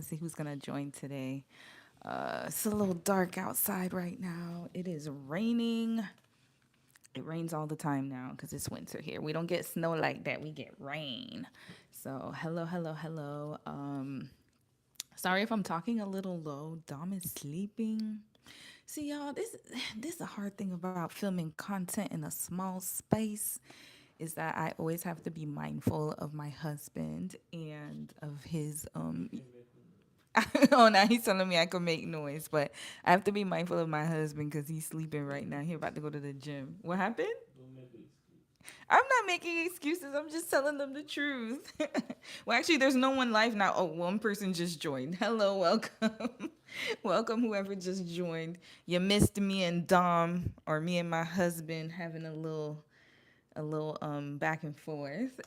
see who's gonna join today. It's a little dark outside right now. It is raining. It rains all the time now because it's winter here. We don't get snow like that. We get rain. So hello, hello, hello. Sorry if I'm talking a little low. Dom is sleeping. See, y'all, this is a hard thing about filming content in a small space is that I always have to be mindful of my husband and of his oh, now he's telling me I can make noise, but I have to be mindful of my husband because he's sleeping right now. He's about to go to the gym. What happened? I'm not making excuses. I'm just telling them the truth. Well, actually, there's no one live now. Oh, one person just joined. Hello, welcome. Welcome, whoever just joined. You missed me and Dom, or me and my husband having a little back and forth.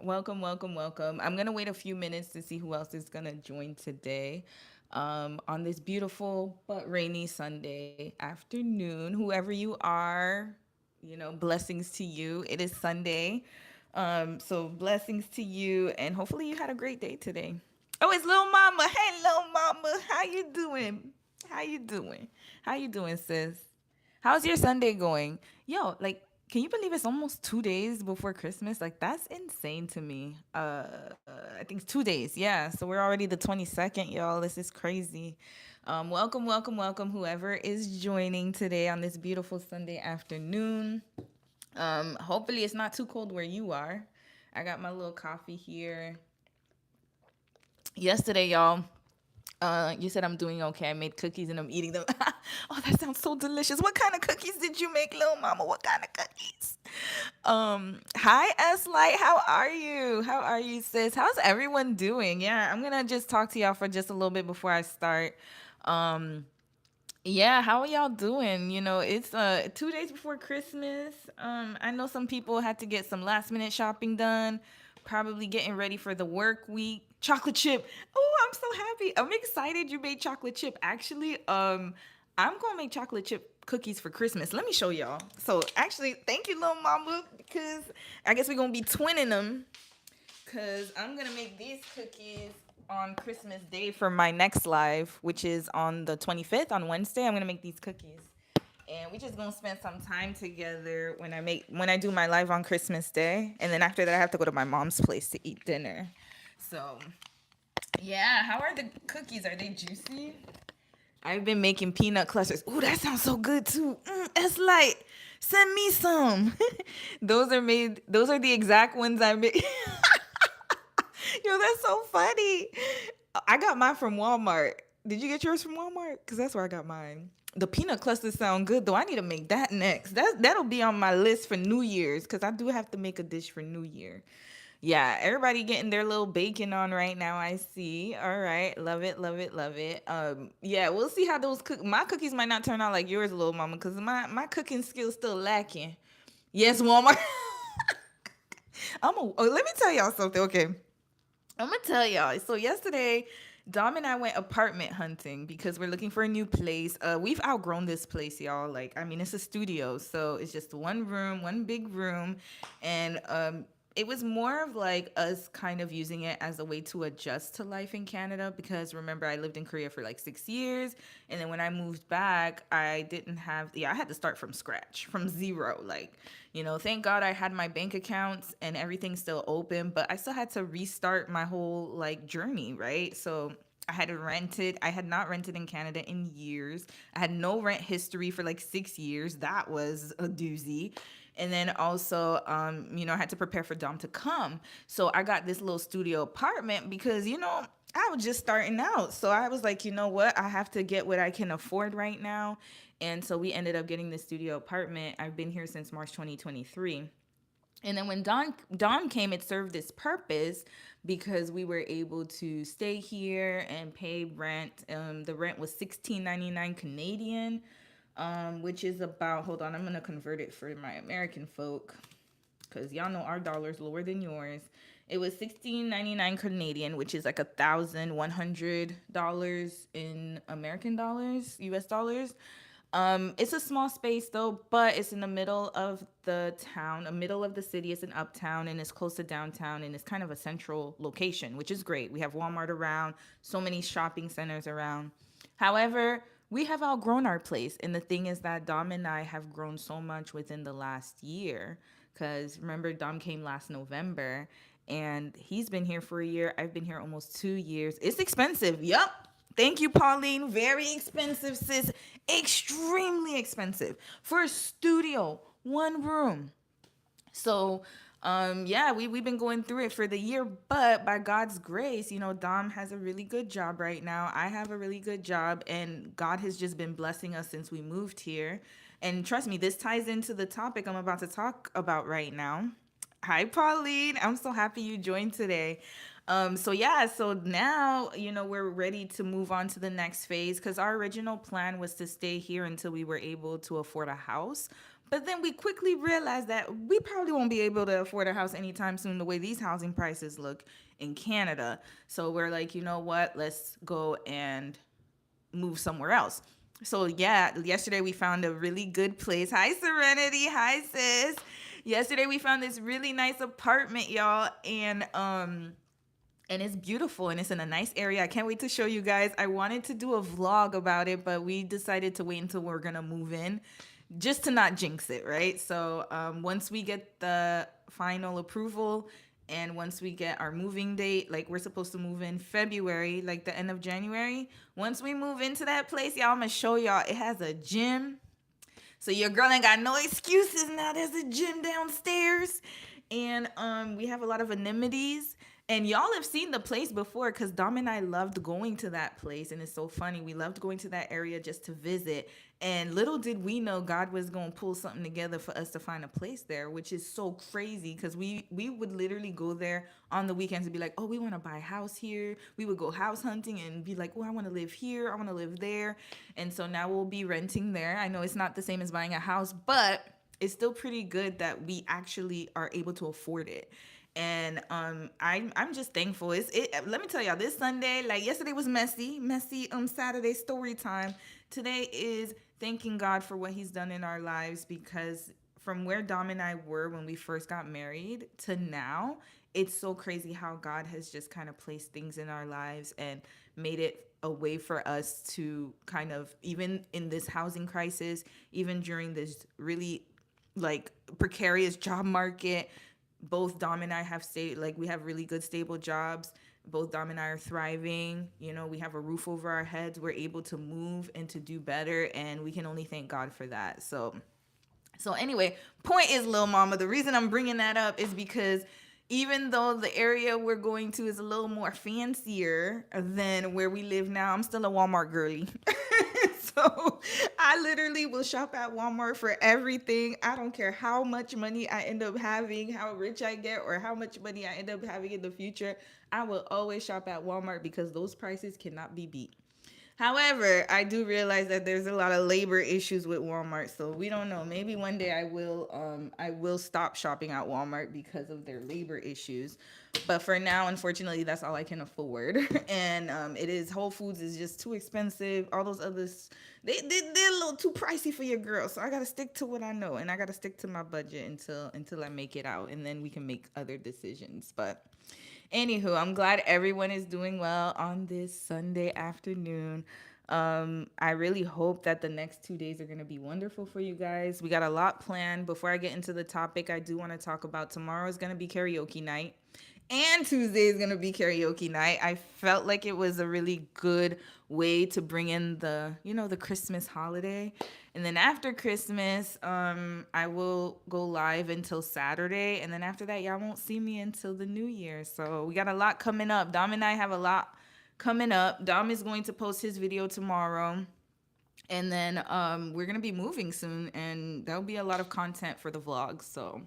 Welcome, welcome, welcome. I'm gonna wait a few minutes to see who else is gonna join today. On this beautiful but rainy Sunday afternoon, whoever you are, blessings to you. It is Sunday, so blessings to you, and hopefully you had a great day today. Oh, it's little mama. Hey, little mama, how you doing? How you doing? How you doing, sis? How's your Sunday going? Yo, like, can you believe it's almost 2 days before Christmas? Like, that's insane to me. I think it's 2 days. Yeah. So we're already the 22nd, y'all. This is crazy. Welcome, welcome, welcome, whoever is joining today on this beautiful Sunday afternoon. Hopefully it's not too cold where you are. I got my little coffee here. Yesterday, y'all, you said I'm doing okay. I made cookies and I'm eating them. Oh, that sounds so delicious. What kind of cookies did you make, little mama? What kind of cookies? Hi S Light. How are you? How are you, sis? How's everyone doing? Yeah, I'm gonna just talk to y'all for just a little bit before I start. Um, yeah, how are y'all doing? It's 2 days before Christmas. I know some people had to get some last minute shopping done, probably getting ready for the work week. Chocolate chip. Oh, I'm so happy. I'm excited you made chocolate chip. Actually, I'm gonna make chocolate chip cookies for Christmas. Let me show y'all. So actually, thank you, little mama, because I guess we're gonna be twinning them. Cause I'm gonna make these cookies on Christmas Day for my next live, which is on the 25th on Wednesday. I'm gonna make these cookies, and we just gonna spend some time together when I do my live on Christmas Day, and then after that I have to go to my mom's place to eat dinner. So yeah, how are the cookies? Are they juicy? I've been making peanut clusters. Ooh, that sounds so good too. It's like send me some. Those are made. Those are the exact ones I made. Yo, that's so funny. I got mine from Walmart. Did you get yours from Walmart? Because that's where I got mine. The peanut clusters sound good though. I need to make that next. That'll be on my list for New Year's because I do have to make a dish for New Year. Yeah, everybody getting their little bacon on right now. I see. All right, love it, love it, love it. Yeah, we'll see how those cook. My cookies might not turn out like yours, little mama, because my cooking skills still lacking. Yes, Walmart. Let me tell y'all something. Okay, I'm gonna tell y'all. So yesterday, Dom and I went apartment hunting because we're looking for a new place. We've outgrown this place, y'all. Like, I mean, it's a studio, so it's just one room, one big room, and it was more of like us kind of using it as a way to adjust to life in Canada because remember I lived in Korea for like 6 years, and then when I moved back I didn't have I had to start from scratch, from zero. Like, thank God I had my bank accounts and everything still open, but I still had to restart my whole like journey, right? So I had not rented in Canada in years. I had no rent history for like 6 years. That was a doozy. And then also, I had to prepare for Dom to come. So I got this little studio apartment because, I was just starting out. So I was like, you know what? I have to get what I can afford right now. And so we ended up getting this studio apartment. I've been here since March 2023. And then when Dom came, it served its purpose because we were able to stay here and pay rent. The rent was 16.99 Canadian, which is about, hold on, I'm gonna convert it for my American folk because y'all know our dollar's lower than yours. It was 16.99 Canadian, which is like $1,100 in American dollars, US dollars. It's a small space though, but it's in the middle of the town, the middle of the city. It's an uptown and it's close to downtown and it's kind of a central location, which is great. We have Walmart around, so many shopping centers around. However, we have outgrown our place. And the thing is that Dom and I have grown so much within the last year. Because remember, Dom came last November and he's been here for a year. I've been here almost 2 years. It's expensive. Yup. Thank you, Pauline. Very expensive, sis. Extremely expensive for a studio, one room. So, yeah, we've been going through it for the year, but by God's grace, Dom has a really good job right now. I have a really good job, and God has just been blessing us since we moved here. And trust me, this ties into the topic I'm about to talk about right now. Hi, Pauline. I'm so happy you joined today. So yeah, so now, we're ready to move on to the next phase because our original plan was to stay here until we were able to afford a house. But then we quickly realized that we probably won't be able to afford a house anytime soon the way these housing prices look in Canada. So we're like, you know what? Let's go and move somewhere else. So yeah, yesterday we found a really good place. Hi Serenity, hi sis. Yesterday we found this really nice apartment, y'all, and it's beautiful and it's in a nice area. I can't wait to show you guys. I wanted to do a vlog about it, but we decided to wait until we're gonna move in just to not jinx it, right? So once we get the final approval and once we get our moving date, like we're supposed to move in February, like the end of January. Once we move into that place, y'all, I'm gonna show y'all. It has a gym, so your girl ain't got no excuses now. There's a gym downstairs. And we have a lot of amenities. And y'all have seen the place before because Dom and I loved going to that place. And it's so funny. We loved going to that area just to visit. And little did we know God was going to pull something together for us to find a place there, which is so crazy because we would literally go there on the weekends and be like, oh, we want to buy a house here. We would go house hunting and be like, oh, I want to live here. I want to live there. And so now we'll be renting there. I know it's not the same as buying a house, but it's still pretty good that we actually are able to afford it. And I'm just thankful. Let me tell y'all, this Sunday, like yesterday was messy Saturday story time. Today is thanking God for what he's done in our lives because from where Dom and I were when we first got married to now, it's so crazy how God has just kind of placed things in our lives and made it a way for us to kind of, even in this housing crisis, even during this really like precarious job market, both Dom and I have stayed, like we have really good stable jobs. Both Dom and I are thriving. We have a roof over our heads. We're able to move and to do better, and we can only thank God for that. So anyway, point is, Lil Mama, the reason I'm bringing that up is because even though the area we're going to is a little more fancier than where we live now, I'm still a Walmart girly. So I literally will shop at Walmart for everything. I don't care how much money I end up having, how rich I get, or how much money I end up having in the future. I will always shop at Walmart because those prices cannot be beat. However, I do realize that there's a lot of labor issues with Walmart, so we don't know. Maybe one day I will stop shopping at Walmart because of their labor issues. But for now, unfortunately, that's all I can afford. And it is Whole Foods is just too expensive. All those others, they're a little too pricey for your girl. So I gotta stick to what I know, and I gotta stick to my budget until I make it out, and then we can make other decisions. But anywho, I'm glad everyone is doing well on this Sunday afternoon. I really hope that the next 2 days are going to be wonderful for you guys. We got a lot planned. Before I get into the topic, I do want to talk about tomorrow is going to be karaoke night. And Tuesday is going to be karaoke night. I felt like it was a really good way to bring in the Christmas holiday. And then after Christmas, I will go live until Saturday. And then after that, y'all won't see me until the new year. So we got a lot coming up. Dom and I have a lot coming up. Dom is going to post his video tomorrow. And then we're going to be moving soon. And there'll be a lot of content for the vlogs. So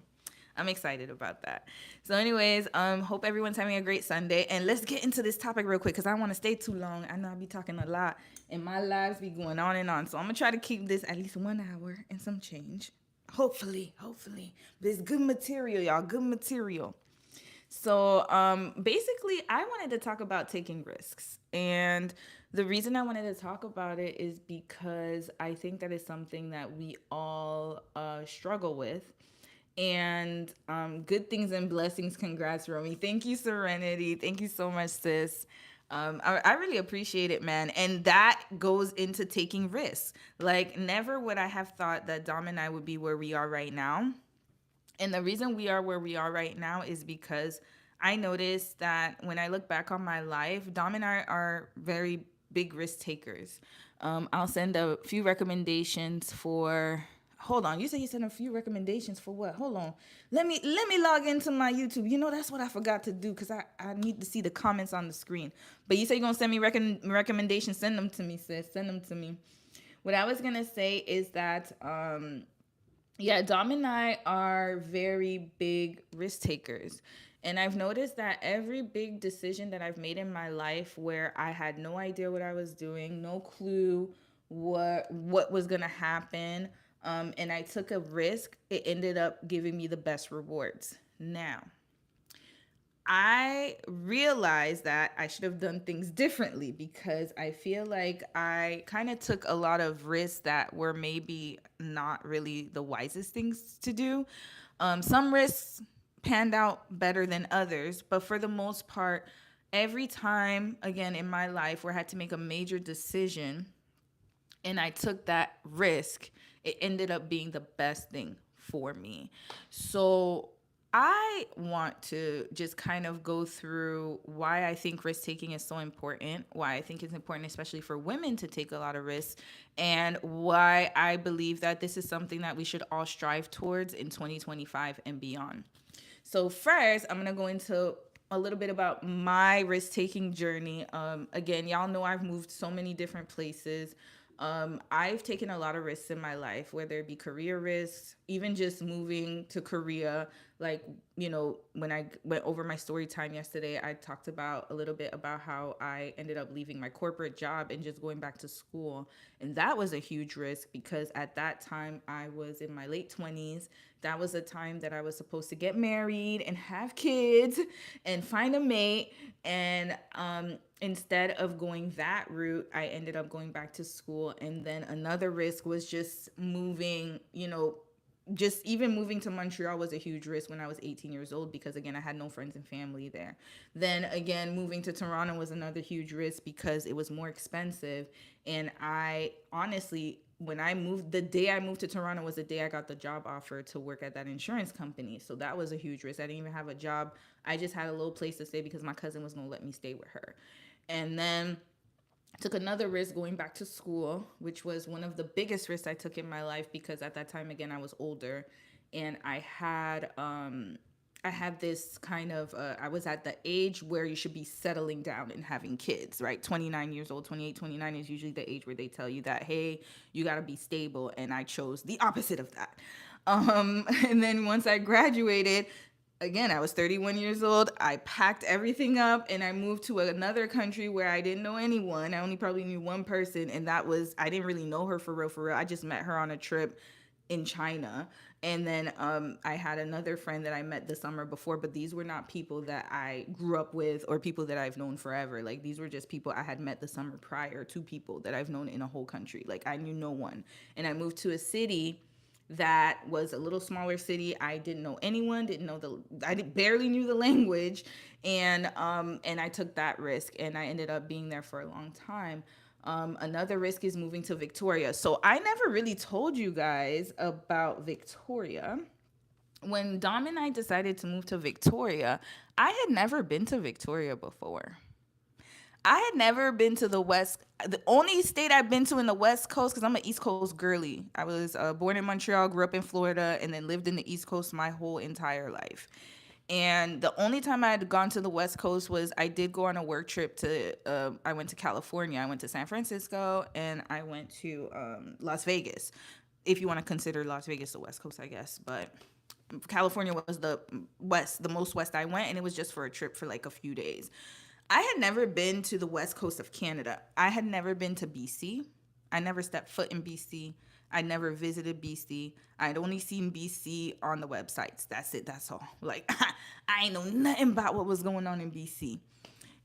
I'm excited about that. So anyways, hope everyone's having a great Sunday. And let's get into this topic real quick because I don't want to stay too long. I know I'll be talking a lot and my lives be going on and on. So I'm going to try to keep this at least 1 hour and some change. Hopefully. But it's good material, y'all. Good material. So basically, I wanted to talk about taking risks. And the reason I wanted to talk about it is because I think that is something that we all struggle with. And good things and blessings. Congrats, Romy. Thank you, Serenity. Thank you so much, sis. I really appreciate it, man. And that goes into taking risks. Like, never would I have thought that Dom and I would be where we are right now. And the reason we are where we are right now is because I noticed that when I look back on my life, Dom and I are very big risk takers. I'll send a few recommendations for. Hold on, you said you sent a few recommendations for what? Hold on, let me log into my YouTube. You know that's what I forgot to do because I need to see the comments on the screen. But you said you're gonna send me recommendations. Send them to me, sis. Send them to me. What I was gonna say is that yeah, Dom and I are very big risk takers. And I've noticed that every big decision that I've made in my life where I had no idea what I was doing, no clue what was gonna happen, and I took a risk, it ended up giving me the best rewards. Now, I realized that I should have done things differently because I feel like I kind of took a lot of risks that were maybe not really the wisest things to do. Some risks panned out better than others, but for the most part, every time, again, in my life where I had to make a major decision, and I took that risk, it ended up being the best thing for me. So I want to just kind of go through why I think risk taking is so important, why I think it's important, especially for women, to take a lot of risks, and why I believe that this is something that we should all strive towards in 2025 and beyond. So first, I'm gonna go into a little bit about my risk taking journey. Again, y'all know I've moved so many different places. I've taken a lot of risks in my life, whether it be career risks, even just moving to Korea. Like, when I went over my story time yesterday, I talked about a little bit about how I ended up leaving my corporate job and just going back to school. And that was a huge risk because at that time I was in my late 20s. That was a time that I was supposed to get married and have kids and find a mate. And instead of going that route, I ended up going back to school. And then another risk was just moving, just even moving to Montreal was a huge risk when I was 18 years old because, again, I had no friends and family there. Then again, moving to Toronto was another huge risk because it was more expensive. And I honestly, when I moved, the day I moved to Toronto was the day I got the job offer to work at that insurance company. So that was a huge risk. I didn't even have a job. I just had a little place to stay because my cousin was going to let me stay with her. And then took another risk going back to school, which was one of the biggest risks I took in my life because at that time, again, I was older, and I had this kind of I was at the age where you should be settling down and having kids, right? 29 years old, 28, 29 is usually the age where they tell you that, hey, you got to be stable, and I chose the opposite of that. And then once I graduated, again, I was 31 years old. I packed everything up and I moved to another country where I didn't know anyone. I only probably knew one person, and that was, I didn't really know her for real, for real. I just met her on a trip in China. And then I had another friend that I met the summer before, but these were not people that I grew up with or people that I've known forever. Like, these were just people I had met the summer prior, two people that I've known in a whole country. Like, I knew no one. And I moved to a city that was a little smaller city. I didn't know anyone, barely knew the language, and I took that risk, and I ended up being there for a long time. Another risk is moving to Victoria. So I never really told you guys about Victoria. When Dom and I decided to move to Victoria, I had never been to Victoria before. I had never been to the West. The only state I've been to in the West Coast, because I'm an East Coast girly. I was born in Montreal, grew up in Florida, and then lived in the East Coast my whole entire life. And the only time I had gone to the West Coast was I did go on a work trip to, I went to California. I went to San Francisco, and I went to Las Vegas, if you want to consider Las Vegas the West Coast, I guess. But California was the most west I went, and it was just for a trip for like a few days. I had never been to the west coast of Canada. I had never been to BC. I never stepped foot in BC. I never visited BC. I'd only seen BC on the websites. That's it. That's all. Like, I ain't know nothing about what was going on in BC.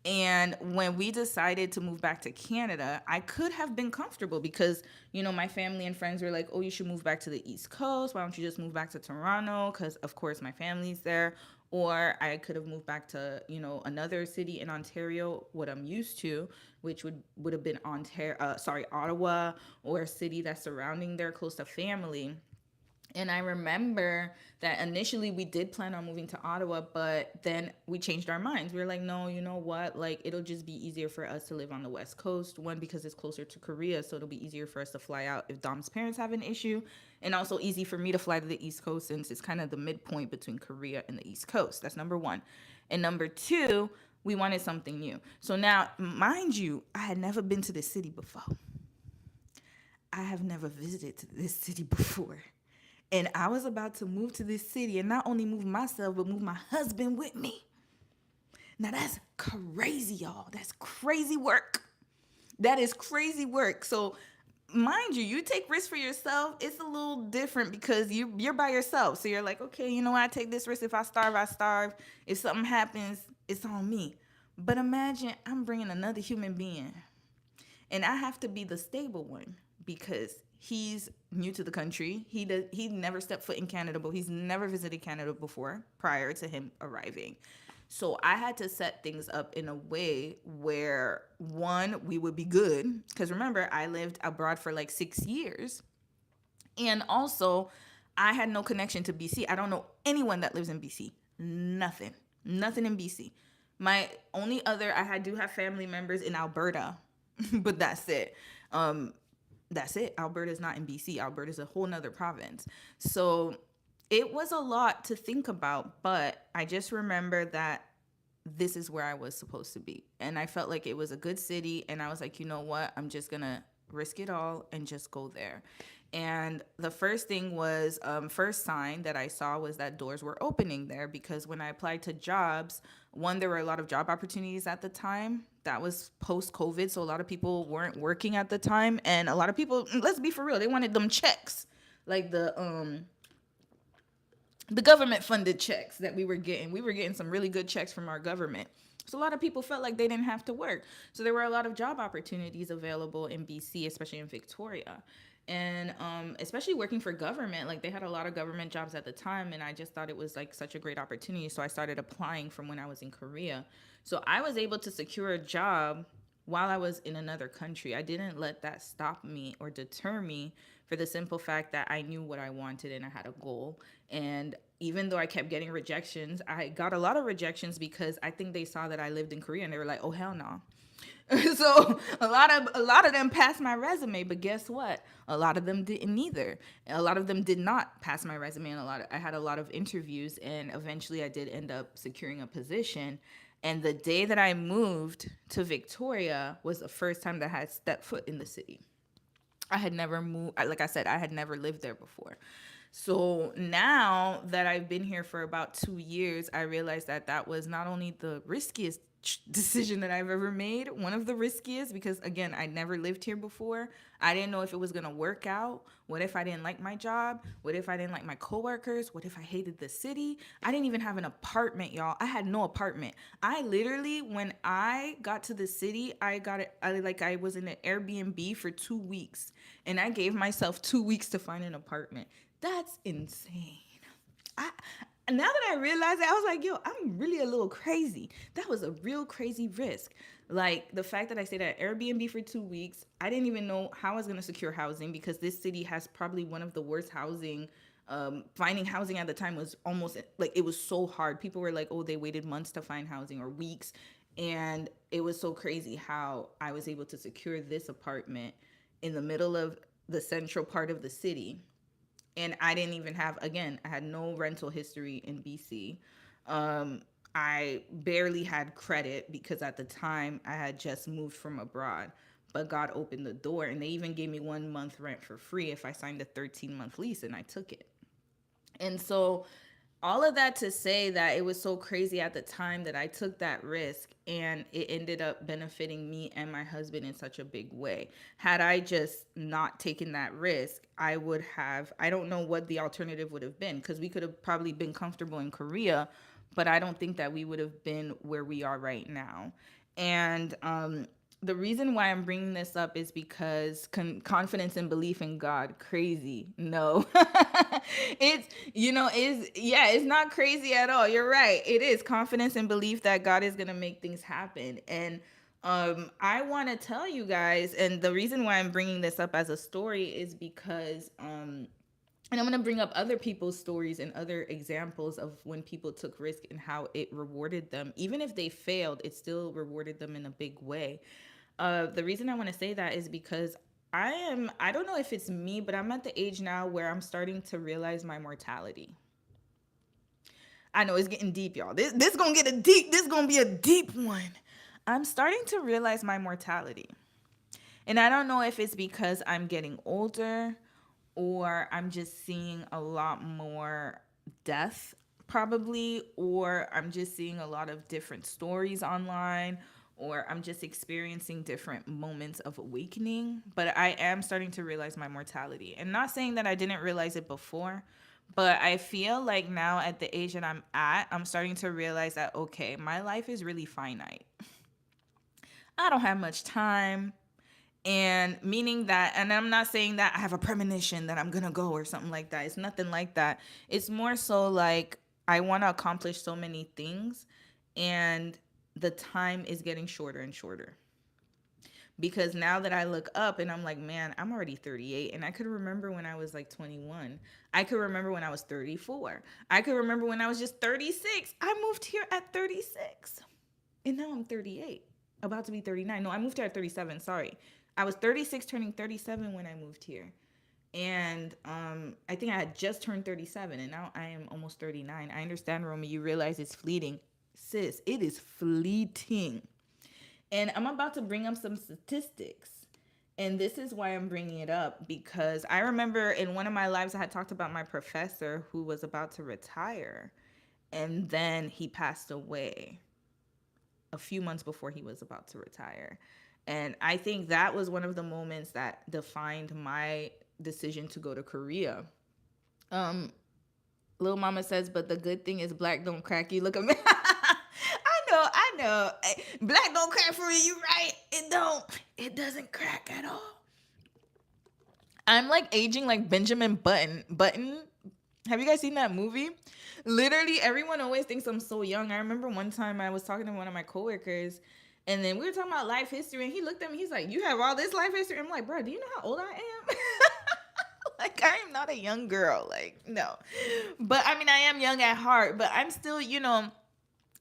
And when we decided to move back to Canada, I could have been comfortable because, my family and friends were like, oh, you should move back to the East Coast. Why don't you just move back to Toronto? Because, of course, my family's there. Or I could have moved back to, another city in Ontario, what I'm used to, which would have been Ottawa, or a city that's surrounding there close to family. And I remember that initially we did plan on moving to Ottawa, but then we changed our minds. We were like, no, you know what? Like, it'll just be easier for us to live on the West Coast. One, because it's closer to Korea, so it'll be easier for us to fly out if Dom's parents have an issue. And also easy for me to fly to the East Coast since it's kind of the midpoint between Korea and the East Coast. That's number one. And number two, we wanted something new. So now, mind you, I had never been to this city before. I have never visited this city before. And I was about to move to this city and not only move myself, but move my husband with me. Now that's crazy, y'all. That's crazy work. That is crazy work. So, mind you, you take risks for yourself. It's a little different because you're by yourself. So you're like, okay, you know what? I take this risk. If I starve, I starve. If something happens, it's on me. But imagine I'm bringing another human being and I have to be the stable one because he's new to the country. He never stepped foot in Canada, but he's never visited Canada before prior to him arriving. So I had to set things up in a way where one, we would be good because remember I lived abroad for like 6 years. And also I had no connection to BC. I don't know anyone that lives in BC. Nothing. Nothing in BC. My only other I do have family members in Alberta, but that's it. That's it. Alberta's not in BC. Alberta's a whole nother province. So it was a lot to think about, but I just remember that this is where I was supposed to be. And I felt like it was a good city. And I was like, you know what? I'm just going to risk it all and just go there. And the first thing was, first sign that I saw was that doors were opening there because when I applied to jobs, one, there were a lot of job opportunities at the time. That was post COVID. So a lot of people weren't working at the time. And a lot of people, let's be for real, they wanted them checks. Like the government funded checks that we were getting. We were getting some really good checks from our government. So a lot of people felt like they didn't have to work. So there were a lot of job opportunities available in BC, especially in Victoria. And especially working for government, like they had a lot of government jobs at the time. And I just thought it was like such a great opportunity. So I started applying from when I was in Korea. So I was able to secure a job while I was in another country. I didn't let that stop me or deter me for the simple fact that I knew what I wanted and I had a goal. And even though I kept getting rejections, I got a lot of rejections because I think they saw that I lived in Korea and they were like, "Oh hell no." So a lot of them passed my resume, but guess what? A lot of them didn't either. A lot of them did not pass my resume, and I had a lot of interviews, and eventually I did end up securing a position. And the day that I moved to Victoria was the first time that I had stepped foot in the city. I had never moved, like I said, I had never lived there before. So now that I've been here for about 2 years, I realized that that was not only the riskiest decision that I've ever made, one of the riskiest, because again, I never lived here before. I didn't know if it was going to work out. What if I didn't like my job? What if I didn't like my coworkers? What if I hated the city? I didn't even have an apartment, y'all. I had no apartment. I literally, when I got to the city, I got it. I was in an Airbnb for 2 weeks, and I gave myself 2 weeks to find an apartment. That's insane. I Now that I realized it, I was like, yo, I'm really a little crazy. That was a real crazy risk. Like the fact that I stayed at Airbnb for 2 weeks, I didn't even know how I was going to secure housing because this city has probably one of the worst housing. Finding housing at the time was almost like it was so hard. People were like, oh, they waited months to find housing or weeks. And it was so crazy how I was able to secure this apartment in the middle of the central part of the city. And I didn't even have, again, I had no rental history in BC. I barely had credit because at the time I had just moved from abroad. But God opened the door and they even gave me 1 month rent for free if I signed a 13-month lease, and I took it. And so all of that to say that it was so crazy at the time that I took that risk, and it ended up benefiting me and my husband in such a big way. Had I just not taken that risk, I would have, I don't know what the alternative would have been, because we could have probably been comfortable in Korea, but I don't think that we would have been where we are right now. And the reason why I'm bringing this up is because confidence and belief in God, crazy. No. It's, is, yeah, it's not crazy at all. You're right. It is confidence and belief that God is going to make things happen. And I want to tell you guys, and the reason why I'm bringing this up as a story is because, and I'm going to bring up other people's stories and other examples of when people took risk and how it rewarded them. Even if they failed, it still rewarded them in a big way. The reason I want to say that is because I don't know if it's me, but I'm at the age now where I'm starting to realize my mortality. I know it's getting deep, y'all. This gonna get a deep, this gonna be a deep one. I'm starting to realize my mortality. And I don't know if it's because I'm getting older or I'm just seeing a lot more death, probably, or I'm just seeing a lot of different stories online, or I'm just experiencing different moments of awakening. But I am starting to realize my mortality. And not saying that I didn't realize it before, but I feel like now at the age that I'm at, I'm starting to realize that, okay, my life is really finite. I don't have much time. And meaning that, and I'm not saying that I have a premonition that I'm gonna go or something like that. It's nothing like that. It's more so like I want to accomplish so many things, and the time is getting shorter and shorter. Because now that I look up and I'm like, man, I'm already 38, and I could remember when I was like 21. I could remember when I was 34. I could remember when I was just 36. I moved here at 36, and now I'm 38, about to be 39. No, I moved here at 37. Sorry. I was 36 turning 37 when I moved here. And I think I had just turned 37, and now I am almost 39. I understand, Romy, you realize it's fleeting. Sis, it is fleeting. And I'm about to bring up some statistics. And this is why I'm bringing it up, because I remember in one of my lives I had talked about my professor who was about to retire, and then he passed away a few months before he was about to retire. And I think that was one of the moments that defined my decision to go to Korea. Um, Little Mama says, but the good thing is black don't crack you. Look at me. I know. Black don't crack for you, you right? It don't. It doesn't crack at all. I'm like aging like Benjamin Button. Have you guys seen that movie? Literally, everyone always thinks I'm so young. I remember one time I was talking to one of my coworkers, and then we were talking about life history, and he looked at me. He's like, "You have all this life history?" I'm like, "Bro, do you know how old I am?" Like, I am not a young girl. Like, no. But I mean, I am young at heart, but I'm still,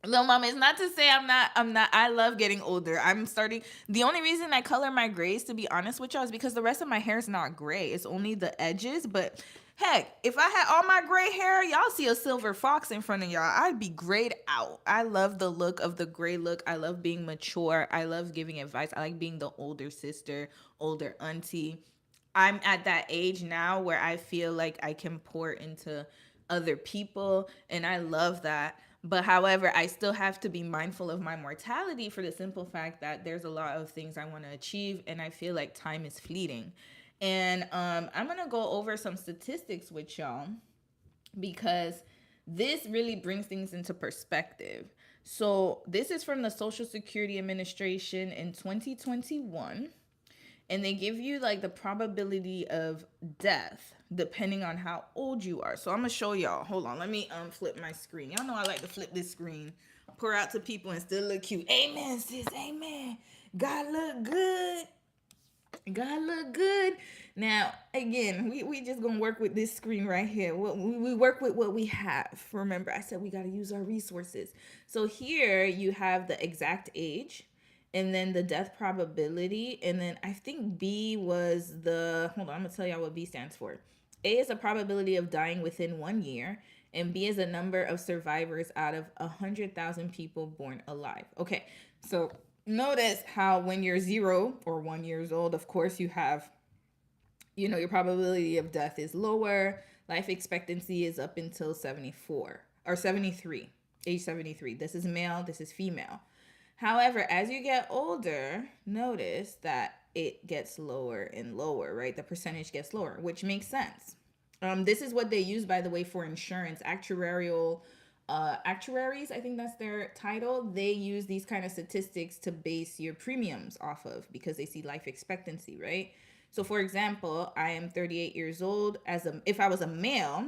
Little Mama, it's not to say I'm not, I love getting older. I'm starting, the only reason I color my grays, to be honest with y'all, is because the rest of my hair is not gray. It's only the edges. But heck, if I had all my gray hair, y'all see a silver fox in front of y'all, I'd be grayed out. I love the look of the gray look. I love being mature. I love giving advice. I like being the older sister, older auntie. I'm at that age now where I feel like I can pour into other people, and I love that. But however, I still have to be mindful of my mortality, for the simple fact that there's a lot of things I want to achieve, and I feel like time is fleeting. And I'm going to go over some statistics with y'all, because this really brings things into perspective. So this is from the Social Security Administration in 2021, and they give you like the probability of death depending on how old you are. So I'm gonna show y'all. Hold on, let me flip my screen. Y'all know I like to flip this screen, pour out to people, and still look cute. Amen, sis. Amen. God look good. God look good. Now, again, we just gonna work with this screen right here. We work with what we have. Remember, I said we gotta use our resources. So here you have the exact age, and then the death probability, and then I think B was the, hold on, I'm gonna tell y'all what B stands for. A is a probability of dying within 1 year, and B is a number of survivors out of 100,000 people born alive. Okay, so notice how when you're 0 or 1 years old, of course you have, your probability of death is lower. Life expectancy is up until 74. or 73, age 73. This is male, this is female. However, as you get older, notice that it gets lower and lower, right? The percentage gets lower, which makes sense. This is what they use, by the way, for insurance. Actuaries, I think that's their title. They use these kind of statistics to base your premiums off of because they see life expectancy, right? So, for example, I am 38 years old. If I was a male,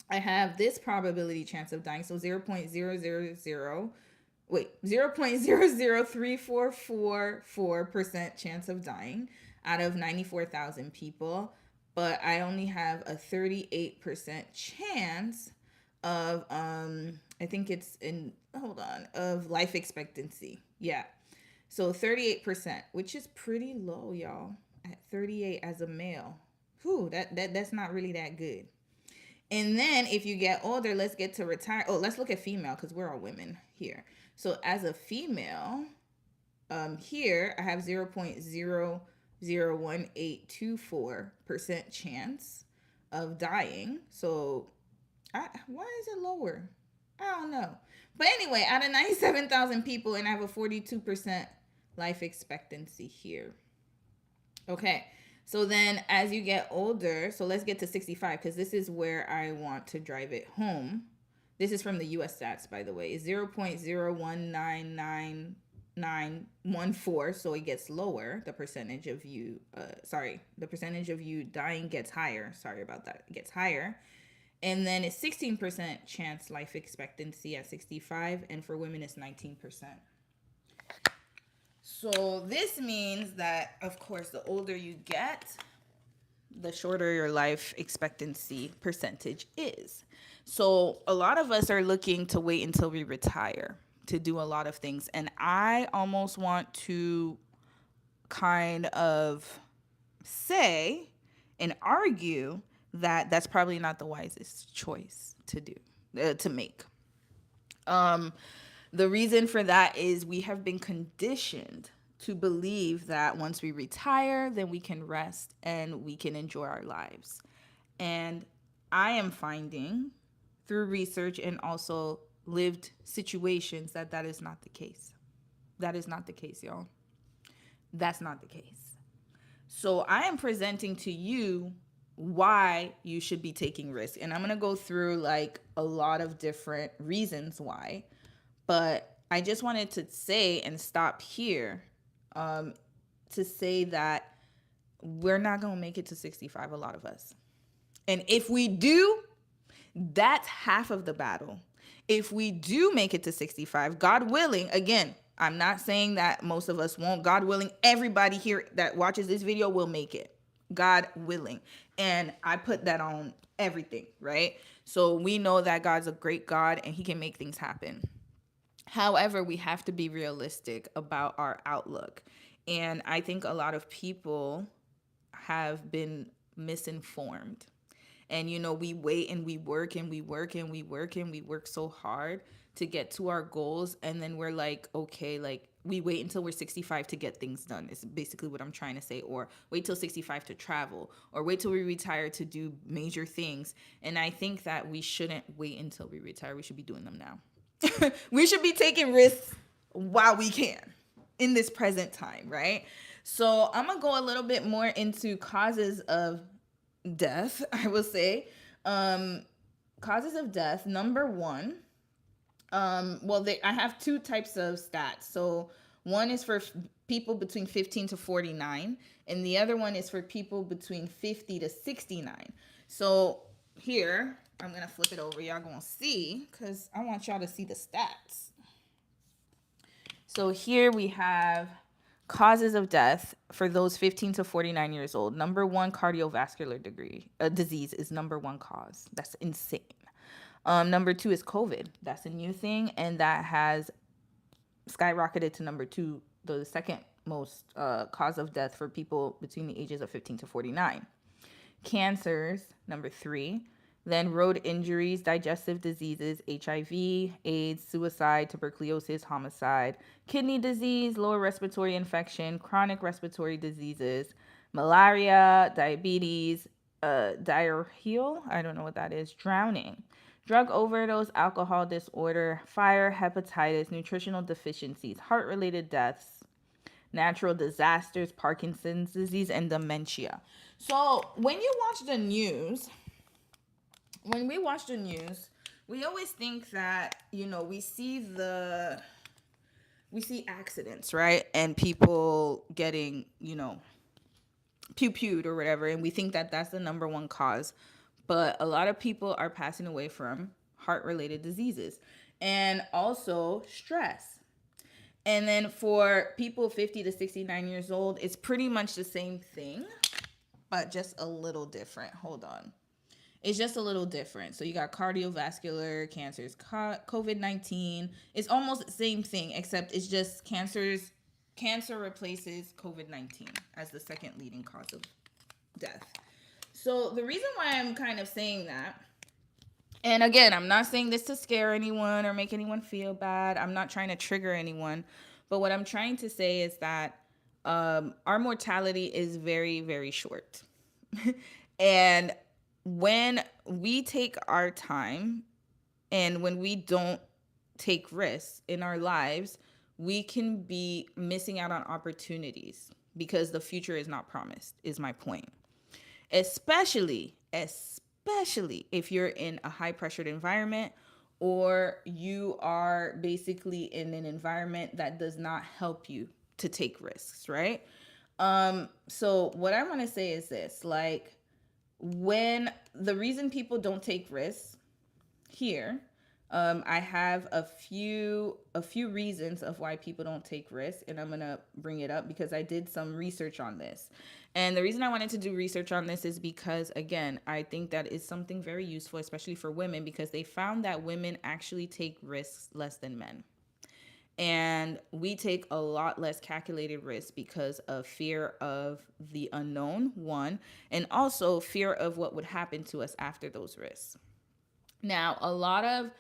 I have this probability chance of dying. So 0.00344% chance of dying out of 94,000 people. But I only have a 38% chance of I think it's in hold on of life expectancy. Yeah. So 38%, which is pretty low, y'all. At 38 as a male. Whew, that's not really that good. And then if you get older, let's get to retire. Oh, let's look at female because we're all women here. So as a female, here I have 0.001824% chance of dying. So why is it lower? I don't know. But anyway, out of 97,000 people, and I have a 42% life expectancy here. Okay. So then as you get older, so let's get to 65 because this is where I want to drive it home. This is from the US stats, by the way. It's 0.019914, so it gets lower. The percentage of you dying gets higher. Sorry about that. It gets higher. And then it's 16% chance life expectancy at 65, and for women it's 19%. So this means that, of course, the older you get, the shorter your life expectancy percentage is. So a lot of us are looking to wait until we retire to do a lot of things. And I almost want to kind of say and argue that that's probably not the wisest choice to do, to make. The reason for that is we have been conditioned to believe that once we retire, then we can rest and we can enjoy our lives. And I am finding through research and also lived situations that that is not the case. That is not the case, y'all. That's not the case. So I am presenting to you why you should be taking risks. And I'm going to go through like a lot of different reasons why. But I just wanted to say and stop here to say that we're not going to make it to 65, a lot of us. And if we do, that's half of the battle. If we do make it to 65, God willing, again, I'm not saying that most of us won't. God willing, everybody here that watches this video will make it. God willing. And I put that on everything, right? So we know that God's a great God and he can make things happen. However, we have to be realistic about our outlook. And I think a lot of people have been misinformed. And, you know, we wait and we work and we work and we work and we work so hard to get to our goals. And then we're like, okay, like we wait until we're 65 to get things done. Is basically what I'm trying to say. Or wait till 65 to travel. Or wait till we retire to do major things. And I think that we shouldn't wait until we retire. We should be doing them now. We should be taking risks while we can in this present time, right? So I'm going to go a little bit more into causes of death, I will say. Causes of death, number one. I have two types of stats. So one is for people between 15 to 49, and the other one is for people between 50 to 69. So here, I'm going to flip it over. Y'all going to see, because I want y'all to see the stats. So here we have causes of death for those 15 to 49 years old. Number one, cardiovascular disease is number one cause. That's insane. Number two is COVID. That's a new thing, and that has skyrocketed to number two, the second most cause of death for people between the ages of 15 to 49. Cancers, number three. Then road injuries, digestive diseases, HIV, AIDS, suicide, tuberculosis, homicide, kidney disease, lower respiratory infection, chronic respiratory diseases, malaria, diabetes, diarrheal, I don't know what that is, drowning. Drug overdose, alcohol disorder, fire, hepatitis, nutritional deficiencies, heart-related deaths, natural disasters, Parkinson's disease, and dementia. So when you watch the news, when we watch the news, we always think that, we see accidents, right? And people getting, pew-pewed or whatever, and we think that that's the number one cause. But a lot of people are passing away from heart-related diseases and also stress. And then for people 50 to 69 years old, it's pretty much the same thing, but just a little different. Hold on. It's just a little different. So you got cardiovascular cancers, COVID-19. It's almost the same thing, except it's just cancer replaces COVID-19 as the second leading cause of death. So the reason why I'm kind of saying that, and again, I'm not saying this to scare anyone or make anyone feel bad. I'm not trying to trigger anyone. But what I'm trying to say is that our mortality is very, very short. And when we take our time and when we don't take risks in our lives, we can be missing out on opportunities because the future is not promised, is my point. Especially if you're in a high pressured environment or you are basically in an environment that does not help you to take risks, right? So what I want to say is this, like, when the reason people don't take risks here, I have a few reasons of why people don't take risks, and I'm gonna bring it up because I did some research on this. And the reason I wanted to do research on this is because, again, I think that is something very useful, especially for women, because they found that women actually take risks less than men. And we take a lot less calculated risks because of fear of the unknown, one, and also fear of what would happen to us after those risks. Now, a lot of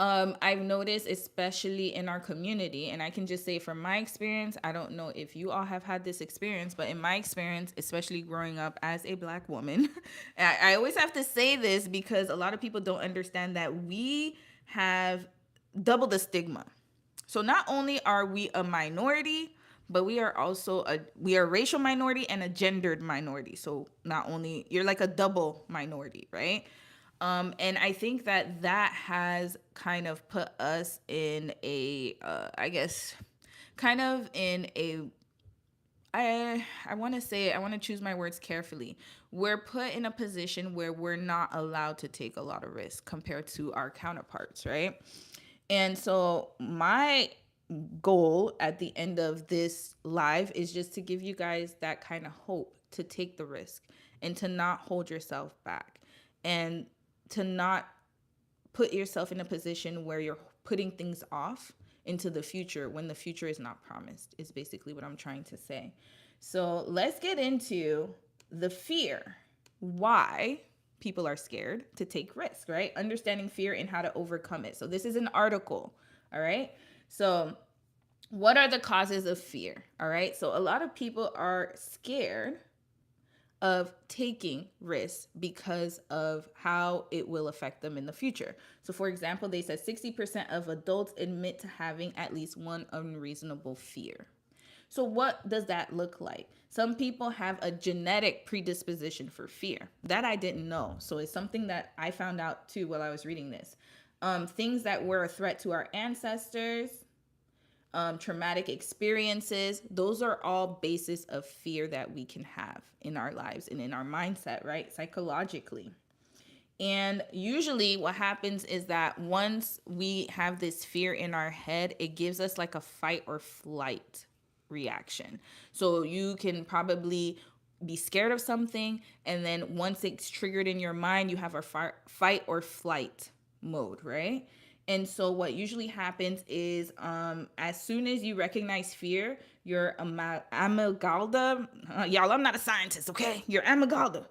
I've noticed, especially in our community, and I can just say from my experience, I don't know if you all have had this experience, but in my experience, especially growing up as a Black woman, I always have to say this because a lot of people don't understand that we have double the stigma. So not only are we a minority, but we are also a racial minority and a gendered minority. So not only you're like a double minority, right? And I think that has kind of put us in a, I guess, kind of in a, I want to say, I want to choose my words carefully. We're put in a position where we're not allowed to take a lot of risk compared to our counterparts, right? And so my goal at the end of this live is just to give you guys that kind of hope to take the risk and to not hold yourself back and to not put yourself in a position where you're putting things off into the future when the future is not promised, is basically what I'm trying to say. So let's get into the fear. Why people are scared to take risks, right? Understanding fear and how to overcome it. So this is an article, all right? So what are the causes of fear, all right? So a lot of people are scared of taking risks because of how it will affect them in the future. So for example, they said 60% of adults admit to having at least one unreasonable fear. So what does that look like? Some people have a genetic predisposition for fear. That I didn't know. So it's something that I found out too while I was reading this. Things that were a threat to our ancestors, traumatic experiences, those are all basis of fear that we can have in our lives and in our mindset, right? Psychologically. And usually what happens is that once we have this fear in our head, it gives us like a fight or flight reaction. So you can probably be scared of something, and then once it's triggered in your mind, you have a fight or flight mode, right? And so what usually happens is as soon as you recognize fear, your amygdala, y'all, I'm not a scientist, okay? Your amygdala,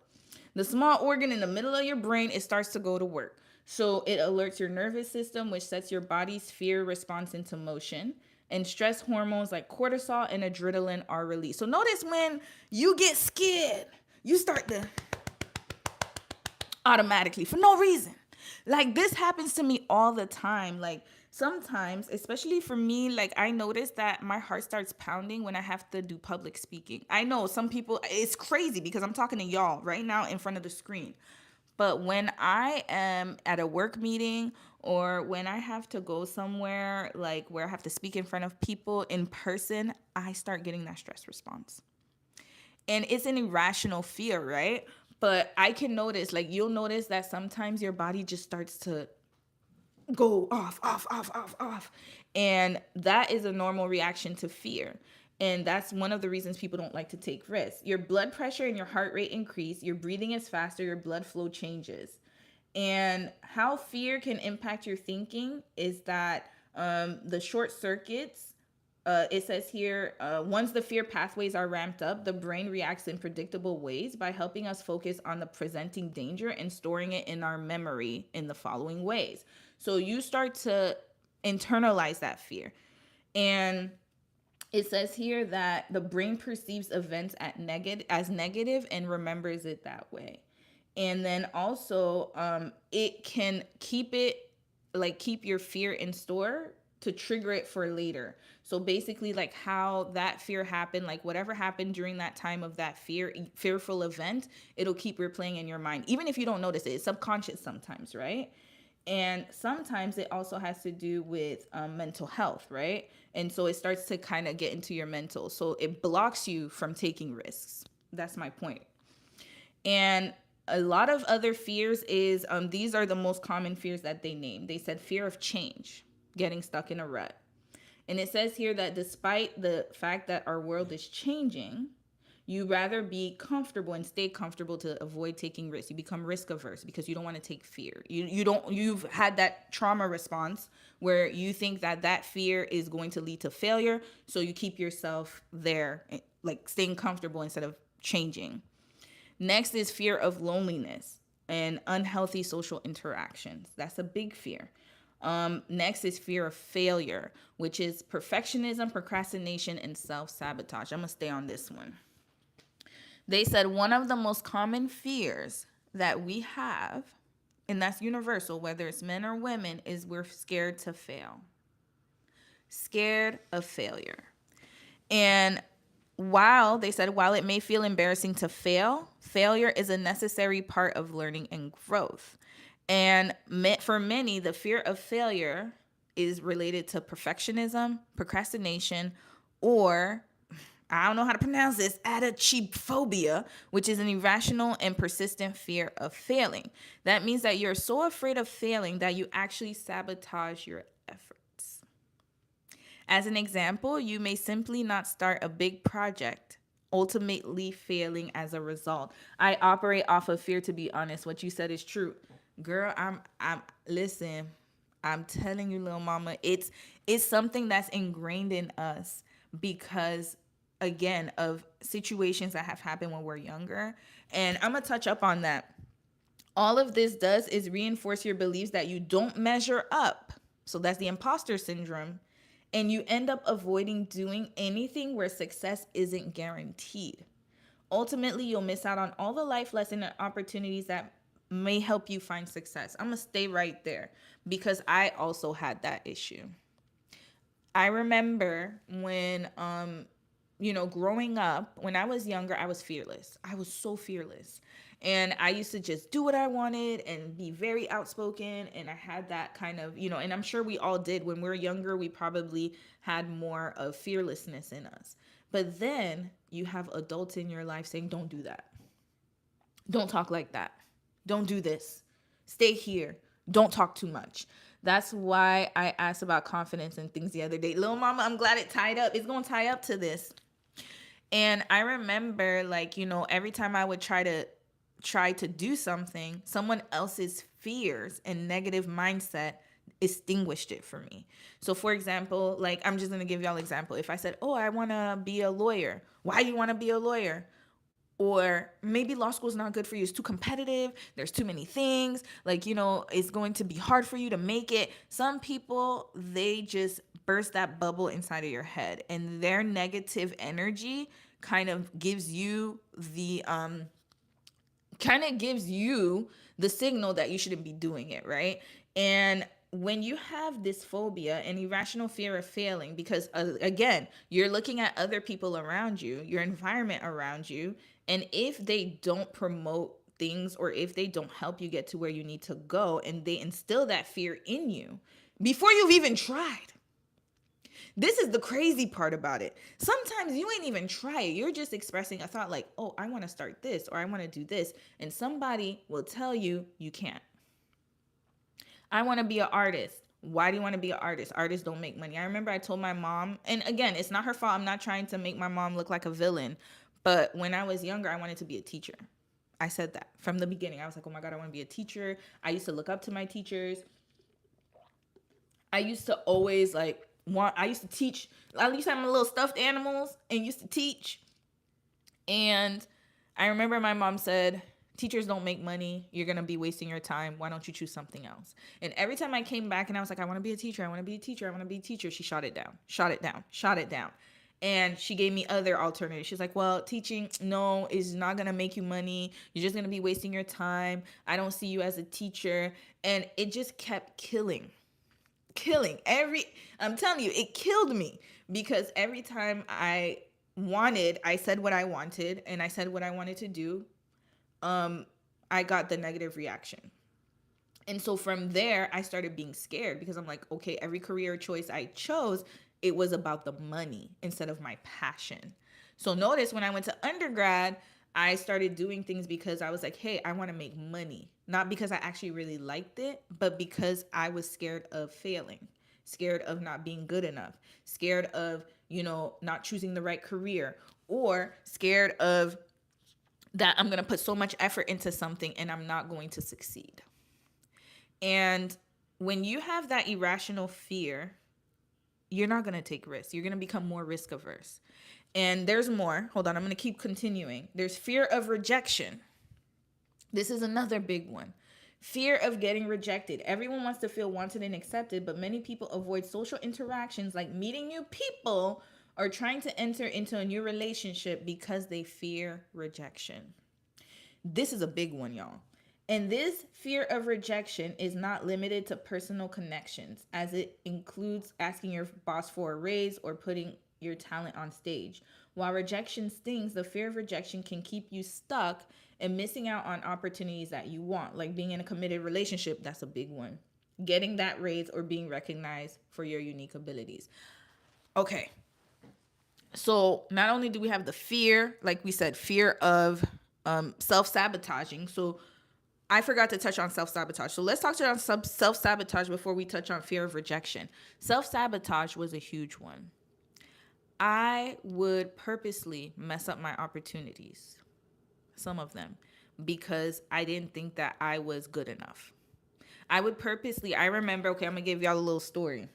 the small organ in the middle of your brain, it starts to go to work. So it alerts your nervous system, which sets your body's fear response into motion. And stress hormones like cortisol and adrenaline are released. So notice when you get scared, you start to automatically, for no reason, Like this happens to me all the time. Like sometimes, especially for me, like I notice that my heart starts pounding when I have to do public speaking. I know some people, it's crazy because I'm talking to y'all right now in front of the screen. But when I am at a work meeting or when I have to go somewhere like where I have to speak in front of people in person, I start getting that stress response. And it's an irrational fear, right? But I can notice, like, you'll notice that sometimes your body just starts to go off, off, off, off, off. And that is a normal reaction to fear. And that's one of the reasons people don't like to take risks. Your blood pressure and your heart rate increase, your breathing is faster, your blood flow changes. And how fear can impact your thinking is that the short circuits, it says here, once the fear pathways are ramped up, the brain reacts in predictable ways by helping us focus on the presenting danger and storing it in our memory in the following ways. So you start to internalize that fear. And it says here that the brain perceives events as negative and remembers it that way. And then also, it can keep your fear in store to trigger it for later. So basically, like how that fear happened, like whatever happened during that time of that fearful event, it'll keep replaying in your mind, even if you don't notice it. It's subconscious sometimes, right? And sometimes it also has to do with mental health, right? And so it starts to kind of get into your mental. So it blocks you from taking risks. That's my point. And a lot of other fears is these are the most common fears that they name. They said fear of change, getting stuck in a rut. And it says here that despite the fact that our world is changing, you rather be comfortable and stay comfortable to avoid taking risks. You become risk averse because you don't want to take fear. You've had that trauma response where you think that that fear is going to lead to failure, so you keep yourself there, like staying comfortable instead of changing. Next is fear of loneliness and unhealthy social interactions. That's a big fear. Next is fear of failure, which is perfectionism, procrastination, and self sabotage. I'm going to stay on this one. They said one of the most common fears that we have, and that's universal, whether it's men or women, is we're scared to fail. Scared of failure. And while it may feel embarrassing to fail, failure is a necessary part of learning and growth. And for many, the fear of failure is related to perfectionism, procrastination, or I don't know how to pronounce this, adachiphobia, which is an irrational and persistent fear of failing. That means that you're so afraid of failing that you actually sabotage your efforts. As an example, you may simply not start a big project, ultimately failing as a result. I operate off of fear, to be honest. What you said is true. Girl, listen, I'm telling you, little mama, it's something that's ingrained in us because again of situations that have happened when we're younger. And I'm gonna touch up on that. All of this does is reinforce your beliefs that you don't measure up. So that's the imposter syndrome. And you end up avoiding doing anything where success isn't guaranteed. Ultimately, you'll miss out on all the life lessons and opportunities that may help you find success. I'm going to stay right there because I also had that issue. I remember when growing up, when I was younger, I was fearless. I was so fearless. And I used to just do what I wanted and be very outspoken. And I had that kind of, and I'm sure we all did. When we were younger, we probably had more of fearlessness in us. But then you have adults in your life saying, don't do that. Don't talk like that. Don't do this. Stay here. Don't talk too much. That's why I asked about confidence and things the other day. Little mama, I'm glad it tied up. It's going to tie up to this. And I remember, every time I would try to do something, someone else's fears and negative mindset extinguished it for me. So for example, I'm just going to give y'all an example. If I said, oh, I want to be a lawyer. Why do you want to be a lawyer? Or maybe law school is not good for you. It's too competitive. There's too many things. It's going to be hard for you to make it. Some people, they just burst that bubble inside of your head, and their negative energy kind of gives you the kind of gives you the signal that you shouldn't be doing it, right? And when you have this phobia and irrational fear of failing, because again, you're looking at other people around you, your environment around you, and if they don't promote things or if they don't help you get to where you need to go and they instill that fear in you before you've even tried. This is the crazy part about it. Sometimes you ain't even try it. You're just expressing a thought like, oh, I want to start this or I want to do this. And somebody will tell you you can't. I want to be an artist. Why do you want to be an artist? Artists don't make money. I remember I told my mom, and again, it's not her fault. I'm not trying to make my mom look like a villain. But when I was younger, I wanted to be a teacher. I said that from the beginning. I was like, oh my God, I want to be a teacher. I used to look up to my teachers. I used to always I used to teach. I used to have my little stuffed animals and used to teach. And I remember my mom said, teachers don't make money. You're going to be wasting your time. Why don't you choose something else? And every time I came back and I was like, I want to be a teacher. I want to be a teacher. I want to be a teacher. She shot it down, shot it down, shot it down. And she gave me other alternatives. She's like, well, teaching, no, is not going to make you money. You're just going to be wasting your time. I don't see you as a teacher. And it just kept killing I'm telling you, it killed me because every time I said what I wanted and I said what I wanted to do, I got the negative reaction. And so from there, I started being scared because I'm like, okay, every career choice I chose, it was about the money instead of my passion. So notice when I went to undergrad, I started doing things because I was like, hey, I want to make money. Not because I actually really liked it, but because I was scared of failing, scared of not being good enough, scared of, not choosing the right career, or scared of that I'm going to put so much effort into something and I'm not going to succeed. And when you have that irrational fear, you're not going to take risks. You're going to become more risk averse. And there's more. Hold on, I'm going to keep continuing. There's fear of rejection. This is another big one. Fear of getting rejected. Everyone wants to feel wanted and accepted, but many people avoid social interactions like meeting new people or trying to enter into a new relationship because they fear rejection. This is a big one, y'all. And this fear of rejection is not limited to personal connections, as it includes asking your boss for a raise or putting your talent on stage. While rejection stings, the fear of rejection can keep you stuck and missing out on opportunities that you want, like being in a committed relationship. That's a big one. Getting that raise or being recognized for your unique abilities. Okay. So not only do we have the fear, like we said, fear of self-sabotaging. So I forgot to touch on self-sabotage. So let's talk about self-sabotage before we touch on fear of rejection. Self-sabotage was a huge one. I would purposely mess up my opportunities, some of them, because I didn't think that I was good enough. I remember, okay, I'm going to give y'all a little story.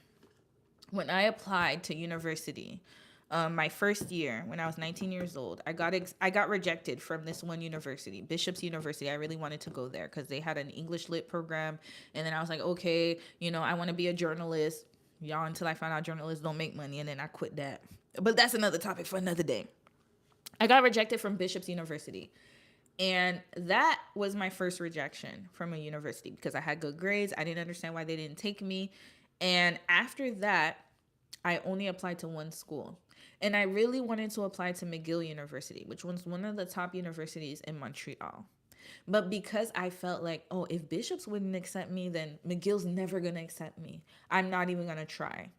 When I applied to university, my first year when I was 19 years old, I got rejected from this one university, Bishop's University. I really wanted to go there because they had an English lit program. And then I was like, okay, I want to be a journalist. Y'all, until I found out journalists don't make money. And then I quit that. But that's another topic for another day. I got rejected from Bishop's University. And that was my first rejection from a university because I had good grades. I didn't understand why they didn't take me. And after that, I only applied to one school. And I really wanted to apply to McGill University, which was one of the top universities in Montreal. But because I felt like, oh, if Bishop's wouldn't accept me, then McGill's never going to accept me. I'm not even going to try.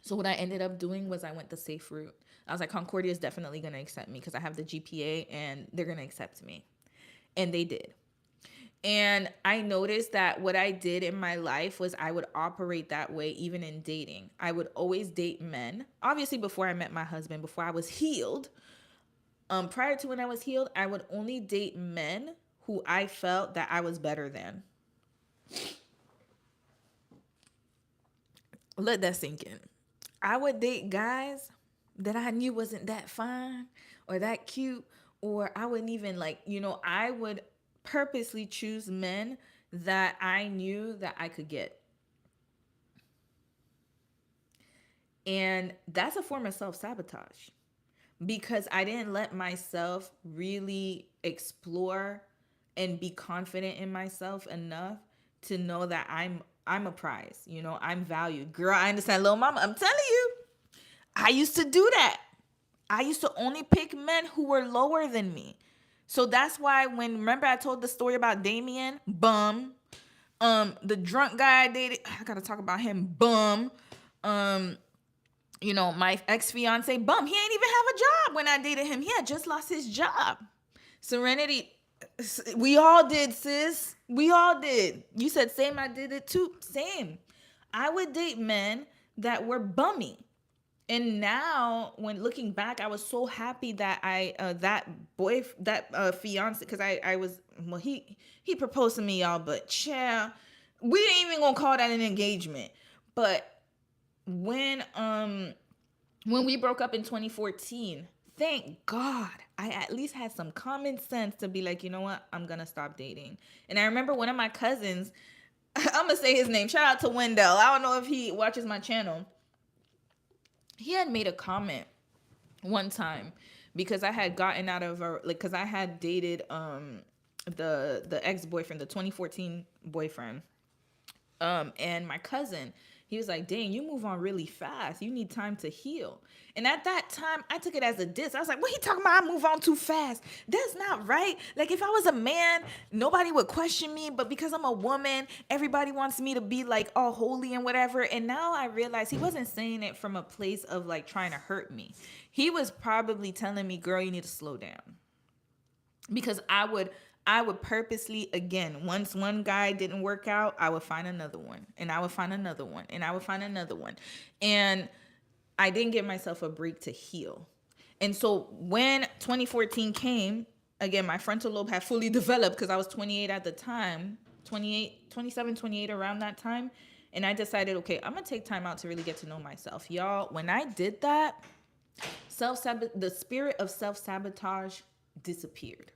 So what I ended up doing was I went the safe route. I was like, Concordia is definitely going to accept me because I have the GPA and they're going to accept me. And they did. And I noticed that what I did in my life was I would operate that way even in dating. I would always date men. Obviously, before I met my husband, before I was healed, prior to when I was healed, I would only date men who I felt that I was better than. Let that sink in. I would date guys that I knew wasn't that fine or that cute, or I wouldn't even I would purposely choose men that I knew that I could get. And that's a form of self-sabotage because I didn't let myself really explore and be confident in myself enough to know that I'm a prize. I'm valued. Girl, I understand, little mama. I'm telling you, I used to do that. I used to only pick men who were lower than me. So that's why when remember I told the story about Damien, bum. The drunk guy I dated, I gotta talk about him, bum. Um, my ex-fiance, bum. He ain't even have a job when I dated him. He had just lost his job. Serenity, we all did, sis. We all did. You said same, I did it too. Same. I would date men that were bummy. And now, when looking back, I was so happy that that fiance, because I was, well, he proposed to me, y'all, but child, we ain't even gonna call that an engagement. But when when we broke up in 2014, thank God I at least had some common sense to be like, you know what, I'm gonna stop dating. And I remember one of my cousins, I'm gonna say his name. Shout out to Wendell. I don't know if he watches my channel. He had made a comment one time because I had gotten out of a because I had dated the ex-boyfriend, the 2014 boyfriend. And my cousin, he was like, dang, you move on really fast. You need time to heal. And at that time, I took it as a diss. I was like, what he talking about? I move on too fast. That's not right. Like, if I was a man, nobody would question me. But because I'm a woman, everybody wants me to be like all holy and whatever. And now I realize he wasn't saying it from a place of like trying to hurt me. He was probably telling me, girl, you need to slow down. Because I would purposely, again, once one guy didn't work out, I would find another one, and I would find another one, and I would find another one. And I didn't give myself a break to heal. And so when 2014 came, again, my frontal lobe had fully developed because I was 28 at the time, 28, 27, 28 around that time. And I decided, okay, I'm going to take time out to really get to know myself. Y'all, when I did that, the spirit of self-sabotage disappeared.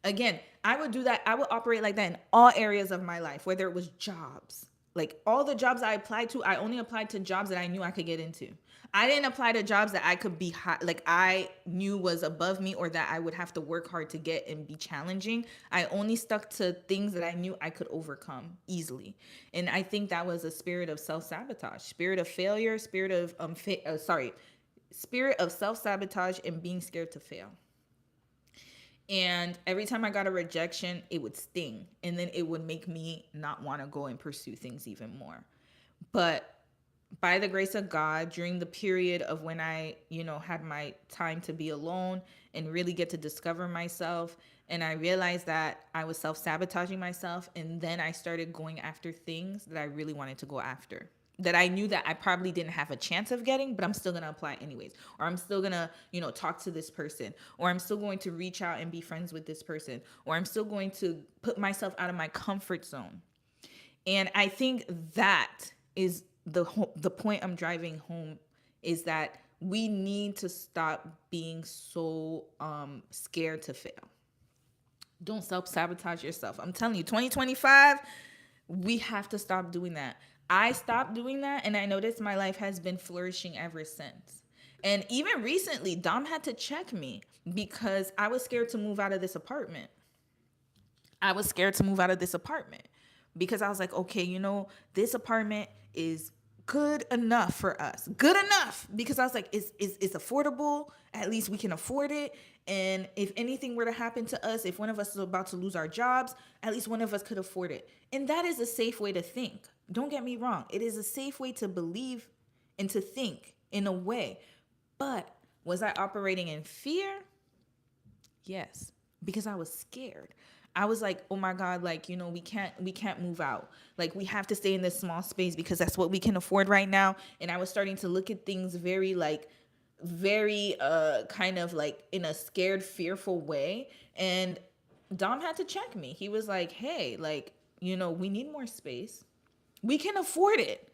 Again, I would do that. I would operate like that in all areas of my life, whether it was jobs. Like all the jobs I applied to, I only applied to jobs that I knew I could get into. I didn't apply to jobs that I could be high, like I knew was above me or that I would have to work hard to get and be challenging. I only stuck to things that I knew I could overcome easily. And I think that was a spirit of self-sabotage, spirit of failure, spirit of spirit of self-sabotage and being scared to fail. And every time I got a rejection, it would sting. And then it would make me not want to go and pursue things even more. But by the grace of God, during the period of when I, had my time to be alone and really get to discover myself, and I realized that I was self-sabotaging myself, and then I started going after things that I really wanted to go after, that I knew that I probably didn't have a chance of getting, but I'm still going to apply anyways. Or I'm still going to, talk to this person. Or I'm still going to reach out and be friends with this person. Or I'm still going to put myself out of my comfort zone. And I think that is the point I'm driving home, is that we need to stop being so scared to fail. Don't self-sabotage yourself. I'm telling you, 2025, we have to stop doing that. I stopped doing that, and I noticed my life has been flourishing ever since. And even recently, Dom had to check me because I was scared to move out of this apartment. I was scared to move out of this apartment because I was like, okay, this apartment is good enough for us. Good enough. Because I was like, it's affordable. At least we can afford it. And if anything were to happen to us, if one of us is about to lose our jobs, at least one of us could afford it. And that is a safe way to think. Don't get me wrong. It is a safe way to believe and to think in a way. But was I operating in fear? Yes, because I was scared. I was like, oh my God, like, we can't move out. Like, we have to stay in this small space because that's what we can afford right now. And I was starting to look at things very kind of like in a scared, fearful way. And Dom had to check me. He was like, hey, like, we need more space. We can afford it.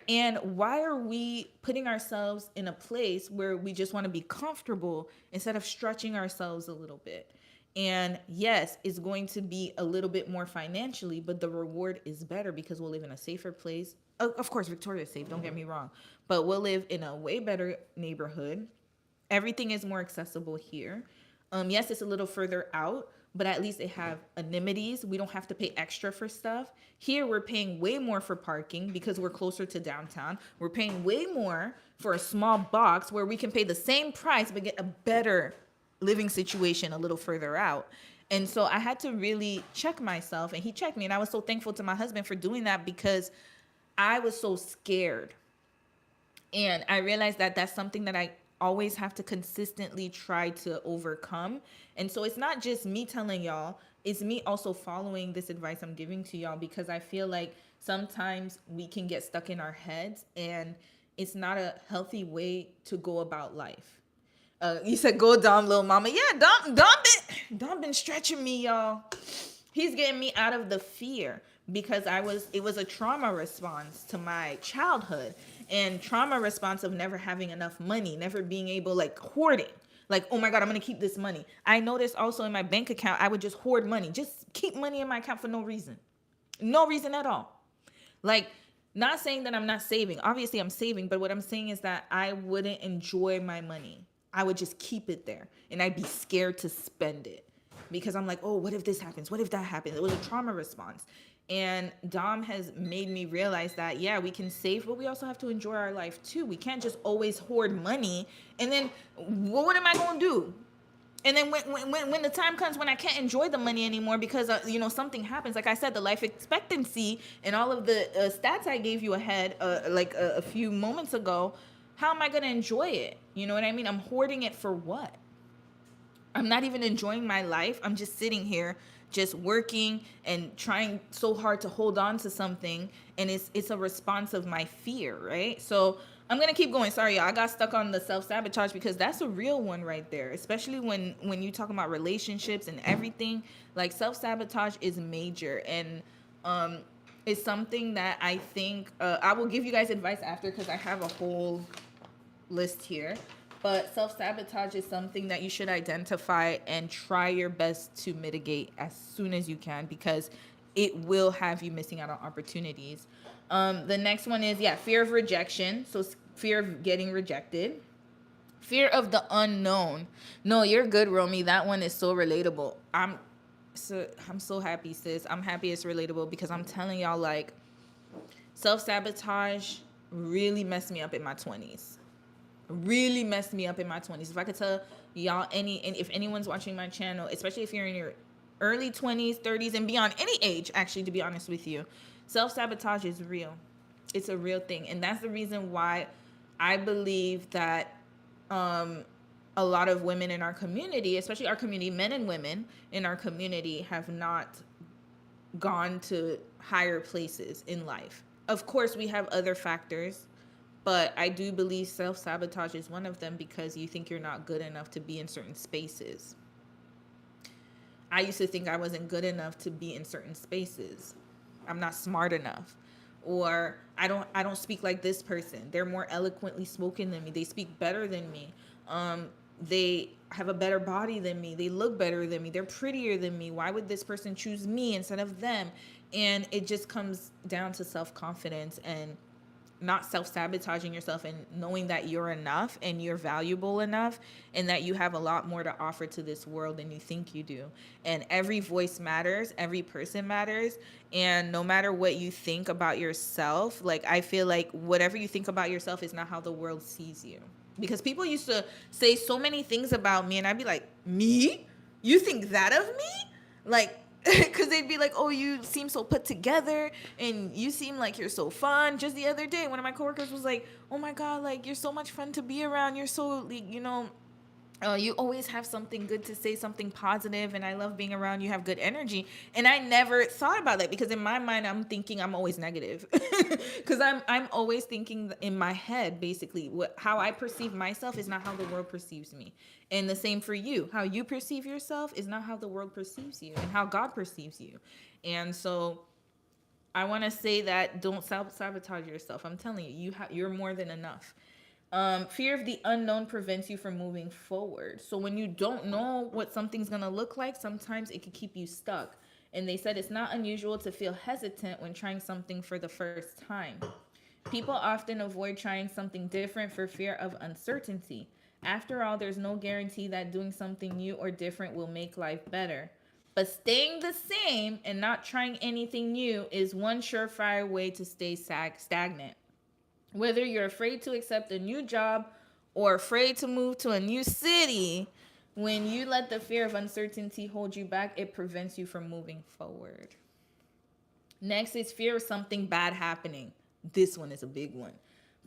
And why are we putting ourselves in a place where we just want to be comfortable instead of stretching ourselves a little bit? And yes, it's going to be a little bit more financially, but the reward is better because we'll live in a safer place. Of course, Victoria's safe, don't get me wrong, but we'll live in a way better neighborhood. Everything is more accessible here. Yes, it's a little further out, but at least they have amenities. We don't have to pay extra for stuff. Here, we're paying way more for parking because we're closer to downtown. We're paying way more for a small box where we can pay the same price but get a better living situation a little further out. And so I had to really check myself, and he checked me. And I was so thankful to my husband for doing that because I was so scared. And I realized that that's something that I always have to consistently try to overcome. And so it's not just me telling y'all, it's me also following this advice I'm giving to y'all because I feel like sometimes we can get stuck in our heads and it's not a healthy way to go about life. You said go Dom, little mama. Yeah, Dom been stretching me, y'all. He's getting me out of the fear because it was a trauma response to my childhood and trauma response of never having enough money, never being able, like, hoarding. Like, oh my God, I'm gonna keep this money. I noticed also in my bank account, I would just hoard money, just keep money in my account for no reason. No reason at all. Like, not saying that I'm not saving. Obviously, I'm saving, but what I'm saying is that I wouldn't enjoy my money. I would just keep it there and I'd be scared to spend it because I'm like, oh, what if this happens? What if that happens? It was a trauma response. And Dom has made me realize that, yeah, we can save, but we also have to enjoy our life too. We can't just always hoard money. And then what am I going to do? And then when the time comes when I can't enjoy the money anymore because something happens, like I said, the life expectancy and all of the stats I gave you ahead like a few moments ago, how am I going to enjoy it? You know what I mean? I'm hoarding it for what? I'm not even enjoying my life. I'm just sitting here just working and trying so hard to hold on to something, and it's a response of my fear, right? So I'm gonna keep going. Sorry, y'all. I got stuck on the self-sabotage because that's a real one right there, especially when you talk about relationships and everything. Like, self-sabotage is major, and it's something that I think I will give you guys advice after because I have a whole list here. But self sabotage is something that you should identify and try your best to mitigate as soon as you can because it will have you missing out on opportunities. The next one is, yeah, fear of rejection. So, fear of getting rejected. Fear of the unknown. No, you're good, Romy. That one is so relatable. I'm so happy, sis. I'm happy it's relatable because I'm telling y'all, like, self sabotage really messed me up in my 20s. Really messed me up in my 20s. If I could tell y'all and if anyone's watching my channel, especially if you're in your early 20s, 30s, and beyond, any age, actually, to be honest with you, self-sabotage is real. It's a real thing. And that's the reason why I believe that a lot of women in our community, especially our community, men and women in our community, have not gone to higher places in life. Of course, we have other factors, but I do believe self-sabotage is one of them because you think you're not good enough to be in certain spaces. I used to think I wasn't good enough to be in certain spaces. I'm not smart enough. Or I don't speak like this person. They're more eloquently spoken than me. They speak better than me. They have a better body than me. They look better than me. They're prettier than me. Why would this person choose me instead of them? And it just comes down to self-confidence and not self-sabotaging yourself and knowing that you're enough and you're valuable enough and that you have a lot more to offer to this world than you think you do. And every voice matters, every person matters, and no matter what you think about yourself, like, I feel like whatever you think about yourself is not how the world sees you. Because people used to say so many things about me and I'd be like, me? You think that of me? Like, because they'd be like, oh, you seem so put together and you seem like you're so fun. Just the other day, one of my coworkers was like, oh my God, like, you're so much fun to be around. You're so, like, you always have something good to say, something positive, and I love being around you. Have good energy. And I never thought about that because in my mind, I'm thinking I'm always negative because I'm always thinking in my head, basically, how I perceive myself is not how the world perceives me. And the same for you. How you perceive yourself is not how the world perceives you and how God perceives you. And so I want to say that don't sabotage yourself. I'm telling you, you're more than enough. Fear of the unknown prevents you from moving forward. So when you don't know what something's going to look like, sometimes it can keep you stuck. And they said it's not unusual to feel hesitant when trying something for the first time. People often avoid trying something different for fear of uncertainty. After all, there's no guarantee that doing something new or different will make life better. But staying the same and not trying anything new is one surefire way to stay stagnant. Whether you're afraid to accept a new job or afraid to move to a new city, when you let the fear of uncertainty hold you back, it prevents you from moving forward. Next is fear of something bad happening. This one is a big one.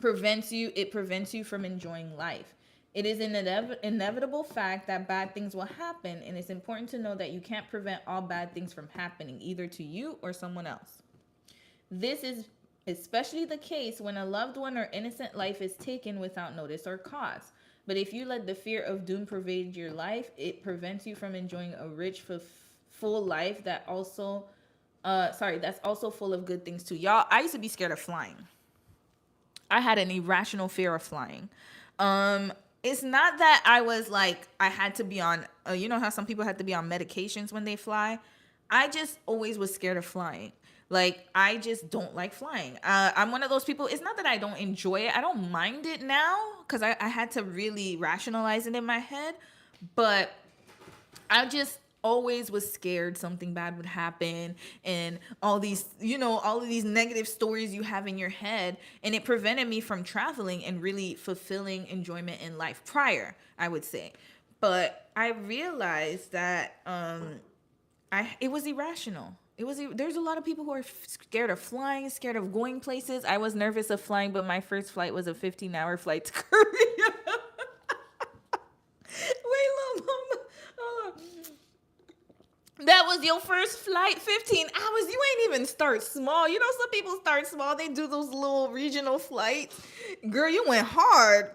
It prevents you from enjoying life. It is an inevitable fact that bad things will happen, and it's important to know that you can't prevent all bad things from happening, either to you or someone else. This is especially the case when a loved one or innocent life is taken without notice or cause. But if you let the fear of doom pervade your life, it prevents you from enjoying a rich, full life that's also full of good things too. Y'all, I used to be scared of flying. I had an irrational fear of flying. It's not that I was like, I had to be on, you know how some people had to be on medications when they fly? I just always was scared of flying. Like, I just don't like flying. I'm one of those people. It's not that I don't enjoy it. I don't mind it now because I had to really rationalize it in my head. But I just always was scared something bad would happen, and all of these negative stories you have in your head, and it prevented me from traveling and really fulfilling enjoyment in life prior, I would say. But I realized that it was irrational. There's a lot of people who are scared of flying, scared of going places. I was nervous of flying, but my first flight was a 15-hour flight to Korea. Wait, little mama. Hold on. That was your first flight, 15 hours. You ain't even start small. You know, some people start small. They do those little regional flights. Girl, you went hard.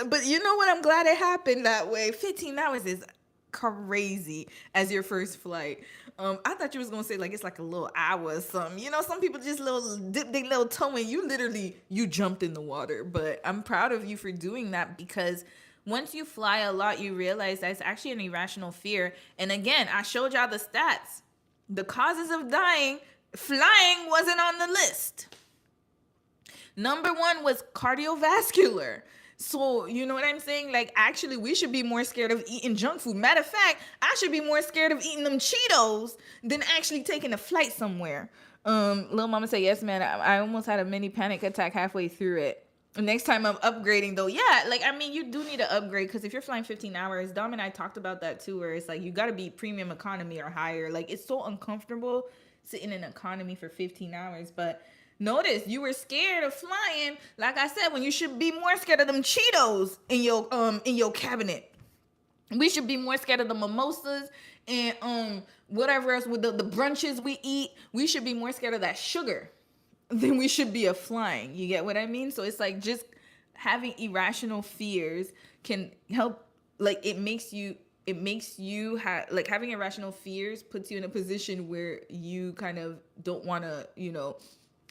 But you know what? I'm glad it happened that way. 15 hours is crazy as your first flight. I thought you was gonna say like it's like a little hour or something. You know, some people just dip their little toe in. You jumped in the water. But I'm proud of you for doing that, because once you fly a lot, you realize that's actually an irrational fear. And again, I showed y'all the stats. The causes of dying, flying wasn't on the list. Number one was cardiovascular. So, you know what I'm saying? Like, actually, we should be more scared of eating junk food. Matter of fact, I should be more scared of eating them Cheetos than actually taking a flight somewhere. Little mama said, yes, man, I almost had a mini panic attack halfway through it. Next time I'm upgrading, though. Yeah, like, I mean, you do need to upgrade, because if you're flying 15 hours, Dom and I talked about that, too, where it's like, you got to be premium economy or higher. Like, it's so uncomfortable sitting in economy for 15 hours, but notice you were scared of flying, like I said, when you should be more scared of them Cheetos in your cabinet. We should be more scared of the mimosas and whatever else with the brunches we eat. We should be more scared of that sugar than we should be of flying. You get what I mean? So it's like, just having irrational fears can help. Like, it makes you have, like, having irrational fears puts you in a position where you kind of don't want to,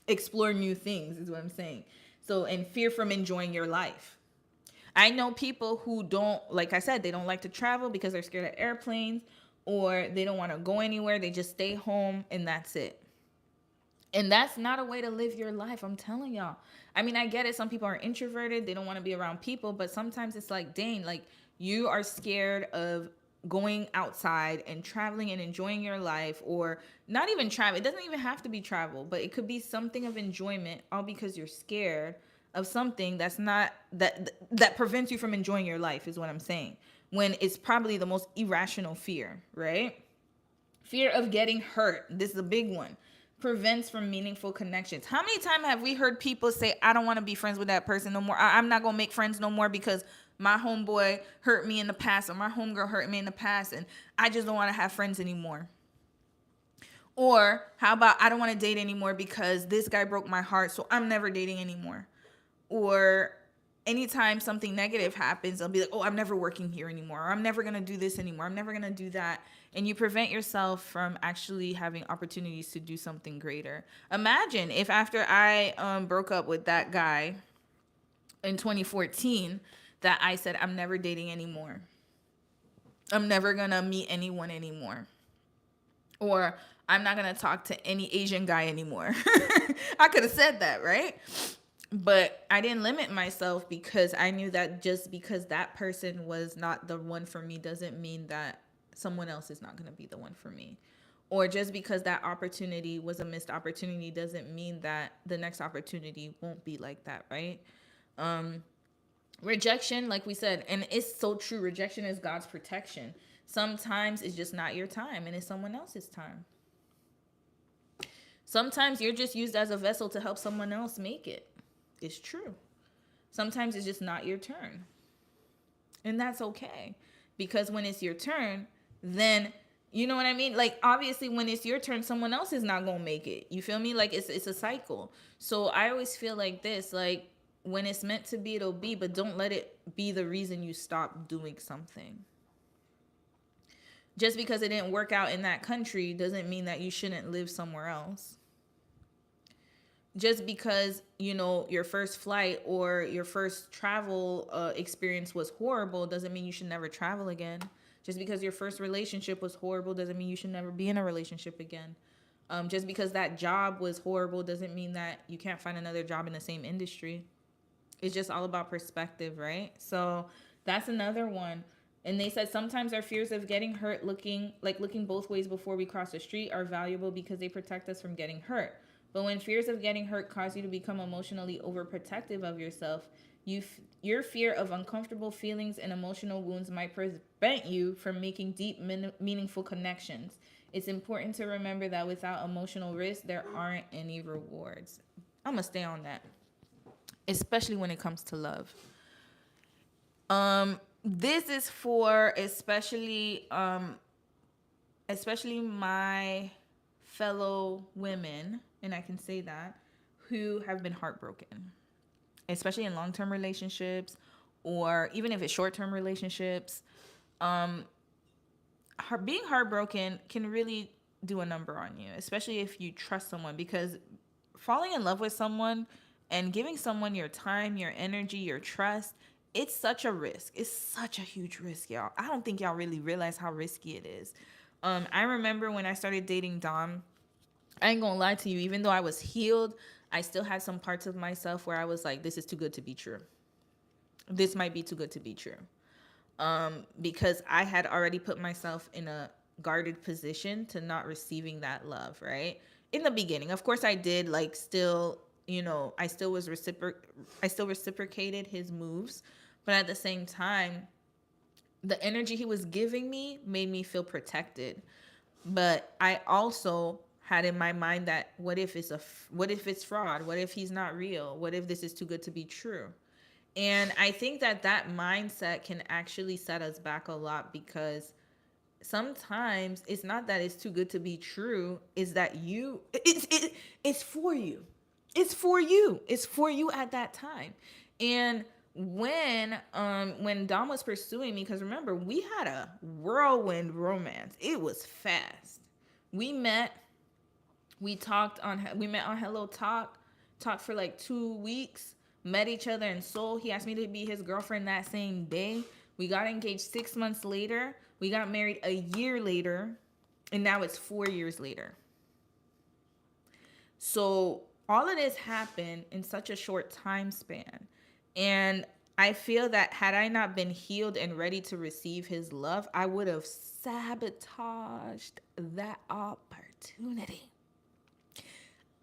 explore new things, is what I'm saying. So, and fear from enjoying your life. I know people who don't, like I said, they don't like to travel because they're scared of airplanes, or they don't want to go anywhere. They just stay home and that's it. And that's not a way to live your life, I'm telling y'all. I mean, I get it. Some people are introverted. They don't want to be around people. But sometimes it's like, dang, like, you are scared of going outside and traveling and enjoying your life, or not even travel. It doesn't even have to be travel, but it could be something of enjoyment, all because you're scared of something that's not, that prevents you from enjoying your life, is what I'm saying. When it's probably the most irrational fear, right? Fear of getting hurt. This is a big one. Prevents from meaningful connections. How many times have we heard people say, I don't want to be friends with that person no more. I'm not going to make friends no more because my homeboy hurt me in the past, or my homegirl hurt me in the past, and I just don't want to have friends anymore. Or how about, I don't want to date anymore because this guy broke my heart, so I'm never dating anymore. Or anytime something negative happens, I'll be like, oh, I'm never working here anymore, or I'm never going to do this anymore, I'm never going to do that. And you prevent yourself from actually having opportunities to do something greater. Imagine if after I broke up with that guy in 2014, that I said, I'm never dating anymore. I'm never going to meet anyone anymore. Or I'm not going to talk to any Asian guy anymore. I could have said that, right? But I didn't limit myself because I knew that just because that person was not the one for me doesn't mean that someone else is not going to be the one for me. Or just because that opportunity was a missed opportunity doesn't mean that the next opportunity won't be like that, right? Rejection, like we said, and it's so true. Rejection is God's protection. Sometimes it's just not your time and it's someone else's time. Sometimes you're just used as a vessel to help someone else make it. It's true. Sometimes it's just not your turn. And that's okay. Because when it's your turn, then you know what I mean? Like obviously when it's your turn, someone else is not going to make it. You feel me? Like it's a cycle. So I always feel like this, like when it's meant to be, it'll be, but don't let it be the reason you stop doing something. Just because it didn't work out in that country doesn't mean that you shouldn't live somewhere else. Just because your first flight or your first travel experience was horrible doesn't mean you should never travel again. Just because your first relationship was horrible doesn't mean you should never be in a relationship again. Just because that job was horrible doesn't mean that you can't find another job in the same industry. It's just all about perspective, right? So that's another one. And they said sometimes our fears of getting hurt, looking both ways before we cross the street, are valuable because they protect us from getting hurt. But when fears of getting hurt cause you to become emotionally overprotective of yourself, your fear of uncomfortable feelings and emotional wounds might prevent you from making deep, meaningful connections. It's important to remember that without emotional risk, there aren't any rewards. I'm going to stay on that, especially when it comes to love. This is for especially my fellow women, and I can say that, who have been heartbroken, especially in long-term relationships or even if it's short-term relationships. Being heartbroken can really do a number on you, especially if you trust someone, because falling in love with someone and giving someone your time, your energy, your trust, it's such a risk. It's such a huge risk, y'all. I don't think y'all really realize how risky it is. I remember when I started dating Dom, I ain't gonna lie to you, even though I was healed, I still had some parts of myself where I was like, this is too good to be true. This might be too good to be true. Because I had already put myself in a guarded position to not receiving that love, right? In the beginning, of course I did, like, still, I still reciprocated his moves, but at the same time, the energy he was giving me made me feel protected. But I also had in my mind that what if it's fraud? What if he's not real? What if this is too good to be true? And I think that mindset can actually set us back a lot, because sometimes it's not that it's too good to be true, is that it's for you. It's for you. It's for you at that time. And when Dom was pursuing me, because remember, we had a whirlwind romance. It was fast. We met, we met on Hello Talk, talked for like 2 weeks, met each other in Seoul. He asked me to be his girlfriend that same day. We got engaged 6 months later. We got married a year later. And now it's 4 years later. So all of this happened in such a short time span. And I feel that had I not been healed and ready to receive his love, I would have sabotaged that opportunity.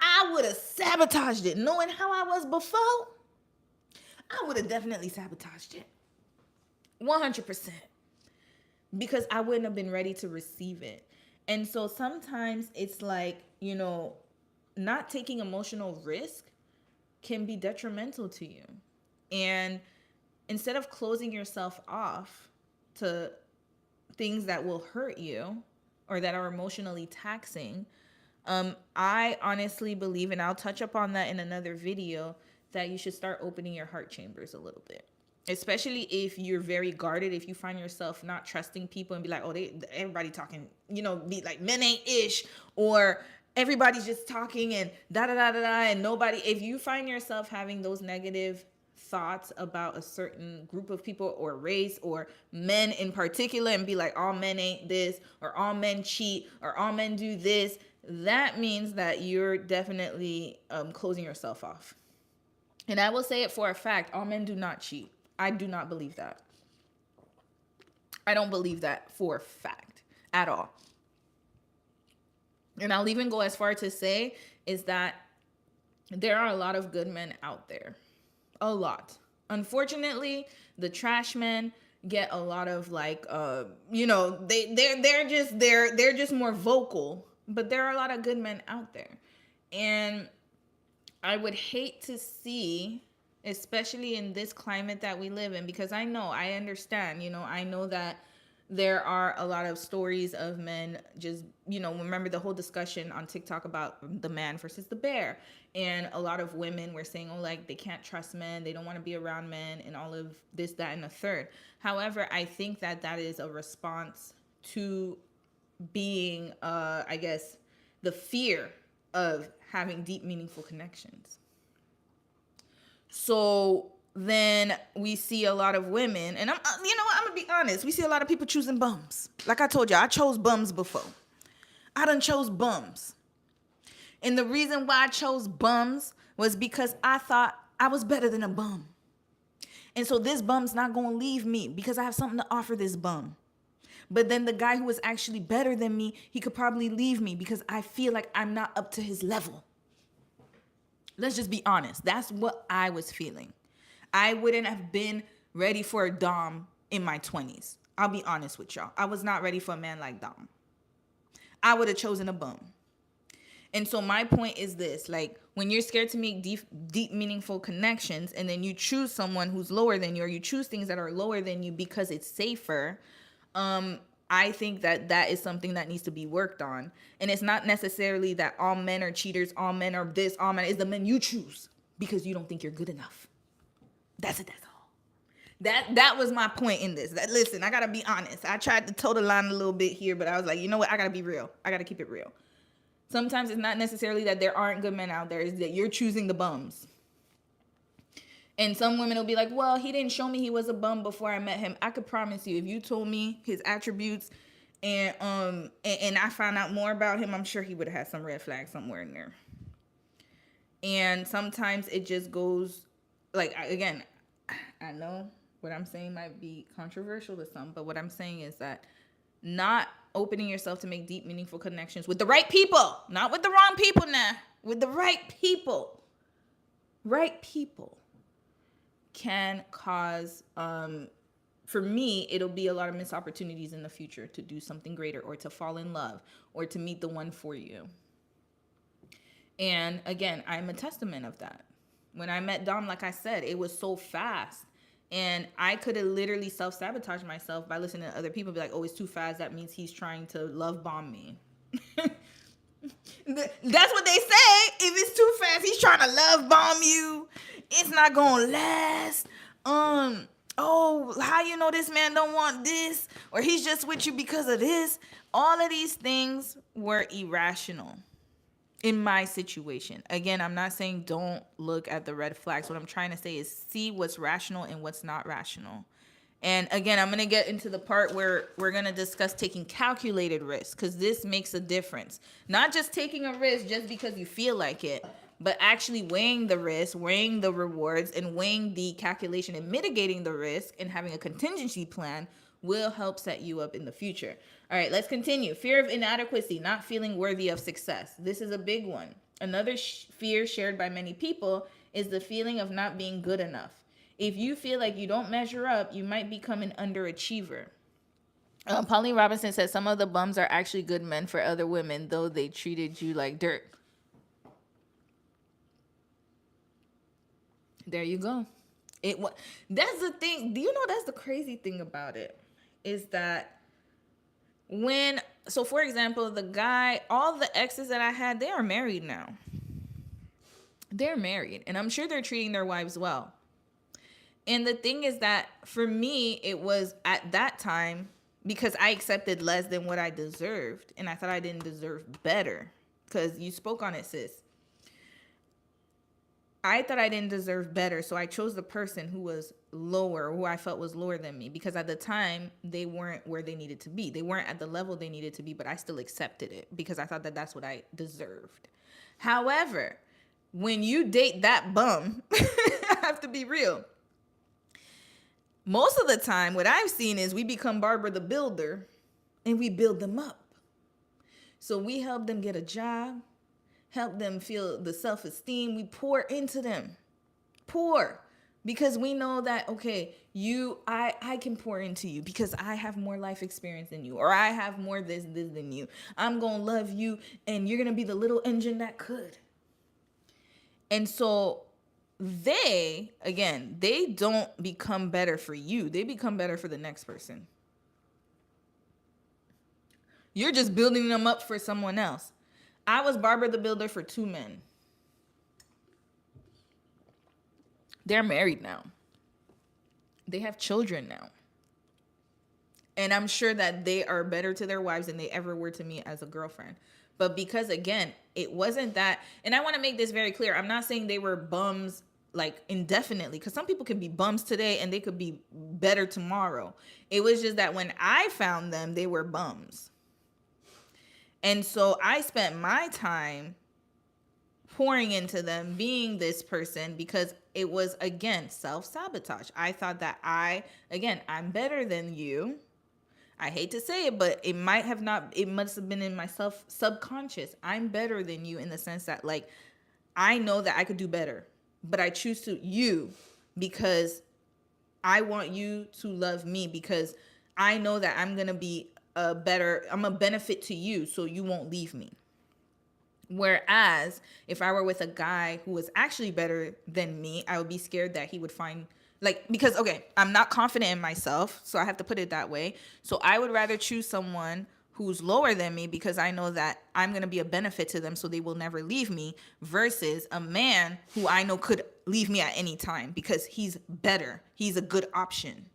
I would have sabotaged it. Knowing how I was before, I would have definitely sabotaged it. 100%. Because I wouldn't have been ready to receive it. And so sometimes it's like, not taking emotional risk can be detrimental to you. And instead of closing yourself off to things that will hurt you or that are emotionally taxing, I honestly believe, and I'll touch upon that in another video, that you should start opening your heart chambers a little bit. Especially if you're very guarded, if you find yourself not trusting people and be like, oh, everybody talking, be like, men ain't ish, or everybody's just talking and da da da da da, and nobody. If you find yourself having those negative thoughts about a certain group of people or race or men in particular, and be like, all men ain't this, or all men cheat, or all men do this, that means that you're definitely closing yourself off. And I will say it for a fact, all men do not cheat. I do not believe that. I don't believe that for a fact at all. And I'll even go as far to say is that there are a lot of good men out there. A lot. Unfortunately, the trash men get a lot of like they're just more vocal, but there are a lot of good men out there. And I would hate to see, especially in this climate that we live in, because I understand, I know that there are a lot of stories of men just, remember the whole discussion on TikTok about the man versus the bear. And a lot of women were saying, oh, like they can't trust men, they don't want to be around men, and all of this, that, and the third. However, I think that that is a response to being, I guess, the fear of having deep, meaningful connections. So then we see a lot of women, and I'm gonna be honest. We see a lot of people choosing bums. Like I told you, I chose bums before. I done chose bums, and the reason why I chose bums was because I thought I was better than a bum, and so this bum's not gonna leave me because I have something to offer this bum. But then the guy who was actually better than me, he could probably leave me because I feel like I'm not up to his level. Let's just be honest. That's what I was feeling. I wouldn't have been ready for a Dom in my 20s. I'll be honest with y'all. I was not ready for a man like Dom. I would have chosen a bum. And so my point is this, like when you're scared to make deep, meaningful connections, and then you choose someone who's lower than you, or you choose things that are lower than you because it's safer, I think that that is something that needs to be worked on. And it's not necessarily that all men are cheaters, all men are this, all men. It's the men you choose because you don't think you're good enough. That's it. That's all. That was my point in this. That, listen, I gotta be honest. I tried to toe the line a little bit here, but I was like, you know what? I gotta be real. I gotta keep it real. Sometimes it's not necessarily that there aren't good men out there. It's that you're choosing the bums. And some women will be like, well, he didn't show me he was a bum before I met him. I could promise you, if you told me his attributes and I found out more about him, I'm sure he would have had some red flags somewhere in there. And sometimes it just goes, like, again, I know what I'm saying might be controversial to some, but what I'm saying is that not opening yourself to make deep, meaningful connections with the right people, not with the wrong people now, with the right people. Right people can cause, for me, it'll be a lot of missed opportunities in the future to do something greater, or to fall in love, or to meet the one for you. And again, I'm a testament of that. When I met Dom, like I said, it was so fast. And I could have literally self-sabotaged myself by listening to other people be like, oh, it's too fast. That means he's trying to love bomb me. That's what they say. If it's too fast, he's trying to love bomb you. It's not gonna last. Oh, how you know this man don't want this? Or he's just with you because of this? All of these things were irrational in my situation. Again, I'm not saying don't look at the red flags. What I'm trying to say is see what's rational and what's not rational. And again, I'm going to get into the part where we're going to discuss taking calculated risks, because this makes a difference. Not just taking a risk just because you feel like it, but actually weighing the risk, weighing the rewards, and weighing the calculation and mitigating the risk, and having a contingency plan will help set you up in the future. All right, let's continue. Fear of inadequacy, not feeling worthy of success. This is a big one. Another fear shared by many people is the feeling of not being good enough. If you feel like you don't measure up, you might become an underachiever. Pauline Robinson says some of the bums are actually good men for other women, though they treated you like dirt. There you go. That's the thing. Do you know that's the crazy thing about it? Is that so for example, the guy, all the exes that I had, they are married now. They're married, and I'm sure they're treating their wives well. And the thing is that for me, it was at that time because I accepted less than what I deserved, and I thought I didn't deserve better. Because you spoke on it, sis. I thought I didn't deserve better, so I chose the person who was lower, who I felt was lower than me, because at the time, they weren't where they needed to be. They weren't at the level they needed to be, but I still accepted it because I thought that that's what I deserved. However, when you date that bum, I have to be real. Most of the time, what I've seen is we become Barbara the Builder and we build them up. So we help them get a job, help them feel the self-esteem. We pour into them. Pour. Because we know that, okay, I can pour into you because I have more life experience than you, or I have more this than you. I'm going to love you, and you're going to be the little engine that could. And so they don't become better for you. They become better for the next person. You're just building them up for someone else. I was Barbara the Builder for 2 men. They're married now. They have children now. And I'm sure that they are better to their wives than they ever were to me as a girlfriend. But because, again, it wasn't that. And I want to make this very clear. I'm not saying they were bums like indefinitely, because some people can be bums today and they could be better tomorrow. It was just that when I found them, they were bums. And so I spent my time pouring into them, being this person, because it was, again, self-sabotage. I thought that I'm better than you. I hate to say it, but it must have been in my subconscious. I'm better than you in the sense that, like, I know that I could do better, but I choose to you because I want you to love me, because I know that I'm going to be I'm a benefit to you, so you won't leave me. Whereas if I were with a guy who was actually better than me, I would be scared that he would find, because, okay, I'm not confident in myself, so I have to put it that way. So I would rather choose someone who's lower than me because I know that I'm going to be a benefit to them, so they will never leave me, versus a man who I know could leave me at any time because he's better. He's a good option.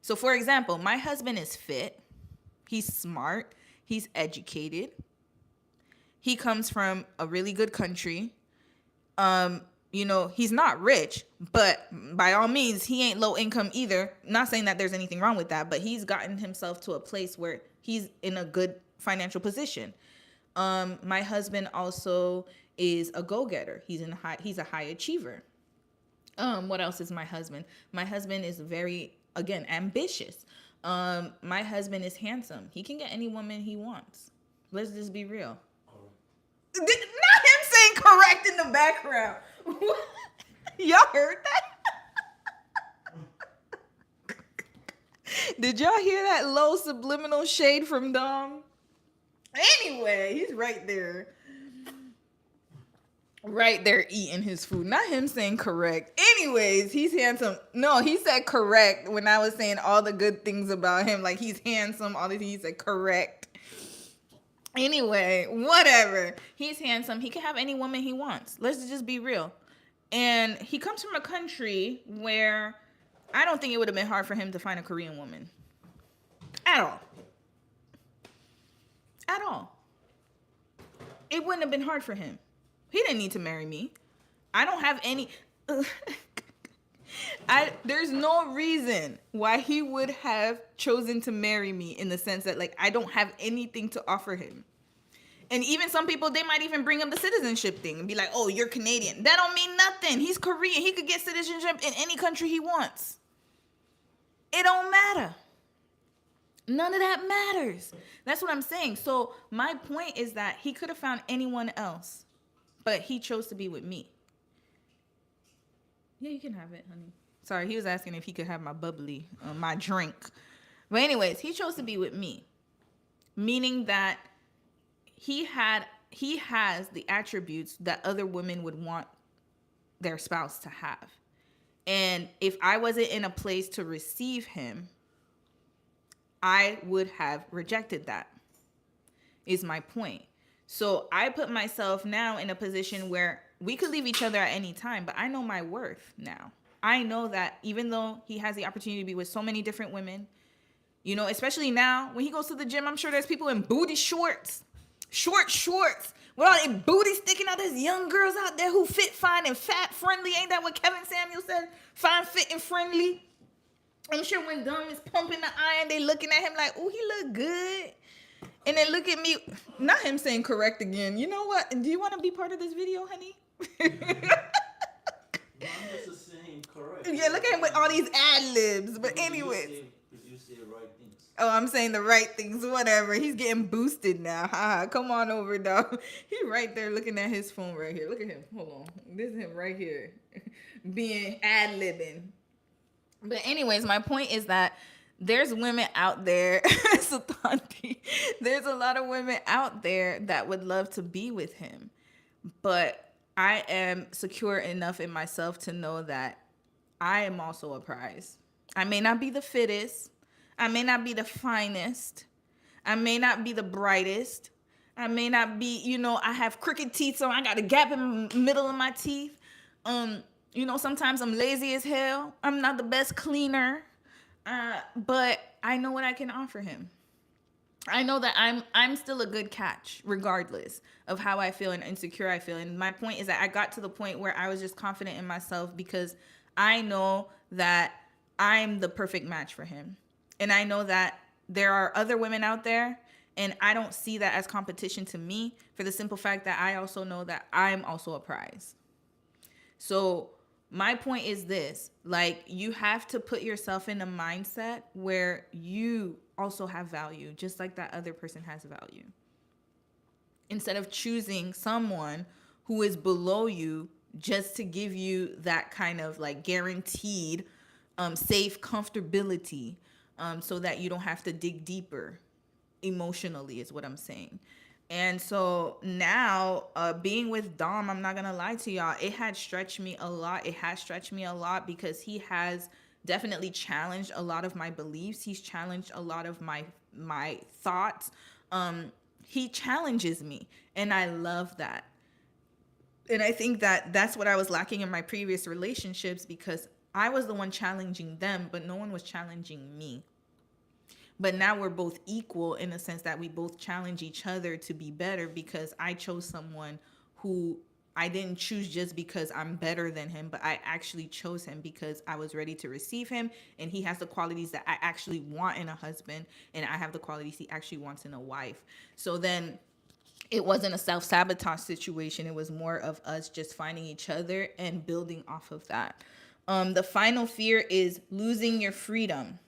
So, for example, my husband is fit. He's smart. He's educated. He comes from a really good country. He's not rich, but by all means, he ain't low income either. Not saying that there's anything wrong with that, but he's gotten himself to a place where he's in a good financial position. My husband also is a go-getter. He's a high achiever. What else is my husband? My husband is very, again, ambitious. My husband is handsome. He can get any woman he wants. Let's just be real. Not him saying correct in the background. Y'all heard that? Did y'all hear that low subliminal shade from Dom? Anyway, he's right there. Right there eating his food. Not him saying correct. Anyways, he's handsome. No, he said correct when I was saying all the good things about him. Like, he's handsome, all these things. He said correct. Anyway, whatever. He's handsome. He can have any woman he wants. Let's just be real. And he comes from a country where I don't think it would have been hard for him to find a Korean woman. At all. At all. It wouldn't have been hard for him. He didn't need to marry me. I don't have any... There's no reason why he would have chosen to marry me, in the sense that, like, I don't have anything to offer him. And even some people, they might even bring up the citizenship thing and be like, oh, you're Canadian. That don't mean nothing. He's Korean. He could get citizenship in any country he wants. It don't matter. None of that matters. That's what I'm saying. So my point is that he could have found anyone else, but he chose to be with me. Yeah, you can have it, honey. Sorry, he was asking if he could have my bubbly, my drink. But anyways, he chose to be with me, meaning that he has the attributes that other women would want their spouse to have. And if I wasn't in a place to receive him, I would have rejected that, is my point. So I put myself now in a position where we could leave each other at any time, but I know my worth now. I know that even though he has the opportunity to be with so many different women, especially now when he goes to the gym, I'm sure there's people in booty shorts, short shorts, with all their booty sticking out. There's young girls out there who fit fine and fat friendly. Ain't that what Kevin Samuel said? Fine, fit, and friendly. I'm sure when Dom is pumping the iron, they looking at him like, oh, he look good. And then look at me, not him saying correct again. You know what? Do you want to be part of this video, honey? No, I'm just saying correct. Yeah, look at him with all these ad libs. But anyways. You say right things. Oh, I'm saying the right things. Whatever. He's getting boosted now. Haha. Come on over, dog. He right there looking at his phone right here. Look at him. Hold on. This is him right here. Being ad libbing. But anyways, my point is that there's women out there, Satanti, there's a lot of women out there that would love to be with him. But I am secure enough in myself to know that I am also a prize. I may not be the fittest. I may not be the finest. I may not be the brightest. I may not be, I have crooked teeth, so I got a gap in the middle of my teeth. Sometimes I'm lazy as hell. I'm not the best cleaner. But I know what I can offer him. I know that I'm still a good catch, regardless of how I feel and insecure I feel. And my point is that I got to the point where I was just confident in myself because I know that I'm the perfect match for him. And I know that there are other women out there, and I don't see that as competition to me for the simple fact that I also know that I'm also a prize. So my point is this, like, you have to put yourself in a mindset where you also have value, just like that other person has value. Instead of choosing someone who is below you just to give you that kind of like guaranteed safe comfortability, so that you don't have to dig deeper emotionally is what I'm saying. And so now, being with Dom, I'm not gonna lie to y'all, it had stretched me a lot. It has stretched me a lot because he has definitely challenged a lot of my beliefs. He's challenged a lot of my thoughts. He challenges me, and I love that. And I think that that's what I was lacking in my previous relationships because I was the one challenging them, but no one was challenging me. But now we're both equal in the sense that we both challenge each other to be better because I chose someone who I didn't choose just because I'm better than him, but I actually chose him because I was ready to receive him, and he has the qualities that I actually want in a husband, and I have the qualities he actually wants in a wife. So then it wasn't a self-sabotage situation. It was more of us just finding each other and building off of that. The final fear is losing your freedom.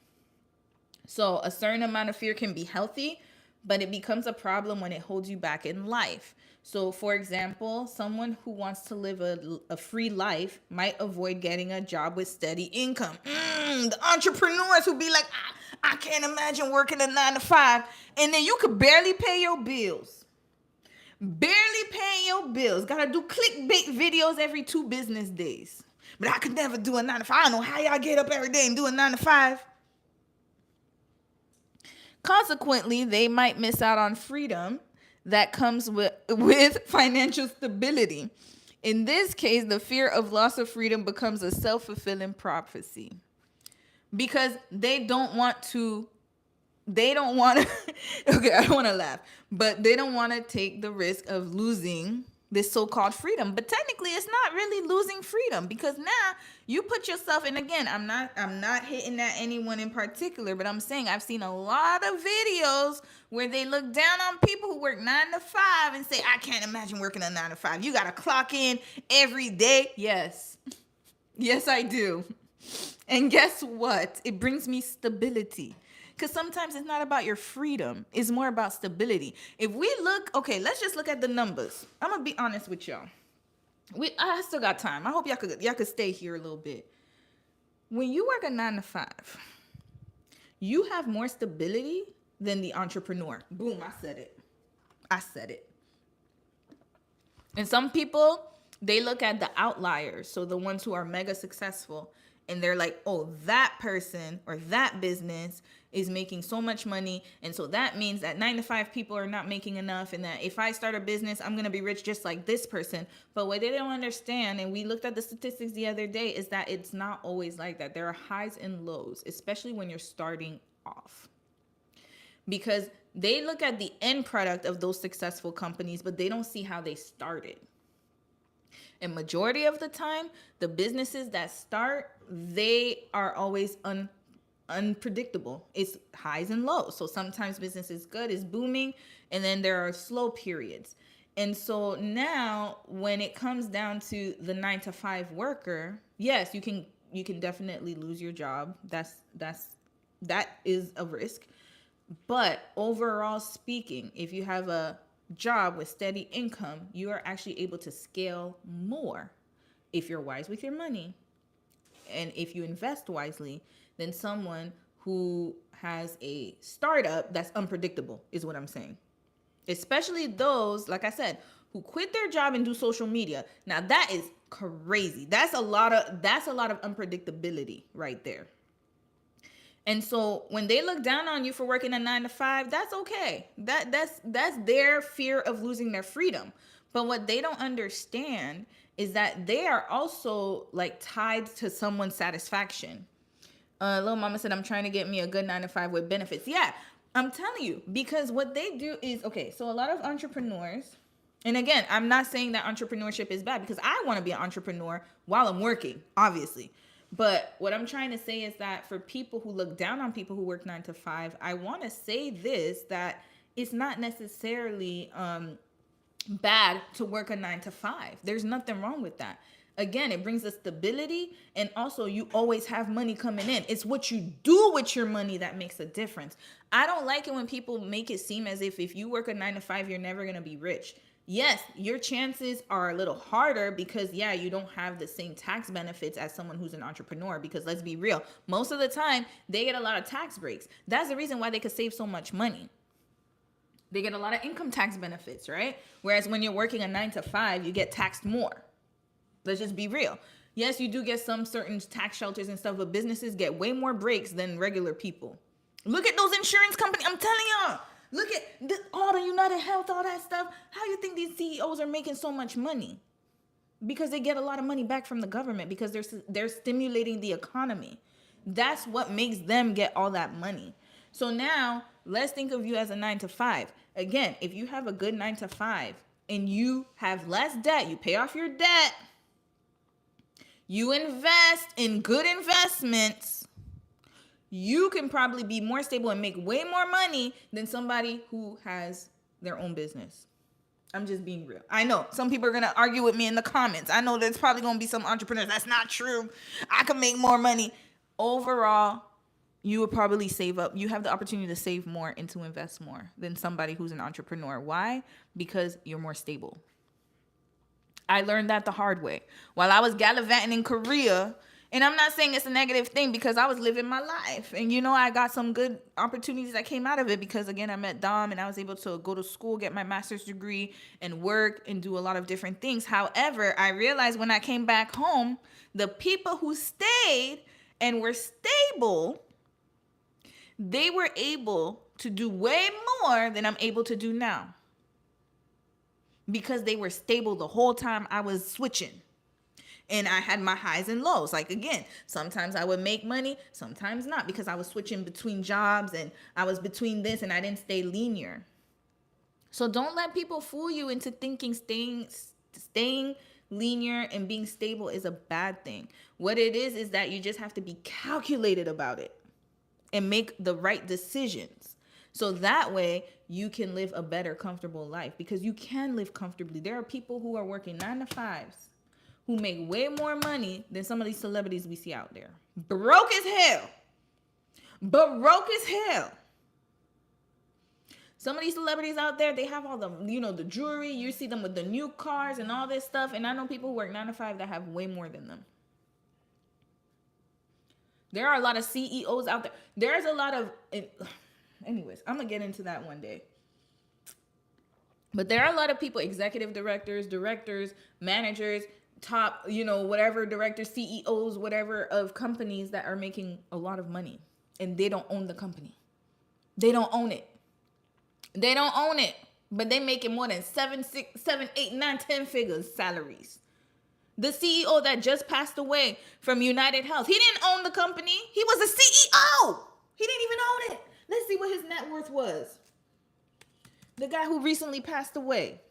So a certain amount of fear can be healthy, but it becomes a problem when it holds you back in life. So for example, someone who wants to live a free life might avoid getting a job with steady income. The entrepreneurs who be like, I can't imagine working a 9 to 5. And then you could barely pay your bills. Barely paying your bills. Gotta do clickbait videos every 2 business days. But I could never do a 9 to 5. I don't know how y'all get up every day and do a 9 to 5. Consequently, they might miss out on freedom that comes with financial stability. In this case, the fear of loss of freedom becomes a self-fulfilling prophecy because they don't want to, okay, I don't want to laugh, but they don't want to take the risk of losing this so-called freedom. But technically it's not really losing freedom because now you put yourself, and again, I'm not hitting at anyone in particular, but I'm saying I've seen a lot of videos where they look down on people who work 9 to 5 and say, I can't imagine working a 9 to 5. You got to clock in every day. Yes, I do. And guess what? It brings me stability. Because sometimes it's not about your freedom. It's more about stability. If we look, okay, let's just look at the numbers. I'm going to be honest with y'all. I still got time. I hope y'all could stay here a little bit. When you work a 9 to 5, you have more stability than the entrepreneur. Boom, I said it. And some people, they look at the outliers, so the ones who are mega successful, and they're like, oh, that person or that business is making so much money, and so that means that 9 to 5 people are not making enough, and that if I start a business, I'm going to be rich just like this person. But what they don't understand, and we looked at the statistics the other day, is that it's not always like that. There are highs and lows, especially when you're starting off. Because they look at the end product of those successful companies, but they don't see how they started. And majority of the time, the businesses that start, they are always unpredictable. It's highs and lows. So sometimes business is good, is booming, and then there are slow periods. And so now when it comes down to the 9 to 5 worker, yes, you can definitely lose your job. That is a risk. But overall speaking, if you have a job with steady income, you are actually able to scale more if you're wise with your money and if you invest wisely than someone who has a startup that's unpredictable, is what I'm saying. Especially those, like I said, who quit their job and do social media. Now that is crazy. That's a lot of unpredictability right there. And so when they look down on you for working a 9 to 5, that's okay. That's their fear of losing their freedom. But what they don't understand is that they are also like tied to someone's satisfaction. Little mama said, I'm trying to get me a good 9 to 5 with benefits. Yeah, I'm telling you, because what they do is, okay, so a lot of entrepreneurs, and again, I'm not saying that entrepreneurship is bad because I want to be an entrepreneur while I'm working, obviously. But what I'm trying to say is that for people who look down on people who work 9 to 5, I want to say this, that it's not necessarily bad to work a 9 to 5. There's nothing wrong with that. Again, it brings a stability, and also you always have money coming in. It's what you do with your money that makes a difference. I don't like it when people make it seem as if you work a 9 to 5, you're never going to be rich. Yes, your chances are a little harder because, yeah, you don't have the same tax benefits as someone who's an entrepreneur. Because let's be real, most of the time they get a lot of tax breaks. That's the reason why they could save so much money. They get a lot of income tax benefits, right? Whereas when you're working a 9 to 5, you get taxed more. Let's just be real. Yes, you do get some certain tax shelters and stuff, but businesses get way more breaks than regular people. Look at those insurance companies. I'm telling y'all. Look at all the United Health, all that stuff. How you think these CEOs are making so much money? Because they get a lot of money back from the government because they're stimulating the economy. That's what makes them get all that money. So now let's think of you as a 9 to 5. Again, if you have a good 9 to 5 and you have less debt, you pay off your debt, you invest in good investments, you can probably be more stable and make way more money than somebody who has their own business. I'm just being real. I know some people are going to argue with me in the comments. I know there's probably going to be some entrepreneurs. That's not true. I can make more money. Overall, you would probably save up. You have the opportunity to save more and to invest more than somebody who's an entrepreneur. Why? Because you're more stable. I learned that the hard way. While I was gallivanting in Korea, and I'm not saying it's a negative thing because I was living my life. And I got some good opportunities that came out of it because, again, I met Dom and I was able to go to school, get my master's degree, and work and do a lot of different things. However, I realized when I came back home, the people who stayed and were stable, they were able to do way more than I'm able to do now. Because they were stable the whole time I was switching. And I had my highs and lows. Like, again, sometimes I would make money, sometimes not, because I was switching between jobs and I was between this and I didn't stay linear. So don't let people fool you into thinking staying linear and being stable is a bad thing. What it is that you just have to be calculated about it and make the right decisions. So that way you can live a better, comfortable life, because you can live comfortably. There are people who are working 9 to 5s who make way more money than some of these celebrities we see out there. Broke as hell. Broke as hell. Some of these celebrities out there, they have all the, the jewelry. You see them with the new cars and all this stuff. And I know people who work 9 to 5 that have way more than them. There are a lot of CEOs out there. There's a lot of... Anyways, I'm going to get into that one day. But there are a lot of people, executive directors, managers, top, whatever directors, CEOs, whatever, of companies that are making a lot of money. And they don't own the company. They don't own it. They don't own it. But they making more than 7, 8, 9, 10 figures salaries. The CEO that just passed away from United Health, he didn't own the company. He was a CEO. He didn't even own it. Let's see what his net worth was. The guy who recently passed away,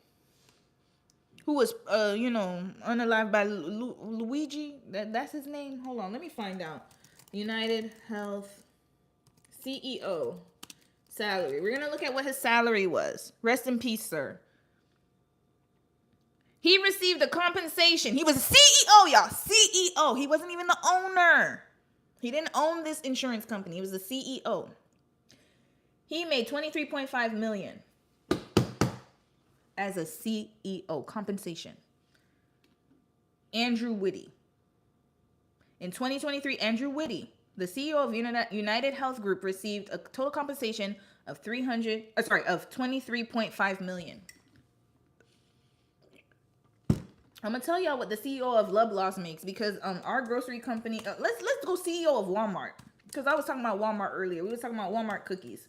who was, unalived by Luigi. That's his name. Hold on, let me find out. United Health. CEO salary. We're gonna look at what his salary was. Rest in peace, sir. He received a compensation. He was a CEO, y'all. CEO. He wasn't even the owner. He didn't own this insurance company. He was the CEO. He made $23.5 million as a CEO compensation. Andrew Whitty. In 2023, Andrew Whitty, the CEO of United Health Group, received a total compensation of $23.5 million. I'm gonna tell y'all what the CEO of Loblaws makes, because our grocery company. Let's go CEO of Walmart, because I was talking about Walmart earlier. We were talking about Walmart cookies.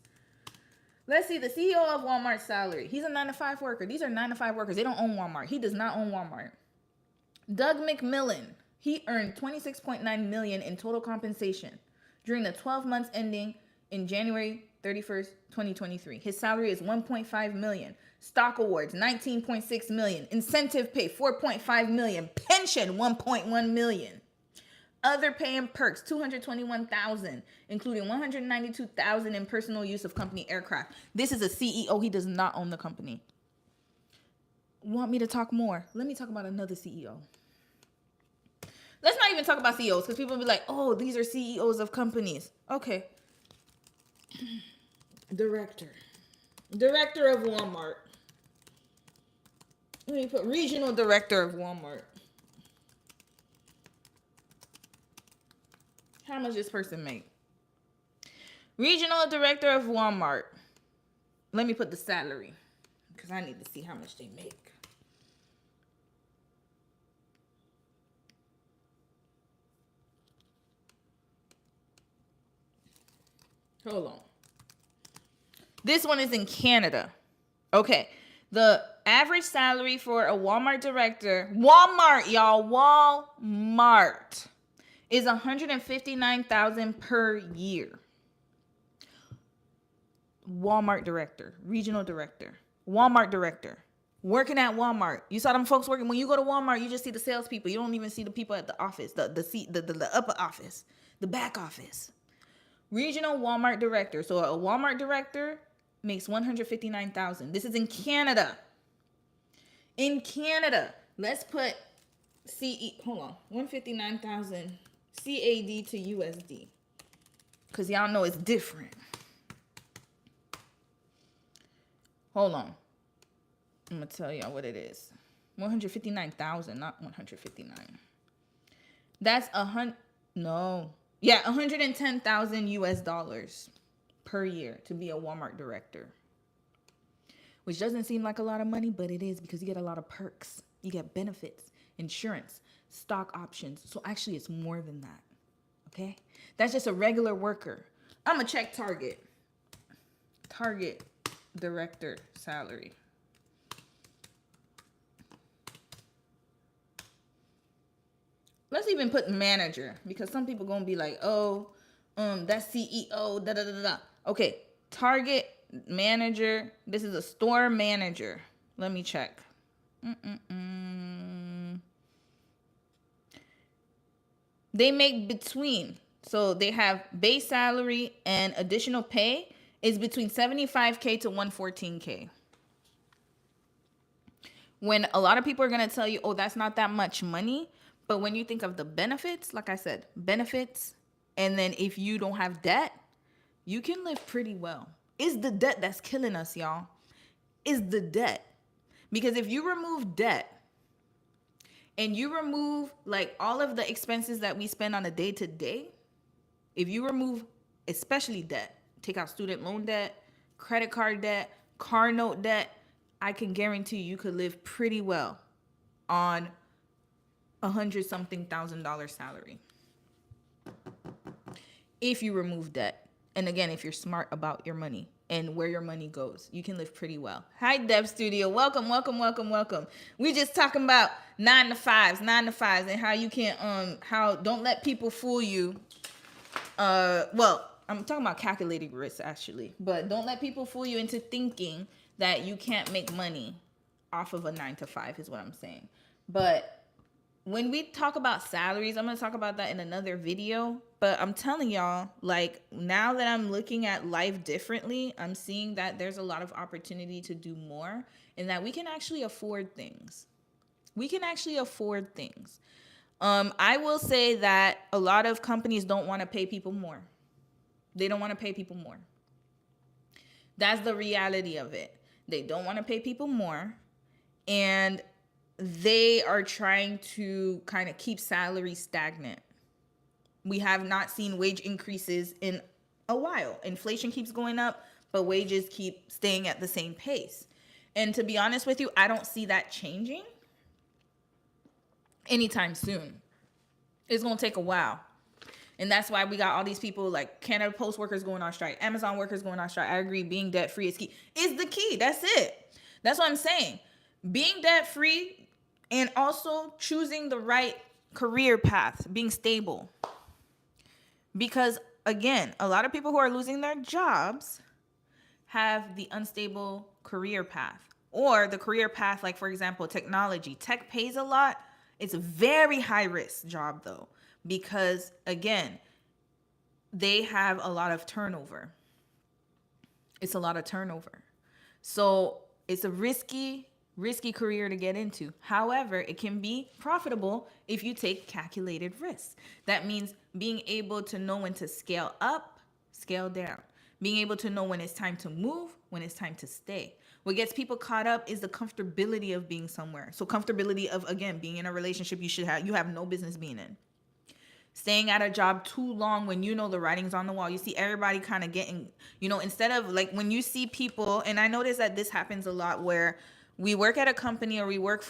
Let's see the CEO of Walmart's salary. He's a 9-to-5 worker. These are 9-to-5 workers. They don't own Walmart. He does not own Walmart. Doug McMillan. He earned $26.9 million in total compensation during the 12 months ending in January 31st, 2023. His salary is $1.5 million. Stock awards, $19.6 million. Incentive pay, $4.5 million. Pension, $1.1 million. Other pay and perks, $221,000, including $192,000 in personal use of company aircraft. This is a CEO. He does not own the company. Want me to talk more? Let me talk about another CEO. Let's not even talk about CEOs, because people will be like, oh, these are CEOs of companies. Okay. Director of Walmart. Let me put regional director of Walmart. How much this person make? Regional director of Walmart. Let me put the salary, because I need to see how much they make. Hold on. This one is in Canada. Okay. The average salary for a Walmart director, Walmart, y'all, Walmart, is $159,000 per year. Walmart director, regional director, Walmart director, working at Walmart. You saw them folks working. When you go to Walmart, you just see the salespeople. You don't even see the people at the office, the upper office, the back office. Regional Walmart director. So a Walmart director makes $159,000. This is in Canada. In Canada, let's put hold on, 159,000 CAD to USD, because y'all know it's different. Hold on. I'm going to tell y'all what it is. 159,000, not 159. That's Yeah, 110,000 US dollars per year to be a Walmart director. Which doesn't seem like a lot of money, but it is, because you get a lot of perks. You get benefits, insurance, stock options. So actually it's more than that. Okay? That's just a regular worker. I'm going to check Target. Target director salary. Let's even put manager, because some people going to be like, oh, that's CEO, da-da-da-da. Okay, Target manager. This is a store manager. Let me check. They make between, so they have base salary and additional pay is between $75K to $114K. When a lot of people are going to tell you, oh, that's not that much money. But when you think of the benefits, like I said, benefits, and then if you don't have debt, you can live pretty well. It's the debt that's killing us, y'all. It's the debt. Because if you remove debt and you remove like all of the expenses that we spend on a day-to-day, if you remove especially debt, take out student loan debt, credit card debt, car note debt, I can guarantee you could live pretty well on $100-something thousand salary. If you remove debt. And again, if you're smart about your money and where your money goes, you can live pretty well. Hi, Dev Studio. Welcome, welcome, welcome, welcome. We just talking about 9-to-5s, and how you can't, don't let people fool you. Well, I'm talking about calculating risk actually, but don't let people fool you into thinking that you can't make money off of a 9-to-5 is what I'm saying. But when we talk about salaries, I'm going to talk about that in another video. But I'm telling y'all, like, now that I'm looking at life differently, I'm seeing that there's a lot of opportunity to do more and that we can actually afford things. We can actually afford things. I will say that a lot of companies don't want to pay people more. They don't want to pay people more. That's the reality of it. They don't want to pay people more. And they are trying to kind of keep salaries stagnant. We have not seen wage increases in a while. Inflation keeps going up, but wages keep staying at the same pace. And to be honest with you, I don't see that changing anytime soon. It's going to take a while. And that's why we got all these people like Canada Post workers going on strike, Amazon workers going on strike. I agree, being debt free is key. Is the key. That's it. That's what I'm saying. Being debt free and also choosing the right career path, being stable. Because again, a lot of people who are losing their jobs have the unstable career path or the career path, like for example, technology. Tech pays a lot. It's a very high risk job though, because again, they have a lot of turnover. It's a lot of turnover. So it's a risky career to get into. However, it can be profitable if you take calculated risks. That means being able to know when to scale up, scale down. Being able to know when it's time to move, when it's time to stay. What gets people caught up is the comfortability of being somewhere. So comfortability of, again, being in a relationship you have no business being in. Staying at a job too long when you know the writing's on the wall. You see everybody kind of getting, instead of like when you see people, and I notice that this happens a lot where we work at a company or we work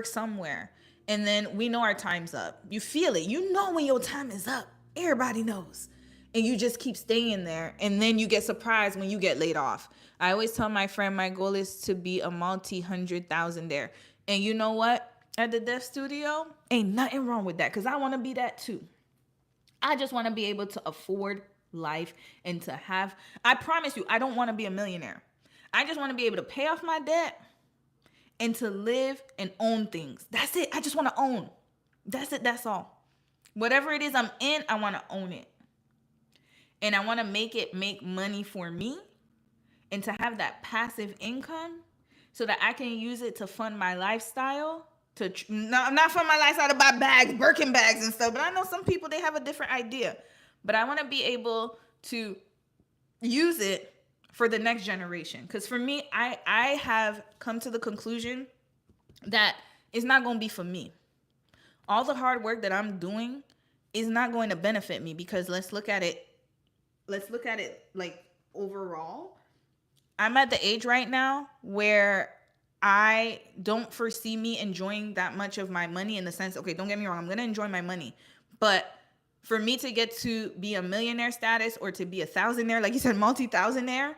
somewhere and then we know our time's up. You feel it. You know when your time is up. Everybody knows. And you just keep staying there and then you get surprised when you get laid off. I always tell my friend my goal is to be a multi-100,000 there. And you know what? At the deaf studio, ain't nothing wrong with that because I want to be that too. I just want to be able to afford life and to have, I promise you, I don't want to be a millionaire. I just want to be able to pay off my debt and to live and own things. That's it. I just want to own. That's it. That's all. Whatever it is I'm in, I want to own it. And I want to make it make money for me and to have that passive income so that I can use it to fund my lifestyle. Not fund my lifestyle to buy bags, Birkin bags and stuff. But I know some people, they have a different idea. But I want to be able to use it for the next generation. Because for me, I have come to the conclusion that it's not going to be for me. All the hard work that I'm doing is not going to benefit me because let's look at it like overall. I'm at the age right now where I don't foresee me enjoying that much of my money in the sense, okay, don't get me wrong, I'm going to enjoy my money. But for me to get to be a millionaire status or to be a thousandaire, like you said, multi-thousandaire,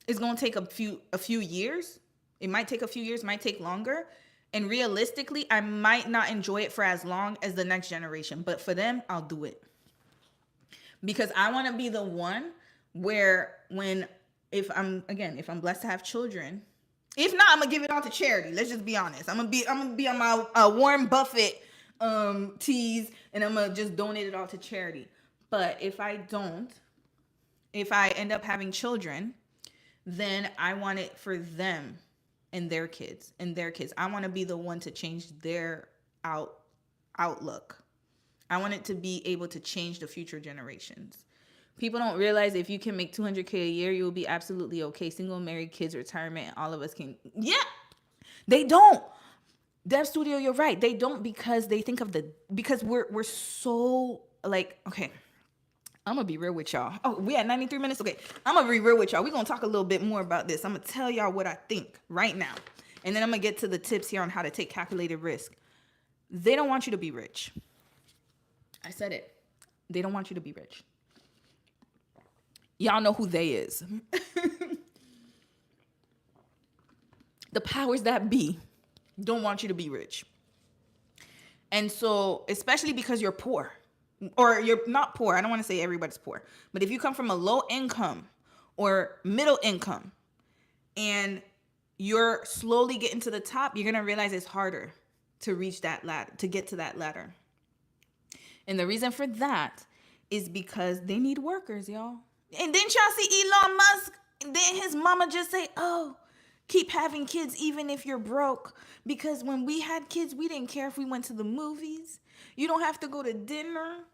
is going to take a few years. It might take a few years, might take longer. And realistically, I might not enjoy it for as long as the next generation. But for them, I'll do it. Because I want to be the one where if I'm blessed to have children, if not, I'm gonna give it all to charity. Let's just be honest. I'm gonna be on my Warren Buffett teas, and I'm gonna just donate it all to charity. But if I end up having children, then I want it for them and their kids I want to be the one to change their outlook. I want it to be able to change the future generations. People don't realize if you can make $200K a year, you'll be absolutely okay. Single, married, kids, retirement, all of us can. Yeah, they don't. Dev Studio, you're right. They don't because they think of because we're so like, okay, I'm going to be real with y'all. Oh, we at 93 minutes? Okay, I'm going to be real with y'all. We're going to talk a little bit more about this. I'm going to tell y'all what I think right now. And then I'm going to get to the tips here on how to take calculated risk. They don't want you to be rich. I said it. They don't want you to be rich. Y'all know who they is. The powers that be don't want you to be rich. And so, especially because you're poor, or you're not poor. I don't want to say everybody's poor, but if you come from a low income or middle income and you're slowly getting to the top, you're going to realize it's harder to reach that ladder, to get to that ladder. And the reason for that is because they need workers, y'all. And didn't y'all see Elon Musk? Didn't his mama just say, "Oh, keep having kids even if you're broke"? Because when we had kids, we didn't care if we went to the movies. You don't have to go to dinner.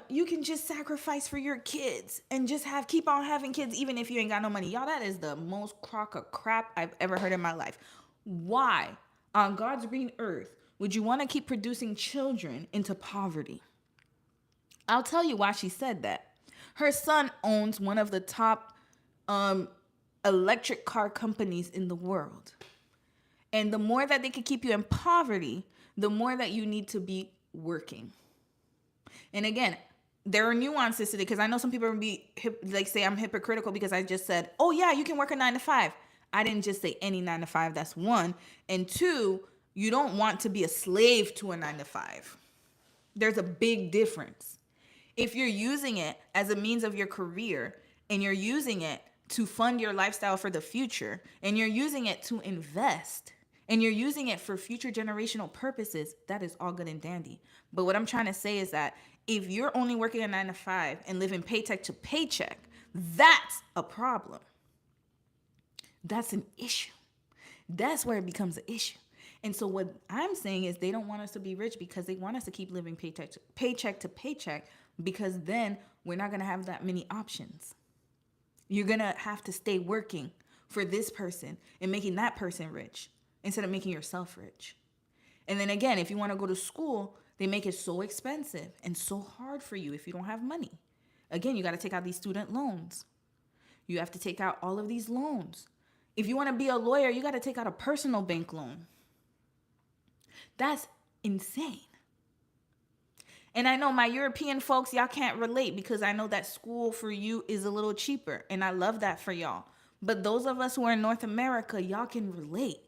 You can just sacrifice for your kids and just keep on having kids even if you ain't got no money. Y'all, that is the most crock of crap I've ever heard in my life. Why on God's green earth would you want to keep producing children into poverty? I'll tell you why she said that. Her son owns one of the top um, electric car companies in the world. And the more that they can keep you in poverty, the more that you need to be working. And again, there are nuances to it because I know some people will be say I'm hypocritical because I just said, "Oh yeah, you can work a 9 to 5." I didn't just say any 9 to 5. That's one. And two, you don't want to be a slave to a 9 to 5. There's a big difference. If you're using it as a means of your career and you're using it to fund your lifestyle for the future and you're using it to invest and you're using it for future generational purposes, that is all good and dandy. But what I'm trying to say is that if you're only working a 9 to 5 and living paycheck to paycheck, that's a problem. That's an issue. That's where it becomes an issue. And so what I'm saying is they don't want us to be rich because they want us to keep living paycheck to paycheck because then we're not going to have that many options. You're going to have to stay working for this person and making that person rich instead of making yourself rich. And then again, if you want to go to school, they make it so expensive and so hard for you if you don't have money. Again, you got to take out these student loans. You have to take out all of these loans. If you want to be a lawyer, you got to take out a personal bank loan. That's insane. And I know my European folks, y'all can't relate because I know that school for you is a little cheaper. And I love that for y'all. But those of us who are in North America, y'all can relate.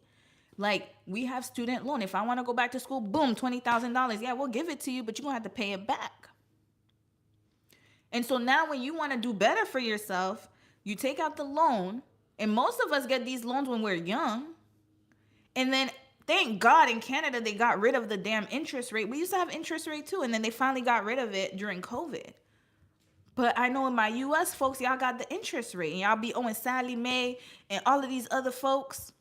Like, we have student loan. If I want to go back to school, boom, $20,000. Yeah, we'll give it to you, but you're going to have to pay it back. And so now when you want to do better for yourself, you take out the loan. And most of us get these loans when we're young. And then thank God in Canada, they got rid of the damn interest rate. We used to have interest rate too. And then they finally got rid of it during COVID. But I know in my U.S. folks, y'all got the interest rate. And y'all be owing Sally Mae and all of these other folks.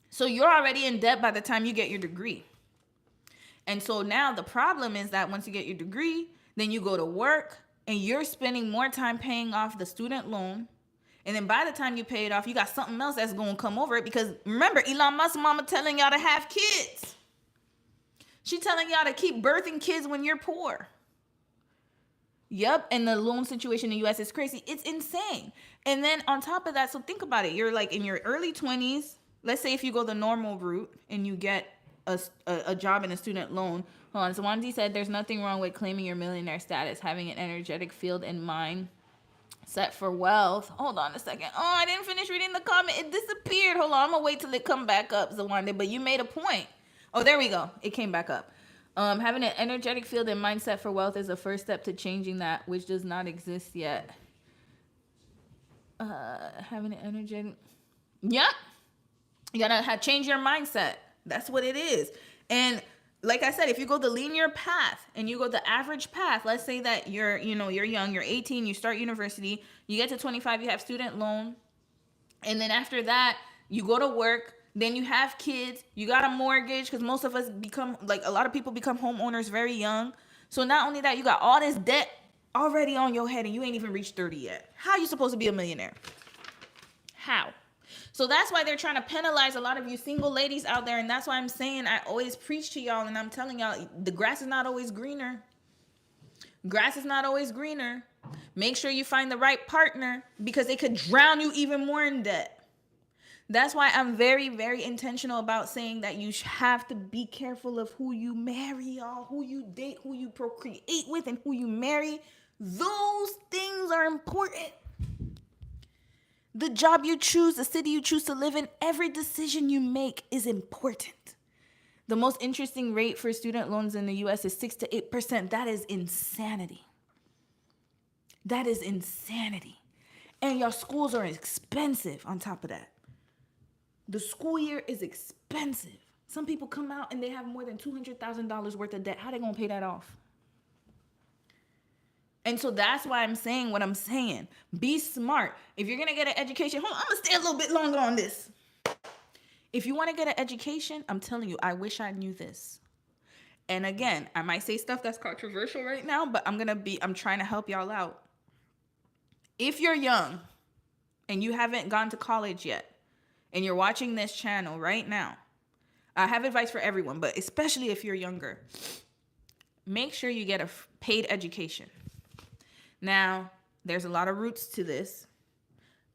So you're already in debt by the time you get your degree. And so now the problem is that once you get your degree, then you go to work and you're spending more time paying off the student loan. And then by the time you pay it off, you got something else that's going to come over it. Because remember, Elon Musk mama telling y'all to have kids. She telling y'all to keep birthing kids when you're poor. Yep, and the loan situation in the U.S. is crazy. It's insane. And then on top of that, so think about it. You're like in your early 20s. Let's say if you go the normal route and you get a job in a student loan. Hold on. So Wanzi said there's nothing wrong with claiming your millionaire status, having an energetic field in mind set for wealth. Hold on a second. Oh, I didn't finish reading the comment. It disappeared. Hold on. I'm going to wait till it come back up, Zawande. But you made a point. Oh, there we go. It came back up. Having an energetic field and mindset for wealth is the first step to changing that, which does not exist yet. Having an energetic... Yep. You got to change your mindset. That's what it is. And like I said, if you go the linear path and you go the average path, let's say that you're young, you're 18, you start university, you get to 25, you have student loan. And then after that, you go to work, then you have kids, you got a mortgage, because most of us a lot of people become homeowners very young. So not only that, you got all this debt already on your head and you ain't even reached 30 yet. How are you supposed to be a millionaire? How? So that's why they're trying to penalize a lot of you single ladies out there. And that's why I'm saying I always preach to y'all and I'm telling y'all the grass is not always greener. Grass is not always greener. Make sure you find the right partner because they could drown you even more in debt. That's why I'm very, very intentional about saying that you have to be careful of who you marry, y'all, who you date, who you procreate with, and who you marry. Those things are important. The job you choose, the city you choose to live in, every decision you make is important. The most interesting rate for student loans in the U.S. is 6 to 8%. That is insanity. That is insanity. And your schools are expensive on top of that. The school year is expensive. Some people come out and they have more than $200,000 worth of debt. How are they going to pay that off? And so that's why I'm saying what I'm saying. Be smart. If you're going to get an education, hold on, I'm going to stay a little bit longer on this. If you want to get an education, I'm telling you, I wish I knew this. And again, I might say stuff that's controversial right now, but I'm trying to help y'all out. If you're young and you haven't gone to college yet, and you're watching this channel right now, I have advice for everyone, but especially if you're younger. Make sure you get a paid education. Now, there's a lot of routes to this.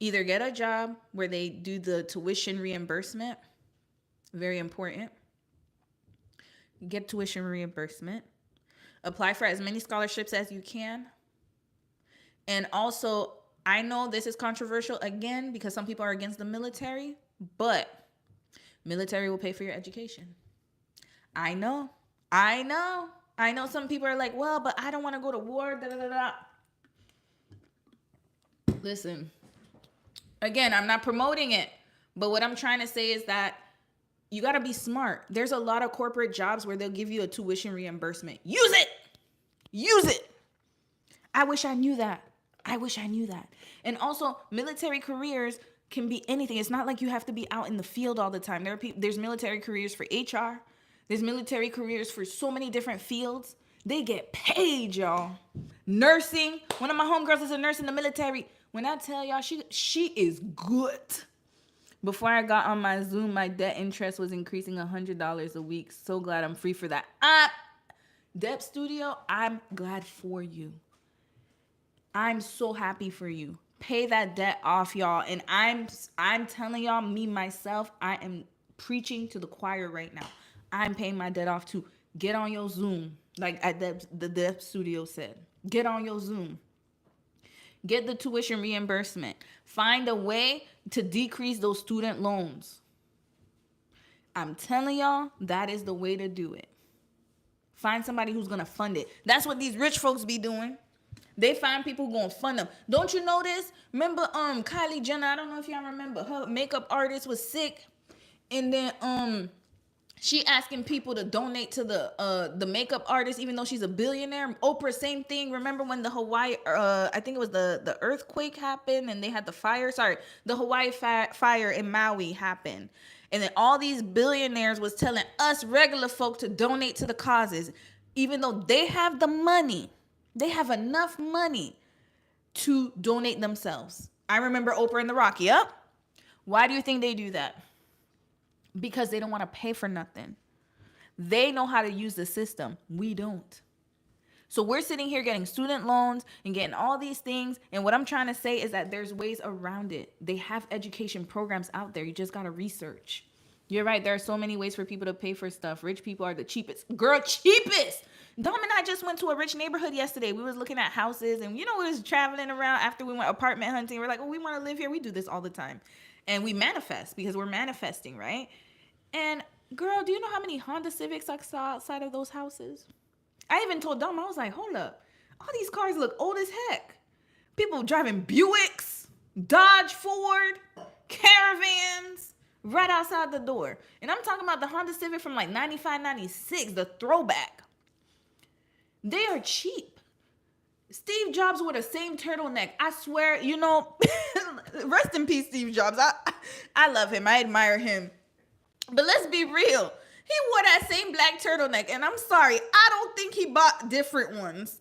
Either get a job where they do the tuition reimbursement. Very important. Get tuition reimbursement. Apply for as many scholarships as you can. And also, I know this is controversial again because some people are against the military, but military will pay for your education. I know some people are like, well, but I don't want to go to war. Da, da, da, da. Listen, again, I'm not promoting it, but what I'm trying to say is that you got to be smart. There's a lot of corporate jobs where they'll give you a tuition reimbursement. Use it. Use it. I wish I knew that. And also, military careers can be anything. It's not like you have to be out in the field all the time. There's military careers for HR. There's military careers for so many different fields. They get paid, y'all. Nursing. One of my homegirls is a nurse in the military. When I tell y'all, she is good. Before I got on my Zoom, my debt interest was increasing $100 a week. So glad I'm free for that. Debt Studio, I'm glad for you. I'm so happy for you. Pay that debt off, y'all. And I'm telling y'all, me, myself, I am preaching to the choir right now. I'm paying my debt off too. Get on your Zoom. Like the Debt Studio said. Get on your Zoom. Get the tuition reimbursement. Find a way to decrease those student loans. I'm telling y'all, that is the way to do it. Find somebody who's going to fund it. That's what these rich folks be doing. They find people who going to fund them. Don't you know this? Remember Kylie Jenner, I don't know if y'all remember, her makeup artist was sick, and then she asking people to donate to the makeup artist, even though she's a billionaire. Oprah, same thing. Remember when the Hawaii, I think it was the earthquake happened and they had the fire. Sorry, the Hawaii fire in Maui happened. And then all these billionaires was telling us regular folk to donate to the causes, even though they have the money. They have enough money to donate themselves. I remember Oprah and The Rock. Yep. Why do you think they do that? Because they don't want to pay for nothing. They know how to use the system. We don't. So we're sitting here getting student loans and getting all these things. And what I'm trying to say is that there's ways around it. They have education programs out there. You just got to research. You're right. There are so many ways for people to pay for stuff. Rich people are the cheapest. Girl, cheapest. Dom and I just went to a rich neighborhood yesterday. We was looking at houses and we was traveling around after we went apartment hunting. We're like, oh, we want to live here. We do this all the time. And we manifest because we're manifesting, right? And girl, do you know how many Honda Civics I saw outside of those houses? I even told Dom, I was like, hold up. All these cars look old as heck. People driving Buicks, Dodge, Ford, Caravans, right outside the door. And I'm talking about the Honda Civic from like 95, 96, the throwback. They are cheap. Steve Jobs wore the same turtleneck. I swear, rest in peace, Steve Jobs. I love him. I admire him. But let's be real. He wore that same black turtleneck. And I'm sorry, I don't think he bought different ones.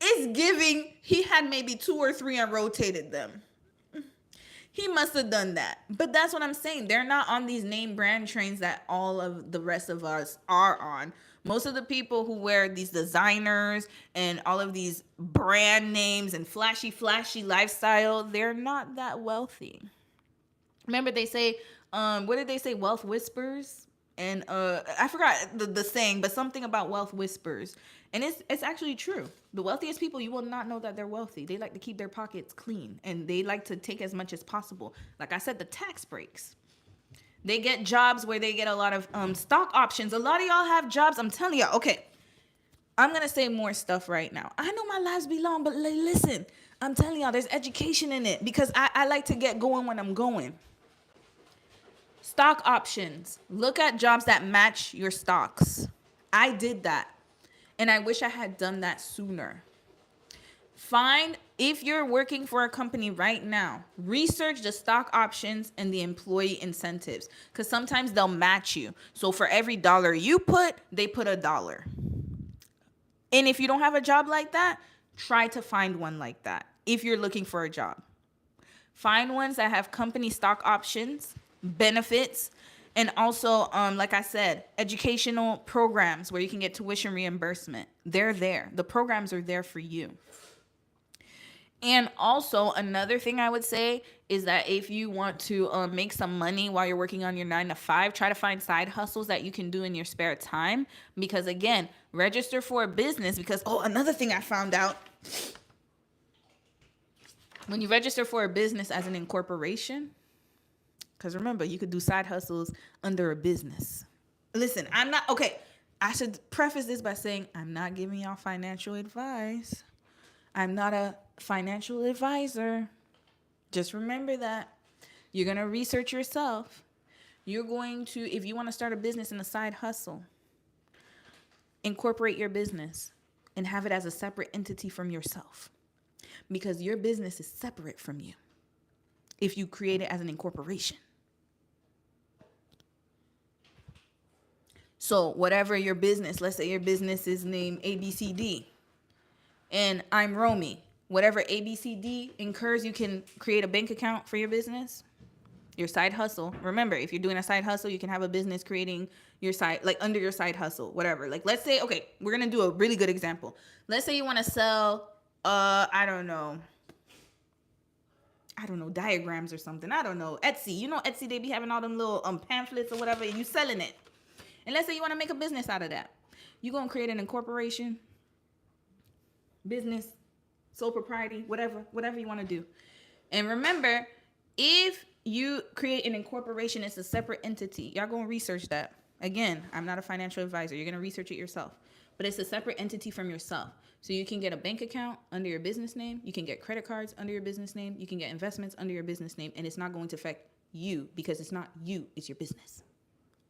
It's giving he had maybe 2 or 3 and rotated them. He must have done that. But that's what I'm saying. They're not on these name brand trains that all of the rest of us are on. Most of the people who wear these designers and all of these brand names and flashy lifestyle, they're not that wealthy. Remember they say, what did they say? Wealth whispers? And I forgot the saying, but something about wealth whispers. And it's actually true. The wealthiest people, you will not know that they're wealthy. They like to keep their pockets clean. And they like to take as much as possible. Like I said, the tax breaks. They get jobs where they get a lot of stock options. A lot of y'all have jobs. I'm telling y'all. Okay, I'm going to say more stuff right now. I know my lives be long, but listen. I'm telling y'all, there's education in it. Because I like to get going when I'm going. Stock options. Look at jobs that match your stocks. I did that. And I wish I had done that sooner. If you're working for a company right now, research the stock options and the employee incentives, because sometimes they'll match you. So for every dollar you put, they put $1. And if you don't have a job like that, try to find one like that. If you're looking for a job, find ones that have company stock options, benefits, and also, like I said, educational programs where you can get tuition reimbursement. They're there. The programs are there for you. And also, another thing I would say is that if you want to make some money while you're working on your 9 to 5, try to find side hustles that you can do in your spare time. Because again, register for a business. Because, another thing I found out, when you register for a business as an incorporation, because remember, you could do side hustles under a business. Listen, I'm not, okay, I should preface this by saying I'm not giving y'all financial advice. I'm not a financial advisor. Just remember that. You're going to research yourself. You're going to, if you want to start a business and a side hustle, incorporate your business and have it as a separate entity from yourself. Because your business is separate from you if you create it as an incorporation. So whatever your business, let's say your business is named ABCD, and I'm Romy. Whatever ABCD incurs, you can create a bank account for your business, your side hustle. Remember, if you're doing a side hustle, you can have a business creating your side, like under your side hustle, whatever. Like, let's say, okay, we're going to do a really good example. Let's say you want to sell, I don't know, diagrams or something. I don't know, Etsy. You know, Etsy, they be having all them little pamphlets or whatever, and you selling it. And let's say you want to make a business out of that. You're going to create an incorporation, business, sole propriety, whatever you want to do. And remember, if you create an incorporation, it's a separate entity. Y'all going to research that. Again, I'm not a financial advisor. You're going to research it yourself. But it's a separate entity from yourself. So you can get a bank account under your business name. You can get credit cards under your business name. You can get investments under your business name. And it's not going to affect you because it's not you. It's your business.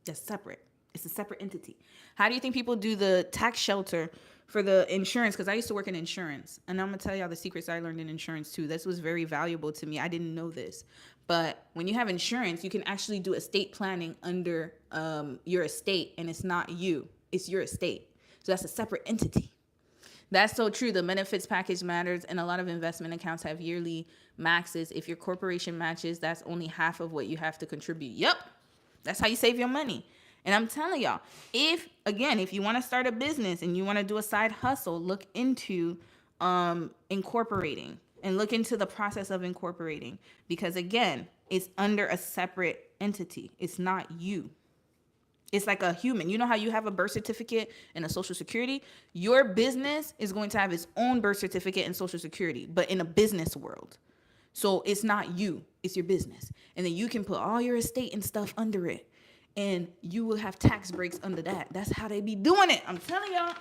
That's separate. It's a separate entity. How do you think people do the tax shelter for the insurance? Because I used to work in insurance. And I'm going to tell y'all the secrets I learned in insurance too. This was very valuable to me. I didn't know this. But when you have insurance, you can actually do estate planning under your estate. And it's not you. It's your estate. So that's a separate entity. That's so true. The benefits package matters. And a lot of investment accounts have yearly maxes. If your corporation matches, that's only half of what you have to contribute. Yep. That's how you save your money. And I'm telling y'all, if you want to start a business and you want to do a side hustle, look into incorporating and look into the process of incorporating. Because again, it's under a separate entity. It's not you. It's like a human. You know how you have a birth certificate and a social security? Your business is going to have its own birth certificate and social security, but in a business world. So it's not you, it's your business. And then you can put all your estate and stuff under it. And you will have tax breaks under that. That's how they be doing it. I'm telling y'all.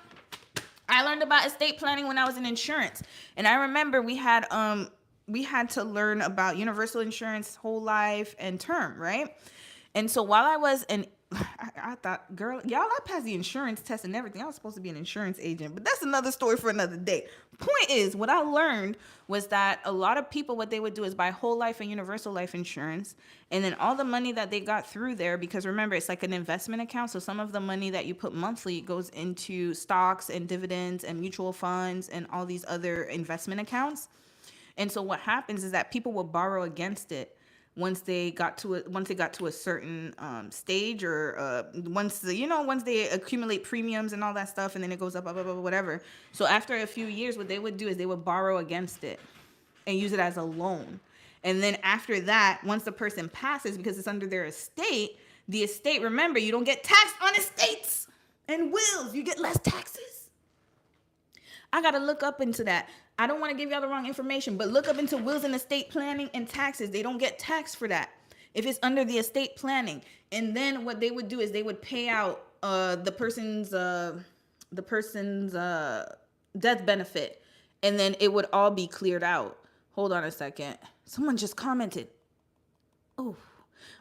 I learned about estate planning when I was in insurance. And I remember we had to learn about universal insurance, whole life, and term, right? And so while I was I thought, girl, y'all, I passed the insurance test and everything. I was supposed to be an insurance agent, but that's another story for another day. Point is, what I learned was that a lot of people, what they would do is buy whole life and universal life insurance. And then all the money that they got through there, because remember, it's like an investment account. So some of the money that you put monthly goes into stocks and dividends and mutual funds and all these other investment accounts. And so what happens is that people will borrow against it. Once they got to a certain stage, or once they accumulate premiums and all that stuff, and then it goes up, whatever. So after a few years, what they would do is they would borrow against it and use it as a loan. And then after that, once the person passes, because it's under their estate, the estate, remember, you don't get taxed on estates and wills. You get less taxes. I got to look up into that. I don't want to give y'all the wrong information, but look up into wills and estate planning and taxes. They don't get taxed for that if it's under the estate planning. And then what they would do is they would pay out the person's death benefit, and then it would all be cleared out. Hold on a second. Someone just commented. Oh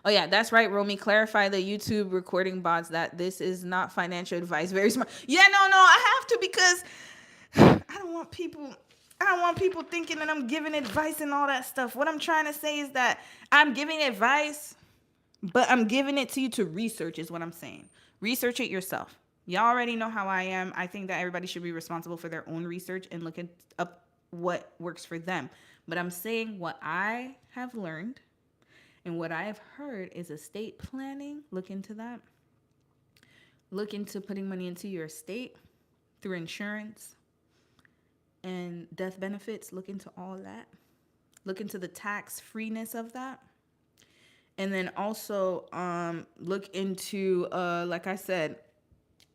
yeah, that's right, Romy. Clarify the YouTube recording bots that this is not financial advice. Very smart. Yeah, no, I have to, because I don't want people. I don't want people thinking that I'm giving advice and all that stuff. What I'm trying to say is that I'm giving advice, but I'm giving it to you to research, is what I'm saying. Research it yourself. Y'all already know how I am. I think that everybody should be responsible for their own research and look up what works for them. But I'm saying what I have learned and what I have heard is estate planning. Look into that. Look into putting money into your estate through insurance and death benefits. Look into all that. Look into the tax freeness of that. And then also look into, like I said,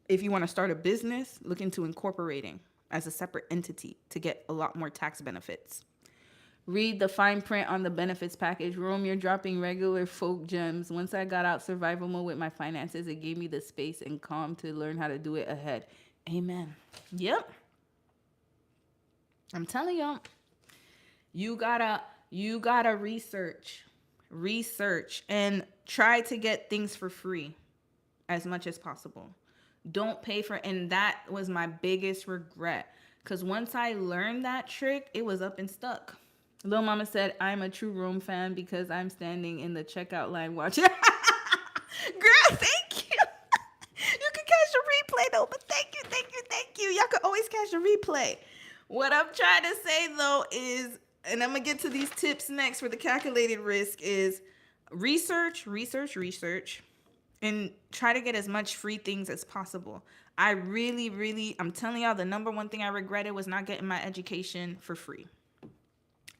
if you want to start a business, look into incorporating as a separate entity to get a lot more tax benefits. Read the fine print on the benefits package. Rome, you're dropping regular folk gems. Once I got out survival mode with my finances, it gave me the space and calm to learn how to do it ahead. Amen. Yep. I'm telling y'all, you gotta research and try to get things for free as much as possible. Don't pay for it. And that was my biggest regret, because once I learned that trick, it was up and stuck. Lil Mama said, I'm a true Rome fan because I'm standing in the checkout line watching. Girl, thank you. You can catch a replay though, but thank you. Y'all can always catch a replay. What I'm trying to say though is, and I'm gonna get to these tips next for the calculated risk, is research, and try to get as much free things as possible. I'm telling y'all, the number one thing I regretted was not getting my education for free.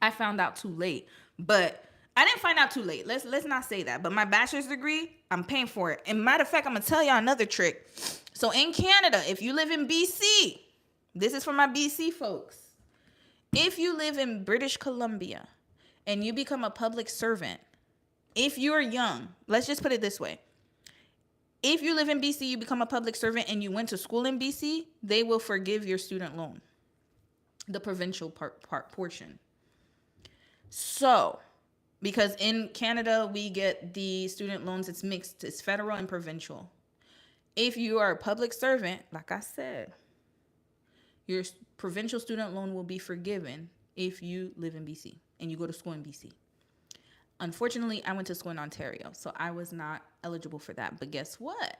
I found out too late, but I didn't find out too late. Let's not say that. But my bachelor's degree, I'm paying for it. And matter of fact, I'm gonna tell y'all another trick. So in Canada, if you live in BC, this is for my BC folks. If you live in British Columbia and you become a public servant, if you're young, let's just put it this way. If you live in BC, you become a public servant and you went to school in BC, they will forgive your student loan, the provincial portion. So, because in Canada, we get the student loans, it's mixed, it's federal and provincial. If you are a public servant, like I said, your provincial student loan will be forgiven if you live in BC and you go to school in BC. Unfortunately, I went to school in Ontario, so I was not eligible for that. But guess what?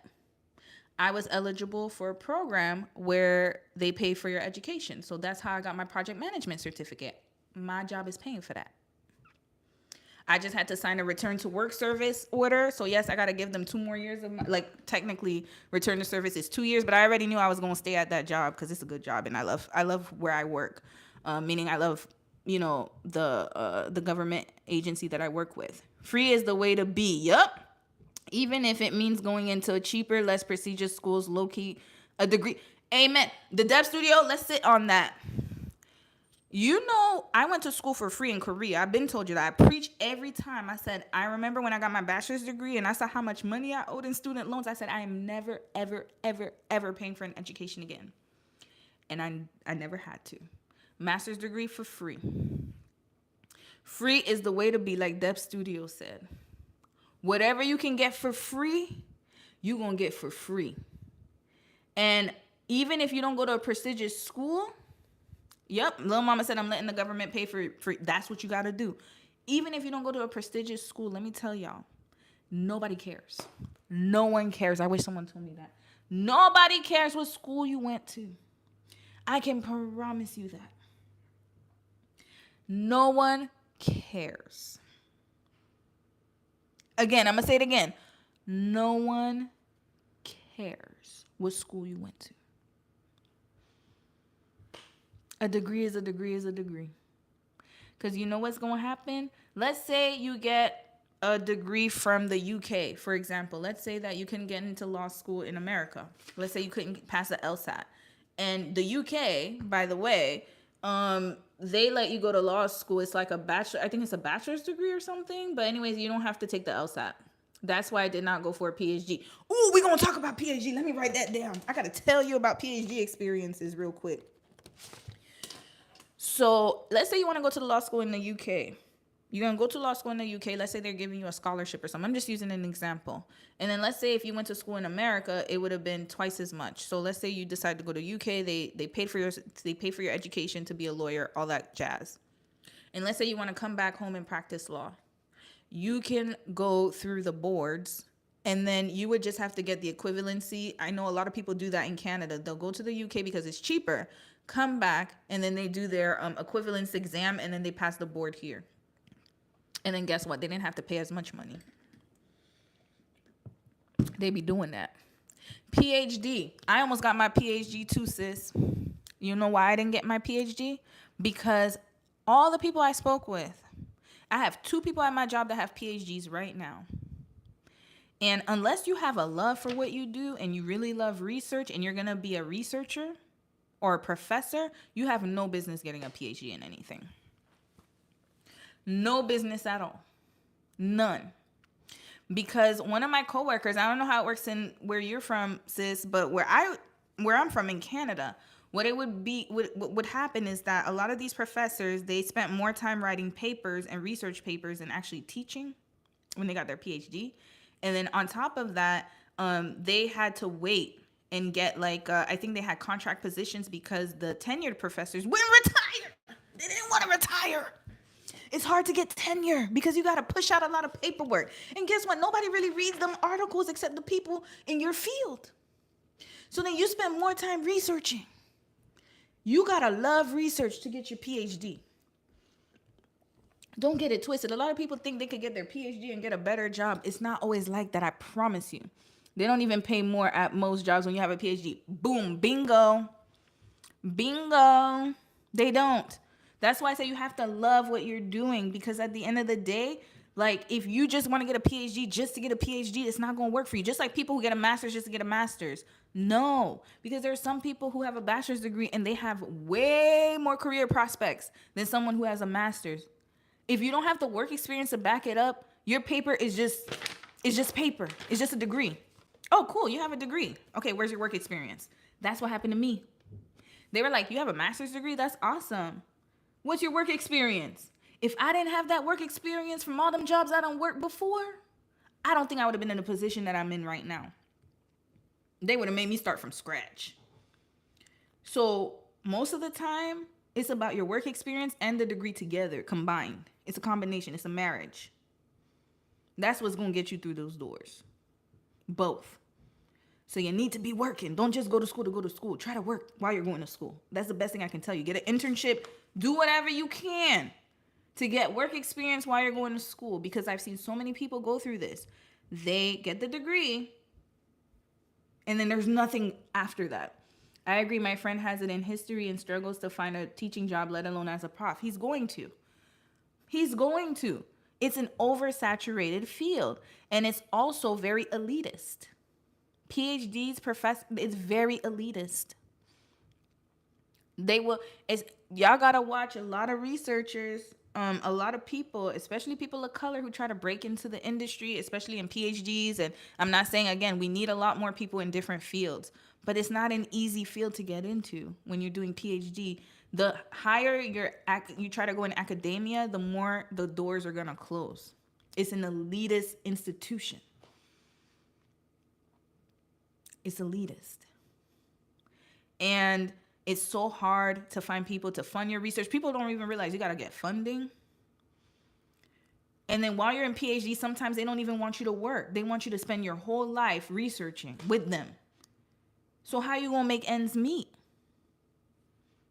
I was eligible for a program where they pay for your education. So that's how I got my project management certificate. My job is paying for that. I just had to sign a return to work service order. So yes, I got to give them 2 more years of technically return to service is 2 years, but I already knew I was going to stay at that job because it's a good job and I love where I work. Meaning I love, the government agency that I work with. Free is the way to be. Yup. Even if it means going into a cheaper, less prestigious schools, low-key, a degree. Amen. The Dev Studio, let's sit on that. I went to school for free in Korea. I've been told you that. I preach every time. I said, I remember when I got my bachelor's degree and I saw how much money I owed in student loans. I said, I am never, ever, ever, ever paying for an education again. And I never had to. Master's degree for free. Free is the way to be, like Dev Studio said. Whatever you can get for free, you're going to get for free. And even if you don't go to a prestigious school, yep, Lil Mama said I'm letting the government pay for that's what you got to do. Even if you don't go to a prestigious school, let me tell y'all, nobody cares. No one cares. I wish someone told me that. Nobody cares what school you went to. I can promise you that. No one cares. Again, I'm going to say it again. No one cares what school you went to. A degree is a degree is a degree. Because you know what's going to happen? Let's say you get a degree from the UK, for example. Let's say that you couldn't get into law school in America. Let's say you couldn't pass the LSAT. And the UK, by the way, they let you go to law school. It's like a bachelor. I think it's a bachelor's degree or something. But anyways, you don't have to take the LSAT. That's why I did not go for a PhD. Ooh, we're going to talk about PhD. Let me write that down. I got to tell you about PhD experiences real quick. So let's say you want to go to the law school in the UK. You're going to go to law school in the UK. Let's say they're giving you a scholarship or something. I'm just using an example. And then let's say if you went to school in America, it would have been twice as much. So let's say you decide to go to UK. They pay for your education to be a lawyer, all that jazz. And let's say you want to come back home and practice law. You can go through the boards, and then you would just have to get the equivalency. I know a lot of people do that in Canada. They'll go to the UK because it's cheaper, come back, and then they do their equivalence exam, and then they pass the board here. And then guess what? They didn't have to pay as much money. They be doing that. PhD. I almost got my PhD too, sis. You know why I didn't get my PhD? Because all the people I spoke with, I have 2 people at my job that have PhDs right now. And unless you have a love for what you do and you really love research and you're going to be a researcher or a professor, you have no business getting a PhD in anything. No business at all. None. Because one of my coworkers, I don't know how it works in where you're from, sis, but where I'm from in Canada, what would happen is that a lot of these professors, they spent more time writing papers and research papers than actually teaching when they got their PhD. And then on top of that, they had to wait and get I think they had contract positions because the tenured professors wouldn't retire. They didn't want to retire. It's hard to get tenure because you got to push out a lot of paperwork. And guess what? Nobody really reads them articles except the people in your field. So then you spend more time researching. You got to love research to get your PhD. Don't get it twisted. A lot of people think they could get their PhD and get a better job. It's not always like that, I promise you. They don't even pay more at most jobs when you have a PhD. Boom, bingo. Bingo. They don't. That's why I say you have to love what you're doing, because at the end of the day, if you just want to get a PhD just to get a PhD, it's not going to work for you. Just like people who get a master's just to get a master's. No, because there are some people who have a bachelor's degree and they have way more career prospects than someone who has a master's. If you don't have the work experience to back it up, your paper is just paper. It's just a degree. Oh, cool. You have a degree. Okay, where's your work experience? That's what happened to me. They were like, you have a master's degree? That's awesome. What's your work experience? If I didn't have that work experience from all them jobs I done worked before, I don't think I would have been in the position that I'm in right now. They would have made me start from scratch. So most of the time, it's about your work experience and the degree together, combined. It's a combination. It's a marriage. That's what's going to get you through those doors. Both. So you need to be working. Don't just go to school to go to school. Try to work while you're going to school. That's the best thing I can tell you. Get an internship. Do whatever you can to get work experience while you're going to school, because I've seen so many people go through this. They get the degree and then there's nothing after that. I agree. My friend has it in history and struggles to find a teaching job, let alone as a prof. He's going to. It's an oversaturated field, and it's also very elitist. PhDs, it's very elitist. Y'all gotta watch a lot of researchers, a lot of people, especially people of color, who try to break into the industry, especially in PhDs. And I'm not saying, again, we need a lot more people in different fields, but it's not an easy field to get into when you're doing PhD. The higher you try to go in academia, the more the doors are gonna close. It's an elitist institution. It's elitist. And it's so hard to find people to fund your research. People don't even realize you got to get funding. And then while you're in PhD, sometimes they don't even want you to work. They want you to spend your whole life researching with them. So how you going to make ends meet?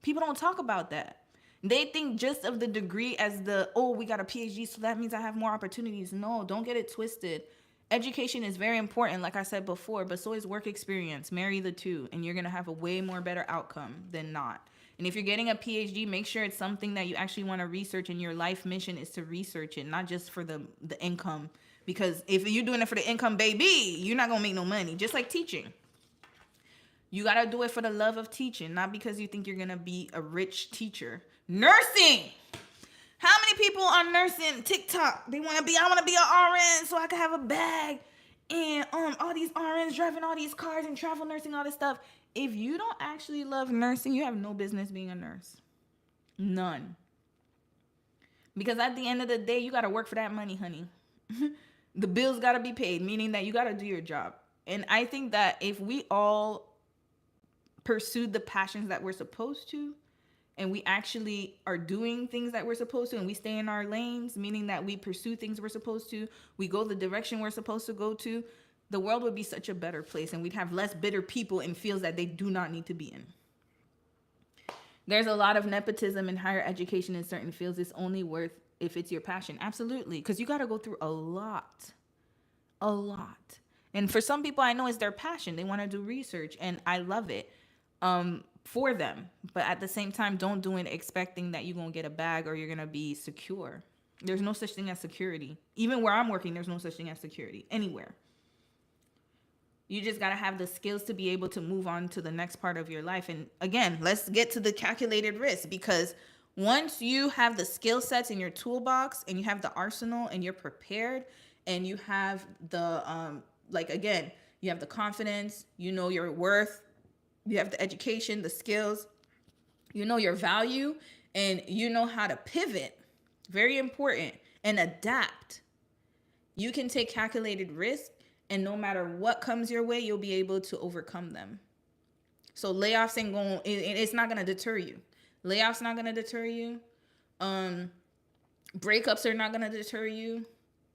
People don't talk about that. They think just of the degree as we got a PhD, so that means I have more opportunities. No, don't get it twisted. Education is very important, like I said before, but so is work experience. Marry the two, and you're going to have a way more better outcome than not. And if you're getting a PhD, make sure it's something that you actually want to research, and your life mission is to research it, not just for the income. Because if you're doing it for the income, baby, you're not going to make no money. Just like teaching. You got to do it for the love of teaching, not because you think you're going to be a rich teacher. Nursing! How many people on nursing TikTok, I want to be an RN so I can have a bag, and all these RNs driving all these cars and travel nursing, all this stuff. If you don't actually love nursing, you have no business being a nurse. None. Because at the end of the day, you got to work for that money, honey. The bills got to be paid, meaning that you got to do your job. And I think that if we all pursued the passions that we're supposed to, and we actually are doing things that we're supposed to, and we stay in our lanes, meaning that we pursue things we're supposed to, we go the direction we're supposed to go to, the world would be such a better place, and we'd have less bitter people in fields that they do not need to be in. There's a lot of nepotism in higher education in certain fields. It's only worth if it's your passion. Absolutely. Because you got to go through a lot. A lot. And for some people, I know it's their passion. They want to do research, and I love it for them. But at the same time, don't do it expecting that you're going to get a bag or you're going to be secure. There's no such thing as security. Even where I'm working, there's no such thing as security anywhere. You just got to have the skills to be able to move on to the next part of your life. And again, let's get to the calculated risk, because once you have the skill sets in your toolbox and you have the arsenal and you're prepared and you have the, again, you have the confidence, you know your worth, you have the education, the skills, you know your value, and you know how to pivot. Very important. And adapt. You can take calculated risk, and no matter what comes your way, you'll be able to overcome them. So layoffs ain't going, it's not going to deter you. Layoffs not going to deter you. Breakups are not going to deter you.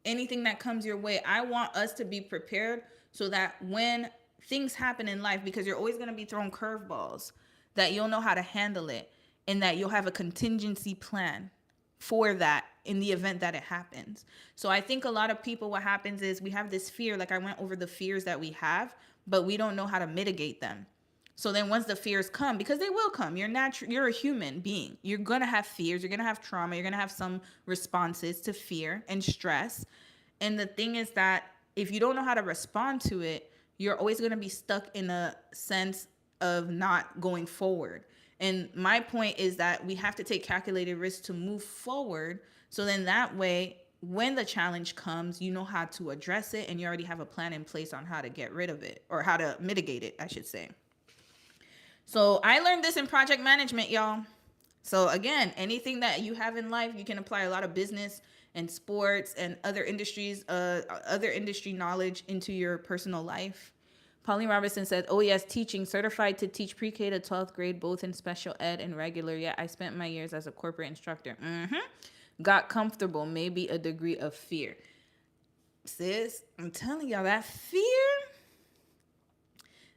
Anything that comes your way, I want us to be prepared so that when things happen in life, because you're always going to be thrown curveballs, that you'll know how to handle it, and that you'll have a contingency plan for that in the event that it happens. So I think a lot of people, what happens is we have this fear, like I went over the fears that we have, but we don't know how to mitigate them. So then once the fears come, because they will come, you're a human being. You're going to have fears, you're going to have trauma, you're going to have some responses to fear and stress. And the thing is that if you don't know how to respond to it, you're always going to be stuck in a sense of not going forward. And my point is that we have to take calculated risks to move forward. So then that way, when the challenge comes, you know how to address it, and you already have a plan in place on how to get rid of it, or how to mitigate it, I should say. So I learned this in project management, y'all. So again, anything that you have in life, you can apply a lot of business and sports and other industries, other industry knowledge into your personal life. Pauline Robertson said, oh yes, teaching, certified to teach pre-K to 12th grade, both in special ed and regular. Yeah, I spent my years as a corporate instructor. Got comfortable, maybe a degree of fear. Sis, I'm telling y'all, that fear,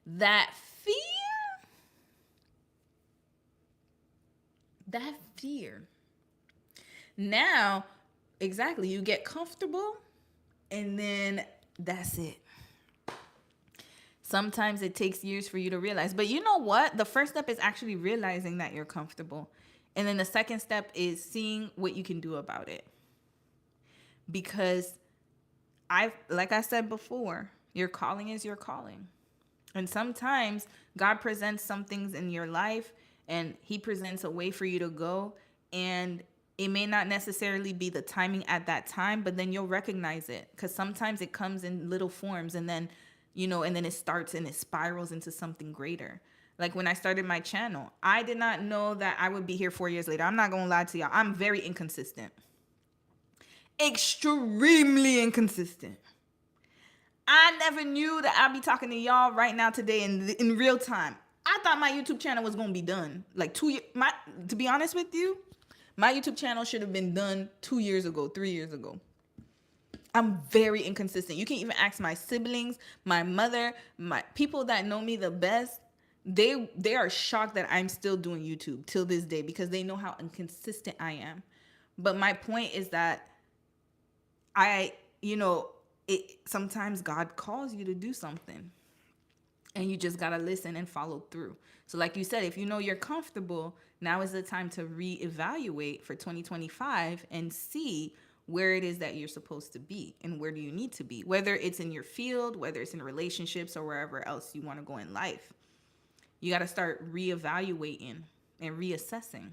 that fear. Now, exactly, you get comfortable, and then that's it. Sometimes it takes years for you to realize. But you know what? The first step is actually realizing that you're comfortable. And then the second step is seeing what you can do about it. Because like I said before, your calling is your calling. And sometimes God presents some things in your life, and he presents a way for you to go, and it may not necessarily be the timing at that time, but then you'll recognize it, because sometimes it comes in little forms, and then and then it starts and it spirals into something greater. Like when I started my channel, I did not know that I would be here 4 years later. I'm not gonna lie to y'all, I'm very inconsistent. Extremely inconsistent. I never knew that I'd be talking to y'all right now today in real time. I thought my YouTube channel was gonna be done like 2 years. To be honest with you, my YouTube channel should have been done 2 years ago, 3 years ago. I'm very inconsistent. You can even ask my siblings, my mother, my people that know me the best. They are shocked that I'm still doing YouTube till this day, because they know how inconsistent I am. But my point is that sometimes God calls you to do something, and you just got to listen and follow through. So like you said, if you know you're comfortable, now is the time to reevaluate for 2025 and see where it is that you're supposed to be, and where do you need to be, whether it's in your field, whether it's in relationships, or wherever else you want to go in life. You got to start reevaluating and reassessing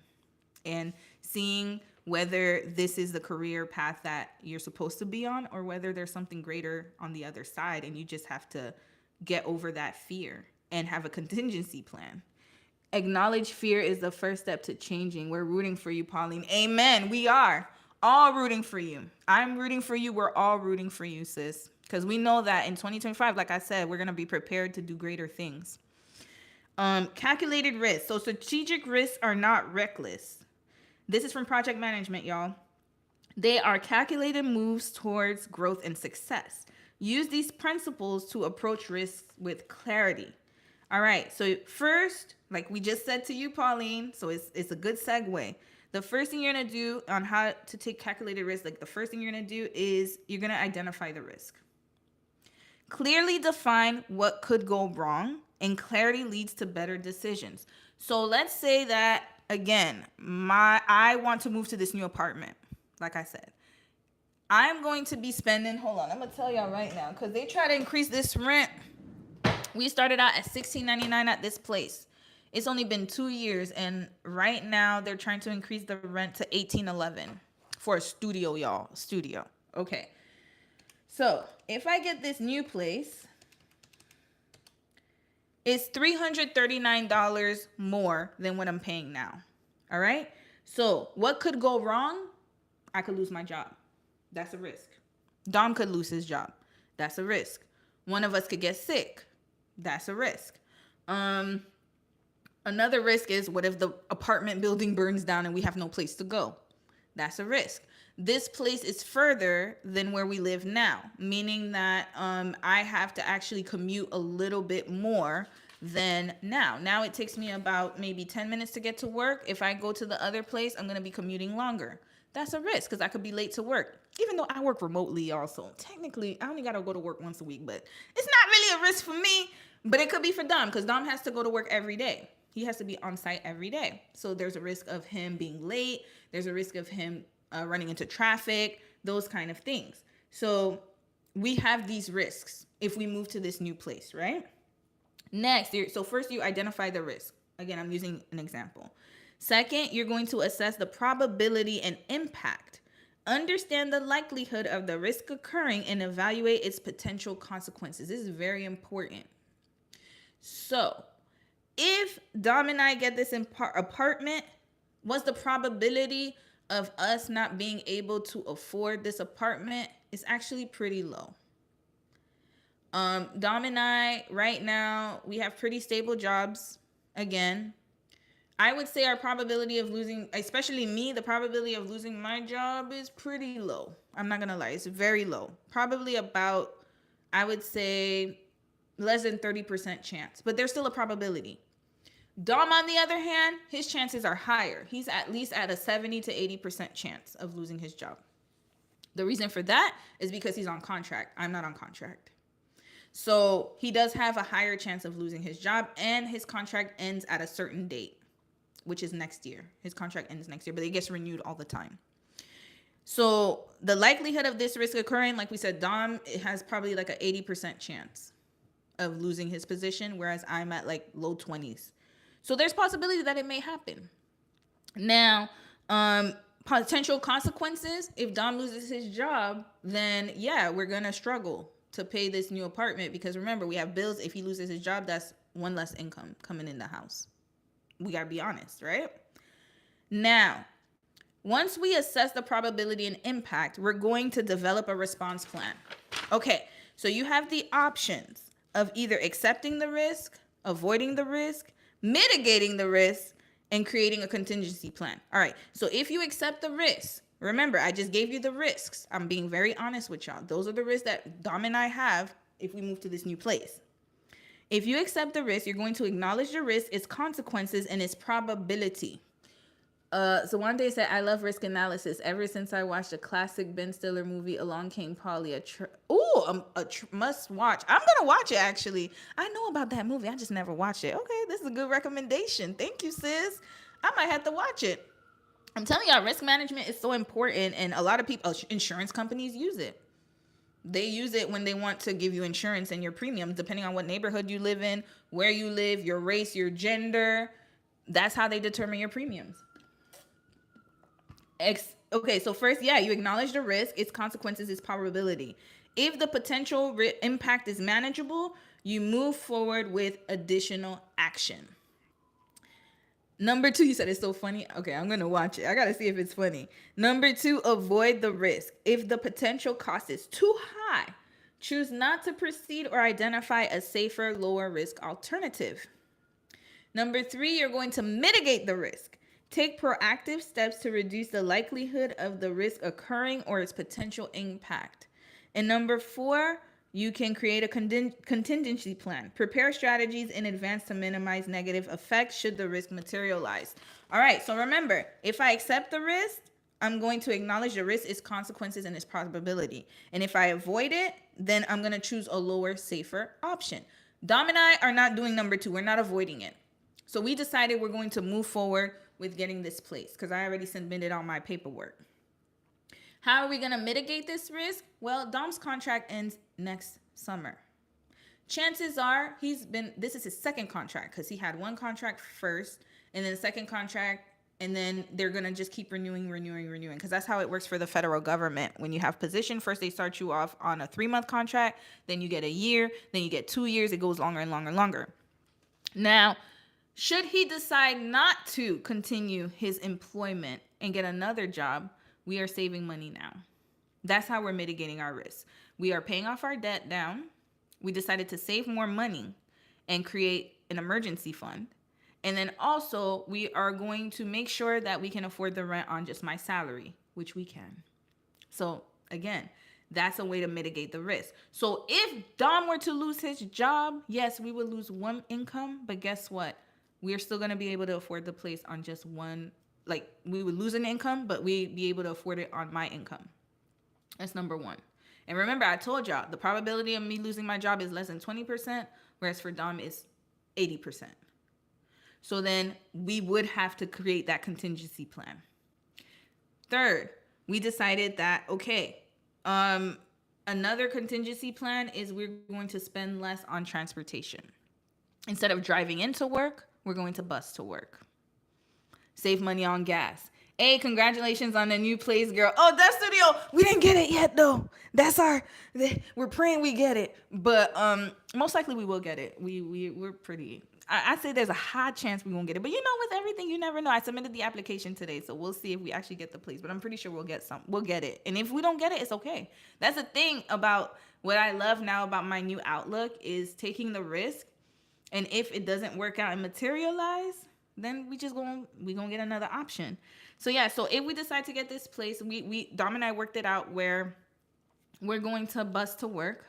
and seeing whether this is the career path that you're supposed to be on, or whether there's something greater on the other side, and you just have to get over that fear and have a contingency plan. Acknowledge fear is the first step to changing. We're rooting for you, Pauline. Amen. We are. All rooting for you. I'm rooting for you. We're all rooting for you, sis. Because we know that in 2025, like I said, we're going to be prepared to do greater things. Calculated risk. So strategic risks are not reckless. This is from project management, y'all. They are calculated moves towards growth and success. Use these principles to approach risks with clarity. All right. So first, like we just said to you, Pauline, so it's a good segue. The first thing you're going to do on how to take calculated risk, like the first thing you're going to do is you're going to identify the risk. Clearly define what could go wrong, and clarity leads to better decisions. So let's say that again, I want to move to this new apartment. Like I said, I'm going to be spending, hold on, I'm going to tell y'all right now, because they try to increase this rent. We started out at $16.99 at this place. It's only been 2 years, and right now they're trying to increase the rent to $18.11 for a studio, y'all. Studio. Okay. So if I get this new place, it's $339 more than what I'm paying now. All right. So what could go wrong? I could lose my job. That's a risk. Dom could lose his job. That's a risk. One of us could get sick. That's a risk. Another risk is, what if the apartment building burns down and we have no place to go? That's a risk. This place is further than where we live now, meaning that I have to actually commute a little bit more than now. Now it takes me about maybe 10 minutes to get to work. If I go to the other place, I'm going to be commuting longer. That's a risk because I could be late to work. Even though I work remotely also. Technically, I only got to go to work once a week, but it's not really a risk for me. But it could be for Dom because Dom has to go to work every day. He has to be on site every day. So there's a risk of him being late. There's a risk of him running into traffic, those kind of things. So we have these risks if we move to this new place, right? Next, so first you identify the risk. Again, I'm using an example. Second, you're going to assess the probability and impact. Understand the likelihood of the risk occurring and evaluate its potential consequences. This is very important. So if Dom and I get this apartment, what's the probability of us not being able to afford this apartment? Is actually pretty low. Dom and I, right now, we have pretty stable jobs. Again, I would say our probability of losing, especially me, the probability of losing my job is pretty low. I'm not going to lie. It's very low. Probably about, I would say, less than 30% chance. But there's still a probability. Dom, on the other hand, his chances are higher. He's at least at a 70 to 80% chance of losing his job. The reason for that is because he's on contract. I'm not on contract. So he does have a higher chance of losing his job, and his contract ends at a certain date, which is next year. His contract ends next year, but it gets renewed all the time. So the likelihood of this risk occurring, like we said, Dom, it has probably like an 80% chance of losing his position, whereas I'm at like low 20s. So there's possibility that it may happen. Now, potential consequences, if Dom loses his job, then yeah, we're going to struggle to pay this new apartment because remember, we have bills. If he loses his job, that's one less income coming in the house. We got to be honest, right? Now, once we assess the probability and impact, we're going to develop a response plan. Okay, so you have the options of either accepting the risk, avoiding the risk, mitigating the risk, and creating a contingency plan. All right, so if you accept the risk, remember, I just gave you the risks. I'm being very honest with y'all. Those are the risks that Dom and I have if we move to this new place. If you accept the risk, you're going to acknowledge the risk, its consequences, and its probability. So one day said, I love risk analysis. Ever since I watched a classic Ben Stiller movie, Along Came Polly, must watch. I'm going to watch it, actually. I know about that movie. I just never watched it. Okay, this is a good recommendation. Thank you, sis. I might have to watch it. I'm telling y'all, risk management is so important, and a lot of people, insurance companies use it. They use it when they want to give you insurance and your premiums, depending on what neighborhood you live in, where you live, your race, your gender. That's how they determine your premiums. Okay, so first, yeah, you acknowledge the risk, its consequences, its probability. If the potential impact is manageable, you move forward with additional action. Number two, you said it's so funny. Okay, I'm gonna watch it. I gotta see if it's funny. Number two, avoid the risk. If the potential cost is too high, choose not to proceed or identify a safer, lower risk alternative. Number three, you're going to mitigate the risk. Take proactive steps to reduce the likelihood of the risk occurring or its potential impact. And number four, you can create a contingency plan. Prepare strategies in advance to minimize negative effects should the risk materialize. All right, so remember, if I accept the risk, I'm going to acknowledge the risk, its consequences, and its probability. And if I avoid it, then I'm going to choose a lower, safer option. Dom and I are not doing number two. We're not avoiding it. So we decided we're going to move forward with getting this place because I already submitted all my paperwork. How are we going to mitigate this risk? Well, Dom's contract ends next summer. Chances are this is his second contract because he had one contract first and then the second contract, and then they're going to just keep renewing because that's how it works for the federal government. When you have position, first they start you off on a 3-month contract, then you get a year, then you get 2 years. It goes longer and longer and longer. Now, should he decide not to continue his employment and get another job, we are saving money now. That's how we're mitigating our risk. We are paying off our debt down. We decided to save more money and create an emergency fund. And then also, we are going to make sure that we can afford the rent on just my salary, which we can. So again, that's a way to mitigate the risk. So if Dom were to lose his job, yes, we would lose one income, but guess what? We're still going to be able to afford the place on just one. Like, we would lose an income, but we'd be able to afford it on my income. That's number one. And remember, I told y'all, the probability of me losing my job is less than 20%, whereas for Dom is 80%. So then we would have to create that contingency plan. Third, we decided that, okay, another contingency plan is we're going to spend less on transportation. Instead of driving into work, we're going to bus to work. Save money on gas. Hey, congratulations on the new place, girl. Oh, that studio, we didn't get it yet, though. We're praying we get it. But most likely we will get it. We're pretty, I say there's a high chance we won't get it. But you know, with everything, you never know. I submitted the application today, so we'll see if we actually get the place. But I'm pretty sure we'll get it. And if we don't get it, it's okay. That's the thing about what I love now about my new outlook is taking the risk. And if it doesn't work out and materialize, then we gonna get another option. So yeah, so if we decide to get this place, Dom and I worked it out where we're going to bus to work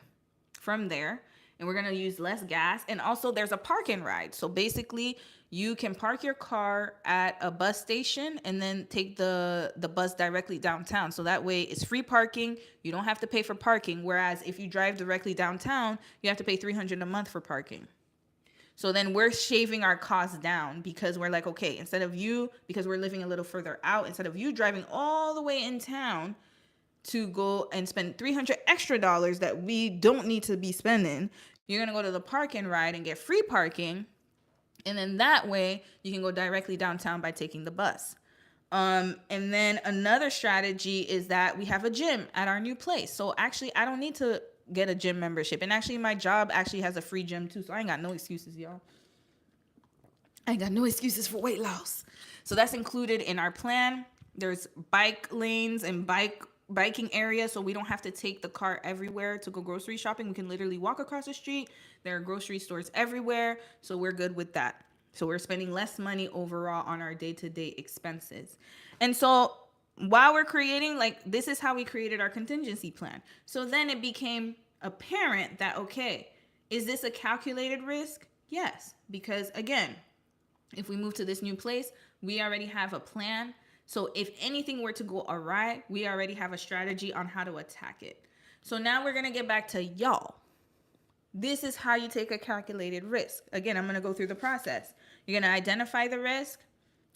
from there, and we're gonna use less gas. And also there's a park and ride. So basically you can park your car at a bus station and then take the bus directly downtown. So that way it's free parking. You don't have to pay for parking. Whereas if you drive directly downtown, you have to pay $300 a month for parking. So then we're shaving our costs down because we're like, okay, because we're living a little further out, instead of you driving all the way in town to go and spend $300 extra that we don't need to be spending, you're going to go to the park and ride and get free parking. And then that way you can go directly downtown by taking the bus. And then another strategy is that we have a gym at our new place. So actually I don't need to get a gym membership. And actually my job actually has a free gym too. So I ain't got no excuses, y'all. I ain't got no excuses for weight loss. So that's included in our plan. There's bike lanes and biking area, so we don't have to take the car everywhere to go grocery shopping. We can literally walk across the street. There are grocery stores everywhere, so we're good with that. So we're spending less money overall on our day-to-day expenses. And so while we're creating, this is how we created our contingency plan. So then it became apparent that, okay, is this a calculated risk? Yes, because again, if we move to this new place, we already have a plan. So if anything were to go awry, we already have a strategy on how to attack it. So now we're going to get back to y'all. This is how you take a calculated risk. Again, I'm going to go through the process. You're going to identify the risk,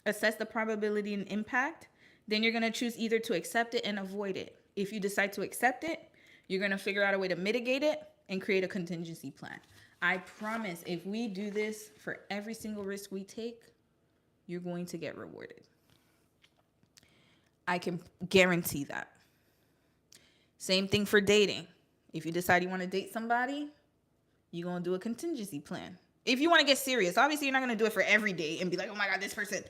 assess the probability and impact. Then you're going to choose either to accept it and avoid it. If you decide to accept it, you're going to figure out a way to mitigate it and create a contingency plan. I promise if we do this for every single risk we take, you're going to get rewarded. I can guarantee that. Same thing for dating. If you decide you want to date somebody, you're going to do a contingency plan. If you want to get serious, obviously you're not going to do it for every day and be like, oh my God, this person.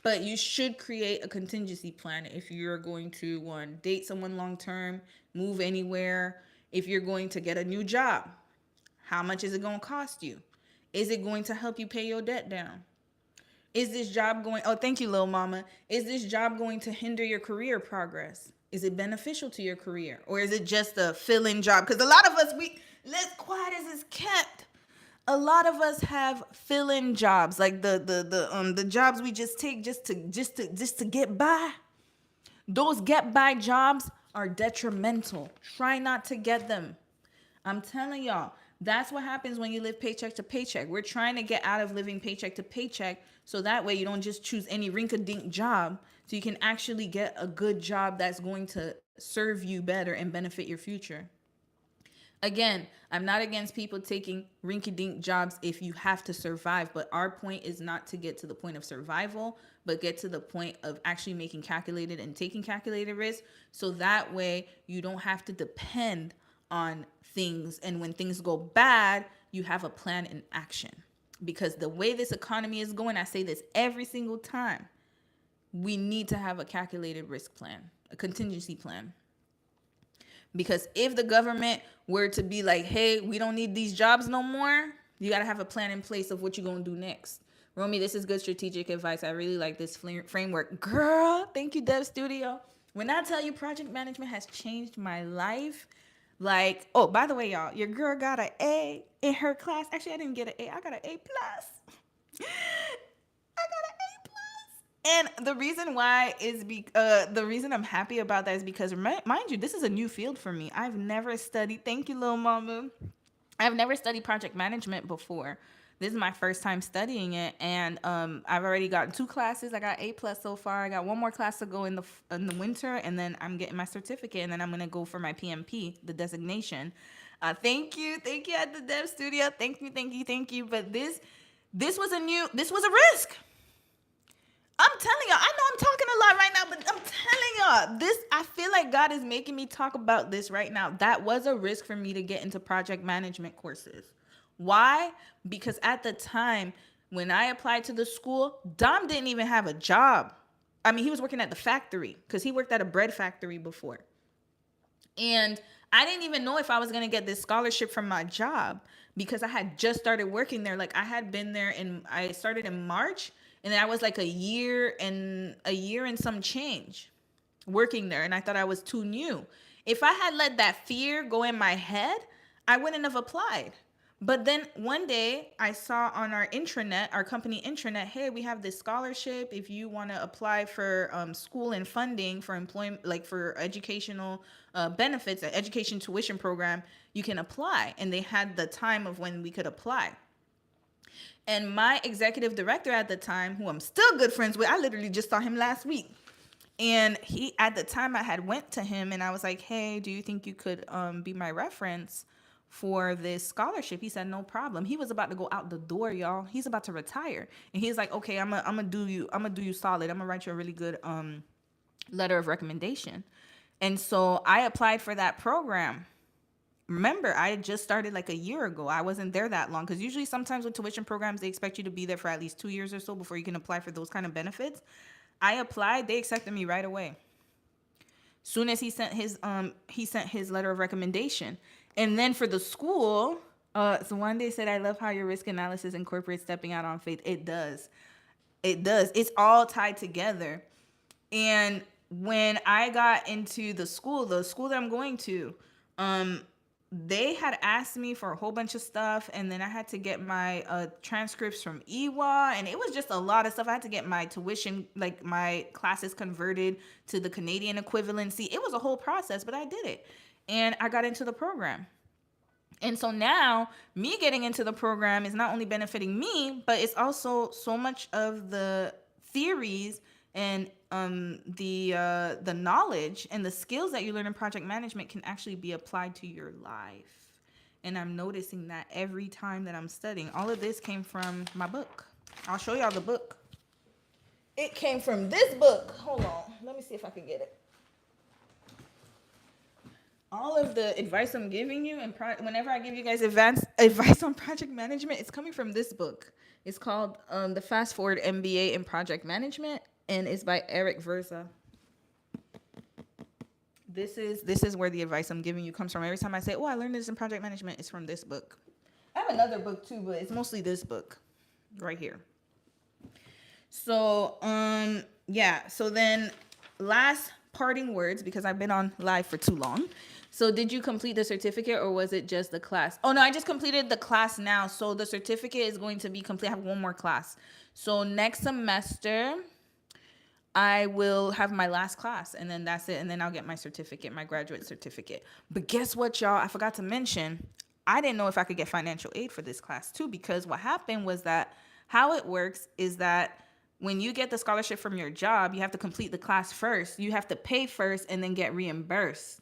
But you should create a contingency plan if you're going to, one, date someone long term, move anywhere. If you're going to get a new job, how much is it going to cost you? Is it going to help you pay your debt down? Is this job going, oh, thank you, little mama. Is this job going to hinder your career progress? Is it beneficial to your career? Or is it just a fill-in job? Because a lot of us, let's quiet as it's kept. A lot of us have fill-in jobs, like the jobs we just take just to get by. Those get by jobs are detrimental. Try not to get them. I'm telling y'all, that's what happens when you live paycheck to paycheck. We're trying to get out of living paycheck to paycheck so that way you don't just choose any rink-a-dink job, so you can actually get a good job that's going to serve you better and benefit your future. Again, I'm not against people taking rinky-dink jobs if you have to survive, but our point is not to get to the point of survival, but get to the point of actually making calculated and taking calculated risks, so that way you don't have to depend on things, and when things go bad, you have a plan in action. Because the way this economy is going, I say this every single time, we need to have a calculated risk plan, a contingency plan. Because if the government were to be like, hey, we don't need these jobs no more, you got to have a plan in place of what you're going to do next. Romy, this is good strategic advice. I really like this framework. Girl, thank you, Dev Studio. When I tell you project management has changed my life, like, oh, by the way, y'all, your girl got an A in her class. Actually, I didn't get an A. I got an A+. I got an A+. And the reason why is the reason I'm happy about that is because, mind you, this is a new field for me. I've never studied. Thank you, little mama. I've never studied project management before. This is my first time studying it, and I've already gotten 2 classes. I got A+ so far. I got 1 more class to go in the winter, and then I'm getting my certificate, and then I'm gonna go for my PMP, the designation. Thank you at the Dev Studio. Thank you. But this was a risk. I'm telling y'all, I know I'm talking a lot right now, but I'm telling y'all, I feel like God is making me talk about this right now. That was a risk for me to get into project management courses. Why? Because at the time when I applied to the school, Dom didn't even have a job. I mean, he was working at the factory because he worked at a bread factory before. And I didn't even know if I was going to get this scholarship from my job because I had just started working there. Like, I had been there I started in March, and then I was like a year and some change working there. And I thought I was too new. If I had let that fear go in my head, I wouldn't have applied. But then one day I saw on our intranet, our company intranet, hey, we have this scholarship. If you want to apply for school and funding for employment, like for educational benefits, an education tuition program, you can apply. And they had the time of when we could apply. And my executive director at the time, who I'm still good friends with, I literally just saw him last week. And at the time I had went to him and I was like, hey, do you think you could be my reference for this scholarship? He said, no problem. He was about to go out the door, y'all. He's about to retire. And he's like, okay, I'm gonna do you solid. I'm gonna write you a really good letter of recommendation. And so I applied for that program. Remember, I had just started like a year ago. I wasn't there that long because usually sometimes with tuition programs, they expect you to be there for at least 2 years or so before you can apply for those kind of benefits. I applied. They accepted me right away. Soon as he sent his letter of recommendation. And then for the school, so one day said, I love how your risk analysis incorporates stepping out on faith. It does. It's all tied together. And when I got into the school that I'm going to, they had asked me for a whole bunch of stuff, and then I had to get my transcripts from EWA, and it was just a lot of stuff. I had to get my tuition, like my classes converted to the Canadian equivalency. It was a whole process, but I did it, and I got into the program. And so now, me getting into the program is not only benefiting me, but it's also so much of the theories and the knowledge and the skills that you learn in project management can actually be applied to your life. And I'm noticing that every time that I'm studying. All of this came from my book. I'll show y'all the book. It came from this book. Hold on. Let me see if I can get it. all of the advice I'm giving you, and whenever I give you guys advanced advice on project management, it's coming from this book. It's called The Fast Forward MBA in Project Management, and it's by Eric Verza. This is where the advice I'm giving you comes from. Every time I say, "Oh, I learned this in project management," it's from this book. I have another book too, but it's mostly this book right here. So, yeah. So then, last parting words, because I've been on live for too long. So, did you complete the certificate, or was it just the class? Oh no, I just completed the class now. So the certificate is going to be complete. I have one more class. So next semester, I will have my last class, and then that's it. And then I'll get my certificate, my graduate certificate. But guess what, y'all? I forgot to mention, I didn't know if I could get financial aid for this class too, because what happened was that how it works is that when you get the scholarship from your job, you have to complete the class first. You have to pay first and then get reimbursed.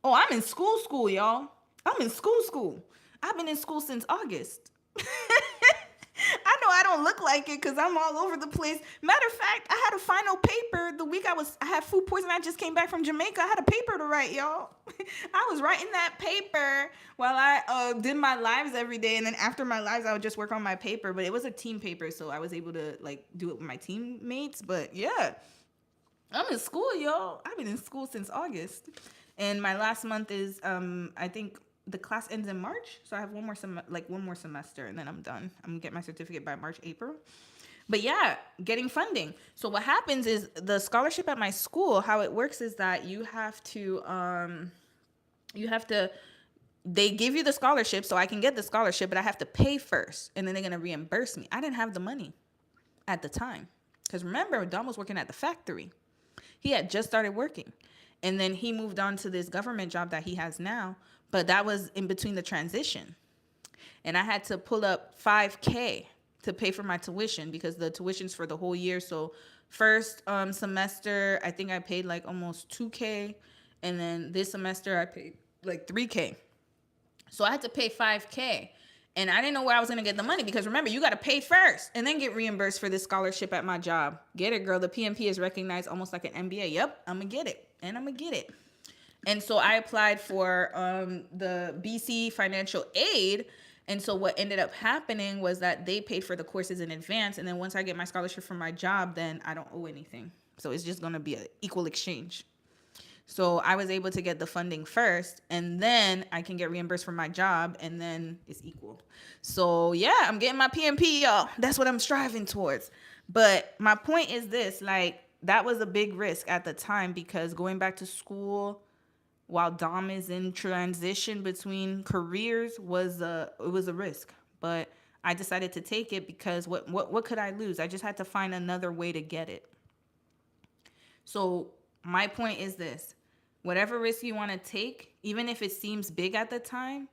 Oh, I'm in school, y'all. I'm in school. I've been in school since August. I know I don't look like it because I'm all over the place. Matter of fact, I had a final paper the week I had food poisoning. I just came back from Jamaica. I had a paper to write, y'all. I was writing that paper while I did my lives every day, and then after my lives, I would just work on my paper. But it was a team paper, so I was able to like do it with my teammates. But yeah, I'm in school, y'all. I've been in school since August, and my last month is I think the class ends in March, so I have one more semester, and then I'm done. I'm gonna get my certificate by March, April. But yeah, getting funding. So what happens is the scholarship at my school, how it works is that you have to they give you the scholarship so I can get the scholarship, but I have to pay first, and then they're gonna reimburse me. I didn't have the money at the time. Because remember, Dom was working at the factory. He had just started working. And then he moved on to this government job that he has now. But that was in between the transition. And I had to pull up 5K to pay for my tuition because the tuition's for the whole year. So first semester, I think I paid like almost 2K. And then this semester, I paid like 3K. So I had to pay 5K. And I didn't know where I was going to get the money because remember, you got to pay first and then get reimbursed for this scholarship at my job. Get it, girl. The PMP is recognized almost like an MBA. Yep, I'm going to get it. And I'm going to get it. And so I applied for the BC financial aid. And so what ended up happening was that they paid for the courses in advance. And then once I get my scholarship from my job, then I don't owe anything. So it's just going to be an equal exchange. So I was able to get the funding first, and then I can get reimbursed for my job, and then it's equal. So yeah, I'm getting my PMP, y'all. That's what I'm striving towards. But my point is this, like, that was a big risk at the time because going back to school while Dom is in transition between careers was a risk. But I decided to take it because what could I lose? I just had to find another way to get it. So my point is this. Whatever risk you want to take, even if it seems big at the time,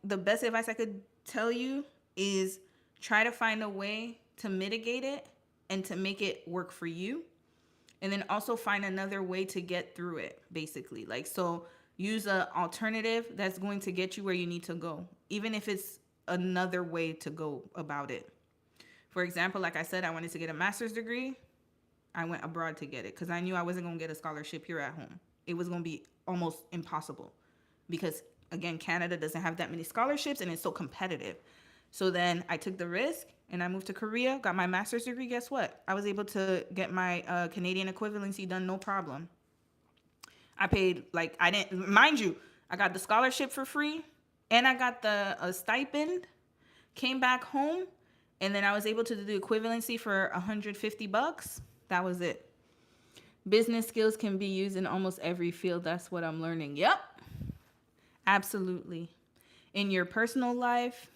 the best advice I could tell you is try to find a way to mitigate it and to make it work for you. And then also find another way to get through it, basically. Like, so use an alternative that's going to get you where you need to go, even if it's another way to go about it. For example, like I said, I wanted to get a master's degree. I went abroad to get it because I knew I wasn't going to get a scholarship here at home. It was going to be almost impossible because, again, Canada doesn't have that many scholarships and it's so competitive. So then I took the risk and I moved to Korea, got my master's degree. Guess what? I was able to get my Canadian equivalency done, no problem. I paid, I didn't, mind you, I got the scholarship for free and I got the stipend, came back home, and then I was able to do the equivalency for $150. That was it. Business skills can be used in almost every field. That's what I'm learning. Yep. Absolutely. In your personal life,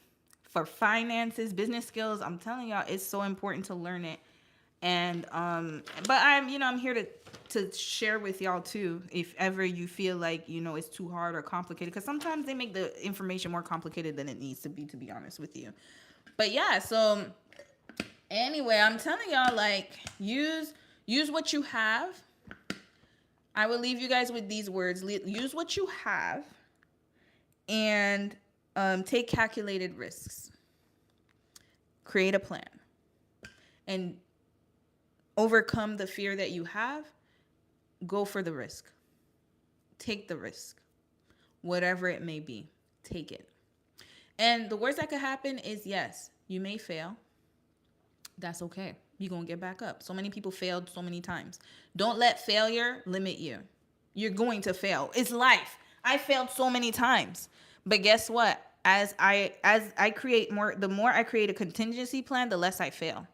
for finances, business skills, I'm telling y'all, it's so important to learn it. And but I'm here to share with y'all too, if ever you feel like, it's too hard or complicated, because sometimes they make the information more complicated than it needs to be honest with you. But yeah, so anyway, I'm telling y'all, like, use what you have. I will leave you guys with these words. Use what you have and take calculated risks. Create a plan and overcome the fear that you have. Go for the risk. take the risk. Whatever it may be, take it. And the worst that could happen is, yes, you may fail. That's okay. You're going to get back up. So many people failed so many times. Don't let failure limit you. You're going to fail. It's life. I failed so many times. But guess what? As I create more, the more I create a contingency plan, the less I fail.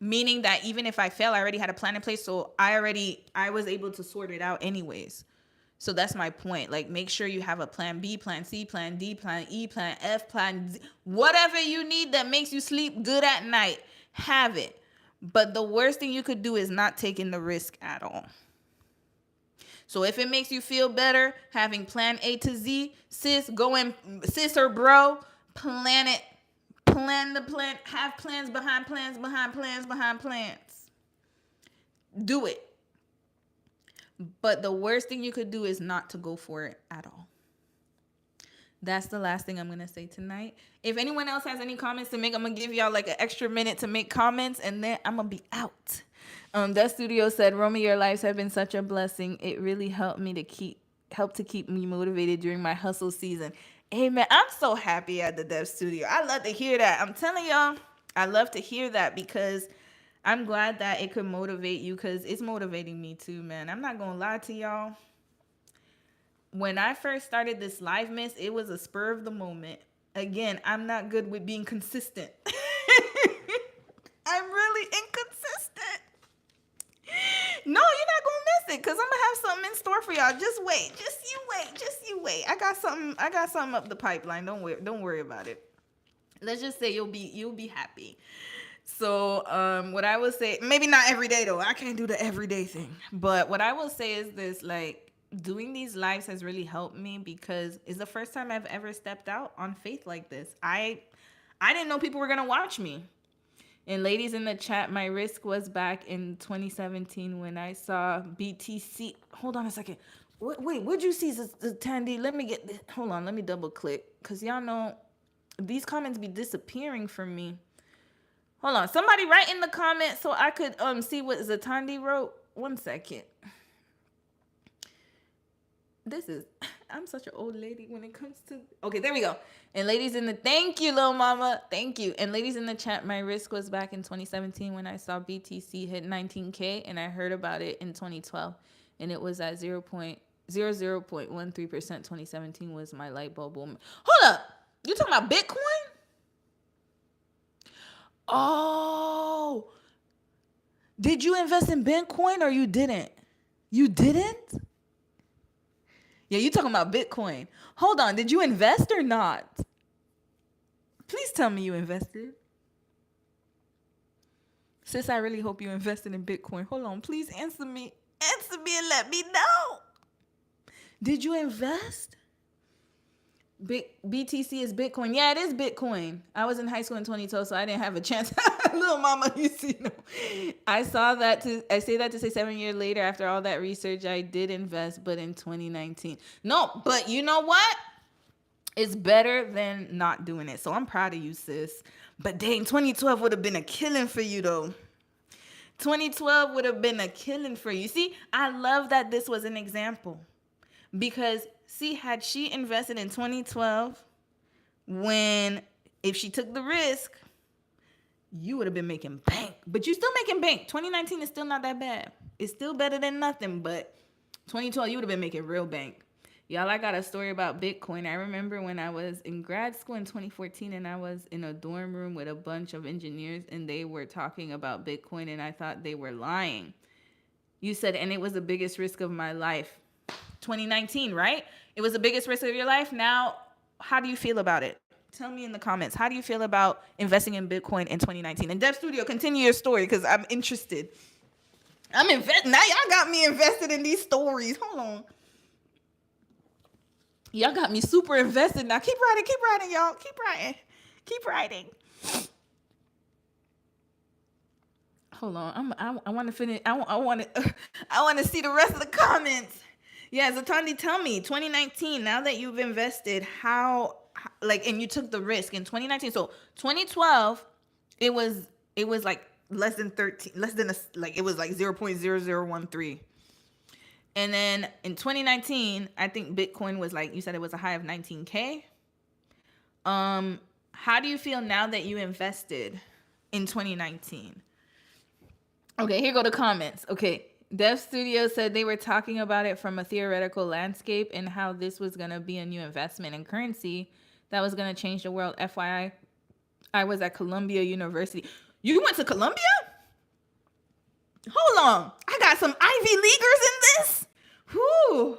Meaning that even if I fail, I already had a plan in place. So I was able to sort it out anyways. So that's my point. Like, make sure you have a plan B, plan C, plan D, plan E, plan F, plan Z. Whatever you need that makes you sleep good at night, have it. But the worst thing you could do is not taking the risk at all. So if it makes you feel better having plan A to Z, sis or bro, plan it. Plan the plan. Have plans behind plans behind plans behind plans. Do it. But the worst thing you could do is not to go for it at all. That's the last thing I'm going to say tonight. If anyone else has any comments to make, I'm going to give y'all like an extra minute to make comments, and then I'm going to be out. That studio said, Romy, your lives have been such a blessing. It really helped to keep me motivated during my hustle season. Amen. I'm so happy at the Dev Studio. I love to hear that. I'm telling y'all, I love to hear that because I'm glad that it could motivate you, because it's motivating me too, man. I'm not going to lie to y'all. When I first started this LiveMas, it was a spur of the moment. Again, I'm not good with being consistent. I'm really inconsistent. No, you're not going to miss it, because I'm going to have something in store for y'all. Just wait. Just you wait. I got something up the pipeline. Don't worry about it. Let's just say you'll be happy. So what I would say, maybe not every day though. I can't do the everyday thing. But what I will say is this, like, doing these lives has really helped me because it's the first time I've ever stepped out on faith like this. I didn't know people were going to watch me. And ladies in the chat, my risk was back in 2017 when I saw BTC. Hold on a second. Wait, what'd you see, Tandy? Let me get this. Hold on, let me double click. Because y'all know these comments be disappearing from me. Hold on. Somebody write in the comments so I could see what Zatandi wrote. 1 second. I'm such an old lady when it comes to, okay, there we go. And ladies thank you, little mama. Thank you. And ladies in the chat, my risk was back in 2017 when I saw BTC hit 19K, and I heard about it in 2012. And it was at 0.13%. 2017 was my light bulb moment. Hold up. You talking about Bitcoin? Oh, did you invest in Bitcoin or you didn't? You didn't? Yeah, you talking about Bitcoin. Hold on, did you invest or not? Please tell me you invested. Sis, I really hope you invested in Bitcoin. Hold on, please answer me. Answer me and let me know. Did you invest? BTC is Bitcoin. Yeah, it is Bitcoin. I was in high school in 2012, so I didn't have a chance. Little mama, you see, no. I say that to say 7 years later, after all that research, I did invest, but in 2019. No, but you know what? It's better than not doing it. So I'm proud of you, sis. But dang, 2012 would have been a killing for you, though. 2012 would have been a killing for you. See, I love that this was an example. Because, see, had she invested in 2012, if she took the risk, you would have been making bank. But you're still making bank. 2019 is still not that bad. It's still better than nothing, but 2012, you would have been making real bank. Y'all, I got a story about Bitcoin. I remember when I was in grad school in 2014, and I was in a dorm room with a bunch of engineers, and they were talking about Bitcoin, and I thought they were lying. You said, and it was the biggest risk of my life. 2019, right? It was the biggest risk of your life. Now, how do you feel about it? Tell me in the comments. How do you feel about investing in Bitcoin in 2019? And Dev Studio, continue your story because I'm interested. I'm investing. Now y'all got me invested in these stories. Hold on. Y'all got me super invested. Now keep writing, y'all. Keep writing. Hold on. I want to finish. I want to see the rest of the comments. Yeah, Zatandi, tell me, 2019, now that you've invested, and you took the risk in 2019. So 2012, it was like less than 13, it was like 0.0013. And then in 2019, I think Bitcoin was like, you said it was a high of 19K. How do you feel now that you invested in 2019? Okay, here go the comments. Okay, Dev Studio said they were talking about it from a theoretical landscape and how this was going to be a new investment in currency that was going to change the world. FYI, I was at Columbia University. You went to Columbia? Hold on. I got some Ivy Leaguers in this. Whew.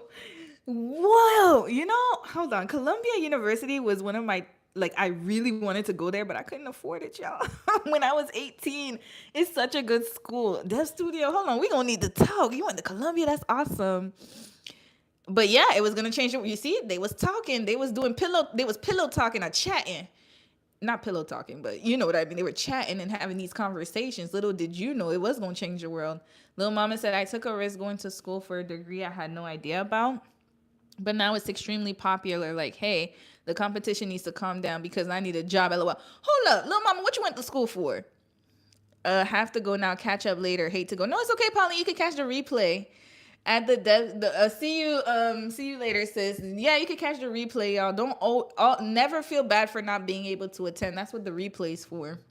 Whoa. You know, hold on. Columbia University was one of my, like, I really wanted to go there, but I couldn't afford it, y'all. When I was 18. It's such a good school. Dev Studio, hold on. We gonna need to talk. You went to Columbia? That's awesome. But yeah, it was gonna change. You see, they was talking. They was doing pillow. They was pillow talking or chatting. Not pillow talking, but you know what I mean. They were chatting and having these conversations. Little did you know it was gonna change the world. Little mama said, I took a risk going to school for a degree I had no idea about. But now it's extremely popular. Like, hey, the competition needs to calm down because I need a job. LOL. Hold up, little mama, what you went to school for? Have to go now. Catch up later. Hate to go. No, it's okay, Polly. You can catch the replay at see you later, sis. Yeah, you can catch the replay, y'all. Don't never feel bad for not being able to attend. That's what the replay's for.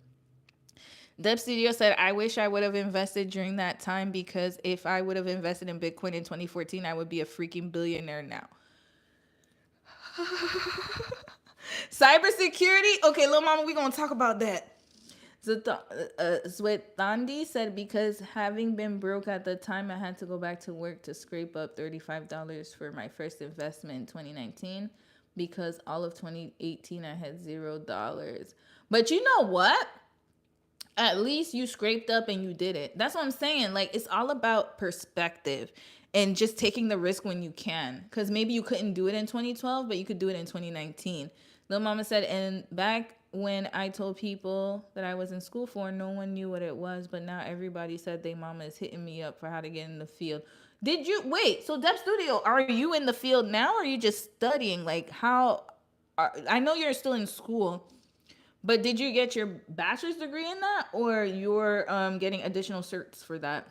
Deb Studio said, I wish I would have invested during that time because if I would have invested in Bitcoin in 2014, I would be a freaking billionaire now. Cybersecurity? Okay, little mama, we're going to talk about that. Swetandi said, because having been broke at the time, I had to go back to work to scrape up $35 for my first investment in 2019 because all of 2018 I had $0. But you know what? At least you scraped up and you did it. That's what I'm saying. Like, it's all about perspective and just taking the risk when you can. Because maybe you couldn't do it in 2012, but you could do it in 2019. Lil Mama said, and back when I told people that I was in school for, no one knew what it was. But now everybody said they mama is hitting me up for how to get in the field. Did you, wait, so Dep Studio, are you in the field now or are you just studying? Like, I know you're still in school. But did you get your bachelor's degree in that, or you're getting additional certs for that?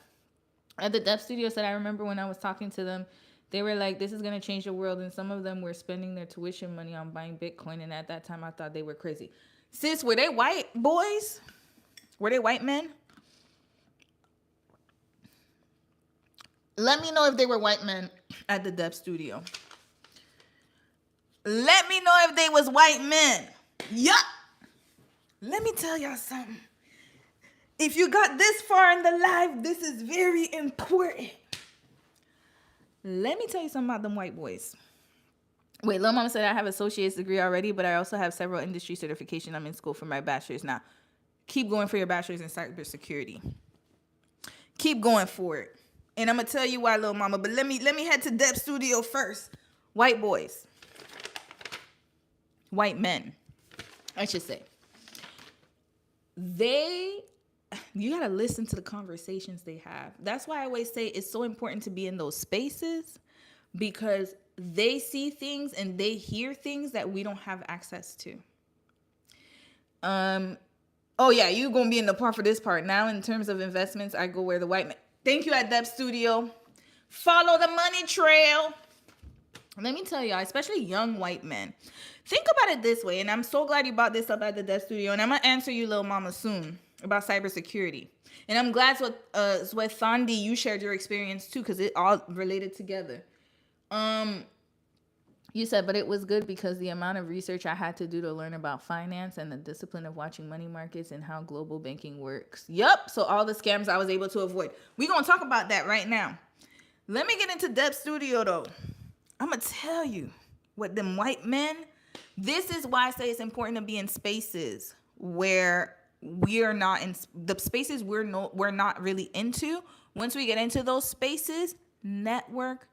At the Dev Studio said, I remember when I was talking to them, they were like, this is going to change the world. And some of them were spending their tuition money on buying Bitcoin. And at that time, I thought they were crazy. Sis, were they white boys? Were they white men? Let me know if they were white men at the Dev Studio. Let me know if they was white men. Yup. Let me tell y'all something. If you got this far in the live, this is very important. Let me tell you something about them white boys. Wait, Lil Mama said I have an associate's degree already, but I also have several industry certifications. I'm in school for my bachelor's now. Keep going for your bachelor's in cybersecurity. Keep going for it. And I'm gonna tell you why, Lil Mama. But let me head to Dep Studio first. White boys. White men, I should say. You gotta listen to the conversations they have. That's why I always say it's so important to be in those spaces, because they see things and they hear things that we don't have access to. Oh yeah, you gonna be in the part for this part. Now in terms of investments, I go where the white man. Thank you at Dep Studio. Follow the money trail. Let me tell y'all, especially young white men. Think about it this way, and I'm so glad you brought this up at the Dev Studio, and I'm going to answer you, little mama, soon about cybersecurity. And I'm glad with Thandi, you shared your experience too, because it all related together. You said, but it was good because the amount of research I had to do to learn about finance and the discipline of watching money markets and how global banking works. Yup, so all the scams I was able to avoid. We're going to talk about that right now. Let me get into Dev Studio, though. I'm going to tell you what them white men, this is why I say it's important to be in spaces where we're not in the spaces we're not really into. Once we get into those spaces, network.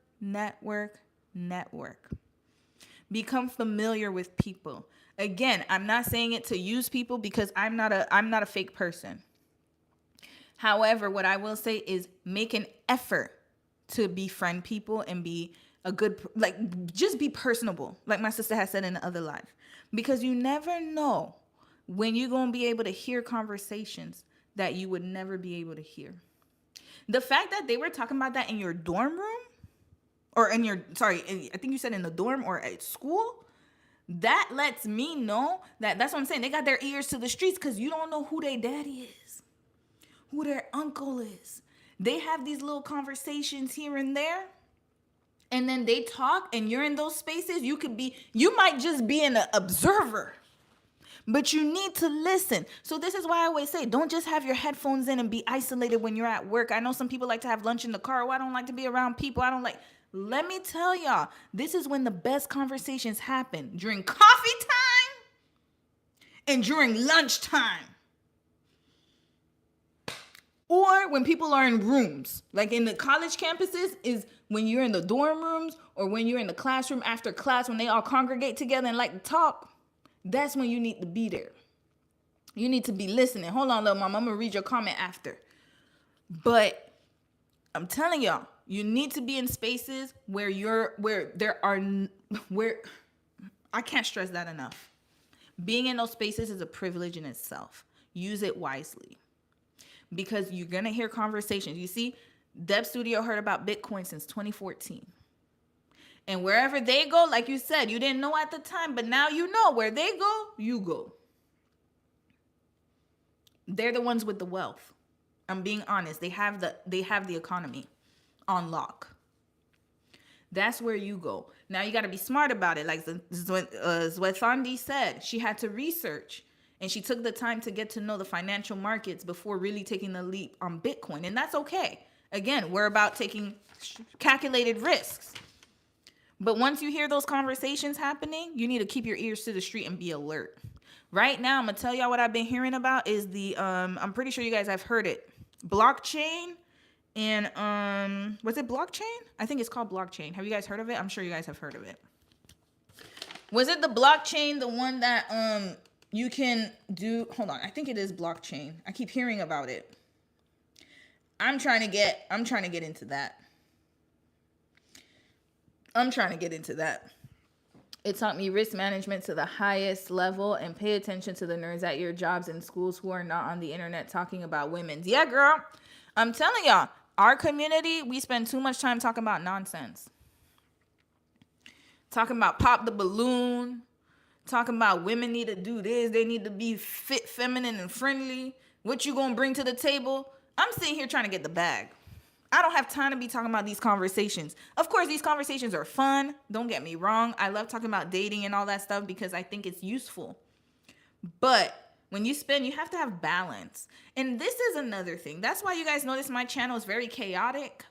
Become familiar with people. Again, I'm not saying it to use people because I'm not a fake person. However, what I will say is make an effort to befriend people and be a good, like, just be personable, like my sister has said in the other live, because you never know when you're going to be able to hear conversations that you would never be able to hear. The fact that they were talking about that in your dorm room, or in your, sorry, I think you said in the dorm or at school, that lets me know that that's what I'm saying. They got their ears to the streets because you don't know who their daddy is, who their uncle is. They have these little conversations here and there, and then they talk, and you're in those spaces. You might just be an observer, but you need to listen. So this is why I always say, don't just have your headphones in and be isolated when you're at work. I know some people like to have lunch in the car. Oh, I don't like to be around people. I don't like. Let me tell y'all, this is when the best conversations happen, during coffee time and during lunchtime. Or when people are in rooms, like in the college campuses, is when you're in the dorm rooms or when you're in the classroom after class, when they all congregate together and like to talk. That's when you need to be there. You need to be listening. Hold on, little mama. I'm going to read your comment after. But I'm telling y'all, you need to be in spaces where I can't stress that enough. Being in those spaces is a privilege in itself. Use it wisely. Because you're going to hear conversations. You see, Deb Studio heard about Bitcoin since 2014. And wherever they go, like you said, you didn't know at the time, but now you know. Where they go, you go. They're the ones with the wealth. I'm being honest. They have the economy on lock. That's where you go. Now you got to be smart about it. Like Zwethandi said, she had to research. And she took the time to get to know the financial markets before really taking the leap on Bitcoin. And that's okay. Again, we're about taking calculated risks. But once you hear those conversations happening, you need to keep your ears to the street and be alert. Right now, I'm going to tell y'all what I've been hearing about is the, I'm pretty sure you guys have heard it. Blockchain and, was it blockchain? I think it's called blockchain. Have you guys heard of it? I'm sure you guys have heard of it. Was it the blockchain, the one that, you can do, hold on, I think it is blockchain. I keep hearing about it. I'm trying to get into that. It taught me risk management to the highest level and pay attention to the nerds at your jobs and schools who are not on the internet talking about women's. Yeah, girl. I'm telling y'all, our community, we spend too much time talking about nonsense. Talking about pop the balloon. Talking about women need to do this. They need to be fit, feminine, and friendly. What you gonna bring to the table? I'm sitting here trying to get the bag. I don't have time to be talking about these conversations. Of course, these conversations are fun. Don't get me wrong. I love talking about dating and all that stuff because I think it's useful. But when you have to have balance. And this is another thing. That's why you guys notice my channel is very chaotic.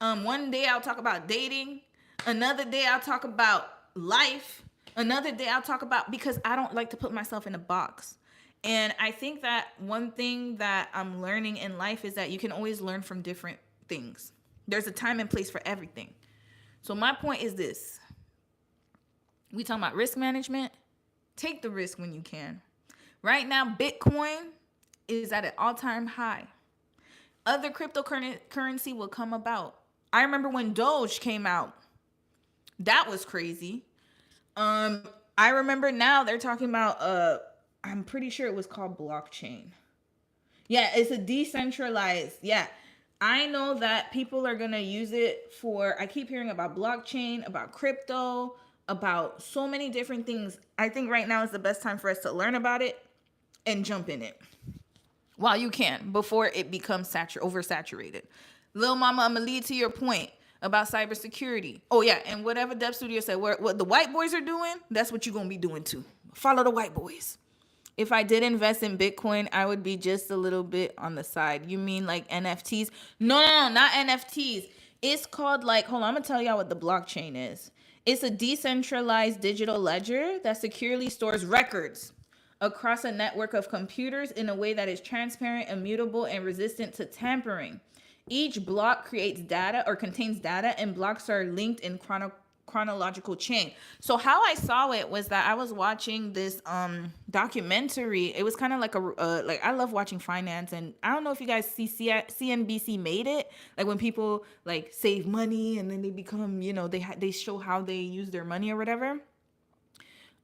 One day I'll talk about dating. Another day I'll talk about life. Another day I'll talk about, because I don't like to put myself in a box. And I think that one thing that I'm learning in life is that you can always learn from different things. There's a time and place for everything. So my point is this. We talking about risk management. Take the risk when you can. Right now, Bitcoin is at an all-time high. Other cryptocurrency will come about. I remember when Doge came out. That was crazy. I remember now they're talking about, I'm pretty sure it was called blockchain. Yeah, it's a decentralized, yeah. I know that people are going to use it for, I keep hearing about blockchain, about crypto, about so many different things. I think right now is the best time for us to learn about it and jump in it while you can before it becomes oversaturated. Lil mama, I'm going to lead to your point about cybersecurity. Oh, yeah. And whatever Dev Studio said, what the white boys are doing, that's what you're going to be doing too. Follow the white boys. If I did invest in Bitcoin, I would be just a little bit on the side. You mean like NFTs? No, not NFTs. It's called like, hold on, I'm going to tell y'all what the blockchain is. It's a decentralized digital ledger that securely stores records across a network of computers in a way that is transparent, immutable, and resistant to tampering. Each block creates data or contains data, and blocks are linked in chronological chain. So how I saw it was that I was watching this documentary. It was kind of like like I love watching finance, and I don't know if you guys see CNBC made it, like when people like save money and then they become, they show how they use their money or whatever.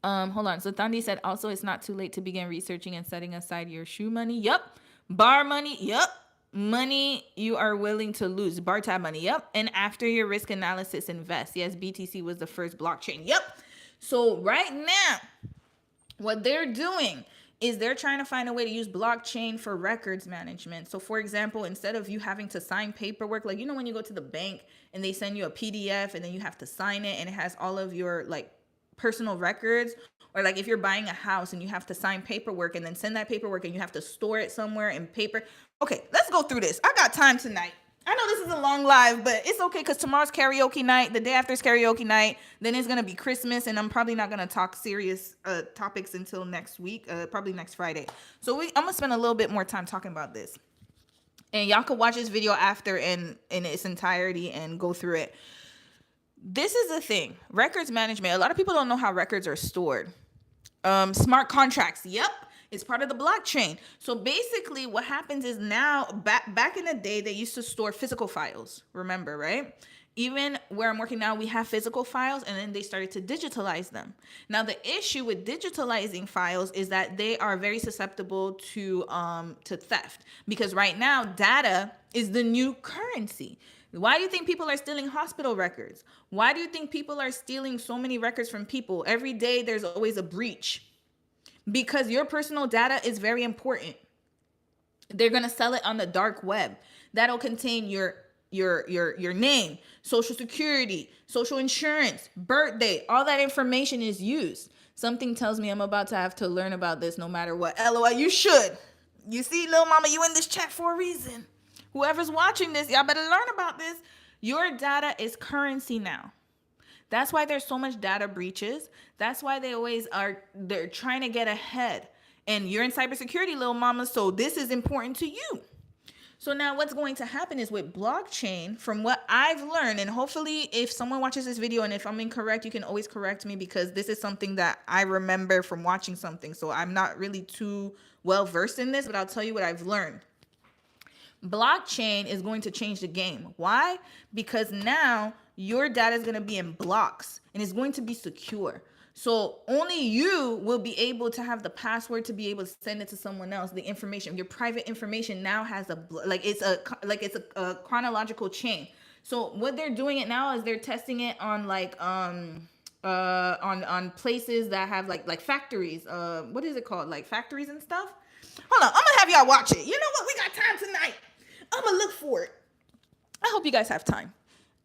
Hold on. So Thandi said also it's not too late to begin researching and setting aside your shoe money. Yup. Bar money. Yup. money you are willing to lose. Bar tab money. Yep. And after your risk analysis, invest. Yes, BTC was the first blockchain. Yep. So right now, what they're doing is they're trying to find a way to use blockchain for records management. So for example, instead of you having to sign paperwork, like when you go to the bank and they send you a PDF and then you have to sign it and it has all of your like personal records, or like if you're buying a house and you have to sign paperwork and then send that paperwork and you have to store it somewhere in paper. Okay, let's go through this. I got time tonight. I know this is a long live, but it's okay because tomorrow's karaoke night. The day after is karaoke night. Then it's gonna be Christmas, and I'm probably not gonna talk serious topics until next week, probably next Friday. So I'm gonna spend a little bit more time talking about this, and y'all could watch this video after in its entirety and go through it. This is the thing: records management. A lot of people don't know how records are stored. Smart contracts. Yep. It's part of the blockchain. So basically what happens is now back in the day they used to store physical files. Remember, right? Even where I'm working now, we have physical files and then they started to digitalize them. Now the issue with digitalizing files is that they are very susceptible to theft, because right now data is the new currency. Why do you think people are stealing hospital records? Why do you think people are stealing so many records from people? Every day there's always a breach. Because your personal data is very important. They're gonna sell it on the dark web. That'll contain your name, social security, social insurance, birthday. All that information is used. Something tells me I'm about to have to learn about this no matter what. LOL, you should. You see, little mama, you in this chat for a reason. Whoever's watching this, y'all better learn about this. Your data is currency now. That's why there's so much data breaches. That's why they're trying to get ahead. And you're in cybersecurity, little mama, so this is important to you. So now what's going to happen is with blockchain, from what I've learned, and hopefully if someone watches this video and if I'm incorrect, you can always correct me, because this is something that I remember from watching something. So I'm not really too well versed in this, but I'll tell you what I've learned. Blockchain is going to change the game. Why? Because now your data is going to be in blocks and it's going to be secure. So only you will be able to have the password to be able to send it to someone else. The information, your private information, now has it's a chronological chain. So what they're doing it now is they're testing it on on places that have like factories. What is it called? Like factories and stuff. Hold on, I'm gonna have y'all watch it. You know what? We got time tonight. I'm gonna look for it. I hope you guys have time.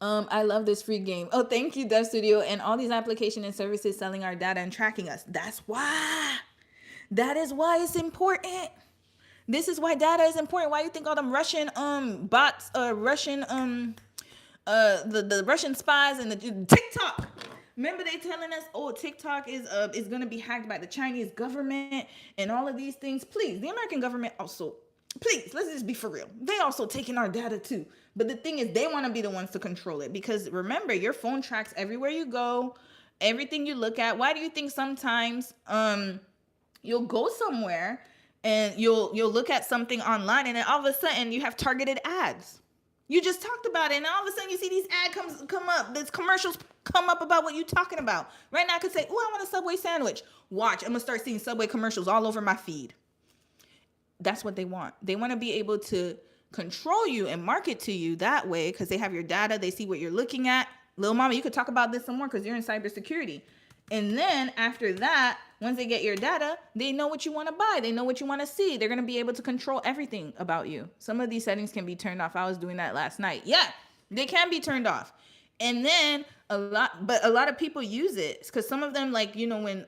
I love this free game. Oh, thank you, Dev Studio, and all these application and services selling our data and tracking us. That's why. That is why it's important. This is why data is important. Why you think all them Russian bots, Russian the Russian spies and the TikTok. Remember they telling us, oh, TikTok is gonna be hacked by the Chinese government and all of these things. Please, the American government also, please, let's just be for real. They also taking our data too. But the thing is, they want to be the ones to control it, because remember, your phone tracks everywhere you go, everything you look at. Why do you think sometimes you'll go somewhere and you'll look at something online and then all of a sudden you have targeted ads? You just talked about it, and all of a sudden you see these ads come up. These commercials come up about what you're talking about. Right now I could say, oh, I want a Subway sandwich. Watch, I'm going to start seeing Subway commercials all over my feed. That's what they want. They want to be able to control you and market to you that way, because they have your data. They see what you're looking at. Little mama, you could talk about this some more because you're in cybersecurity. And then after that, once they get your data, they know what you want to buy. They know what you want to see. They're going to be able to control everything about you. Some of these settings can be turned off. I was doing that last night. Yeah, they can be turned off. And then a lot of people use it because some of them, like, when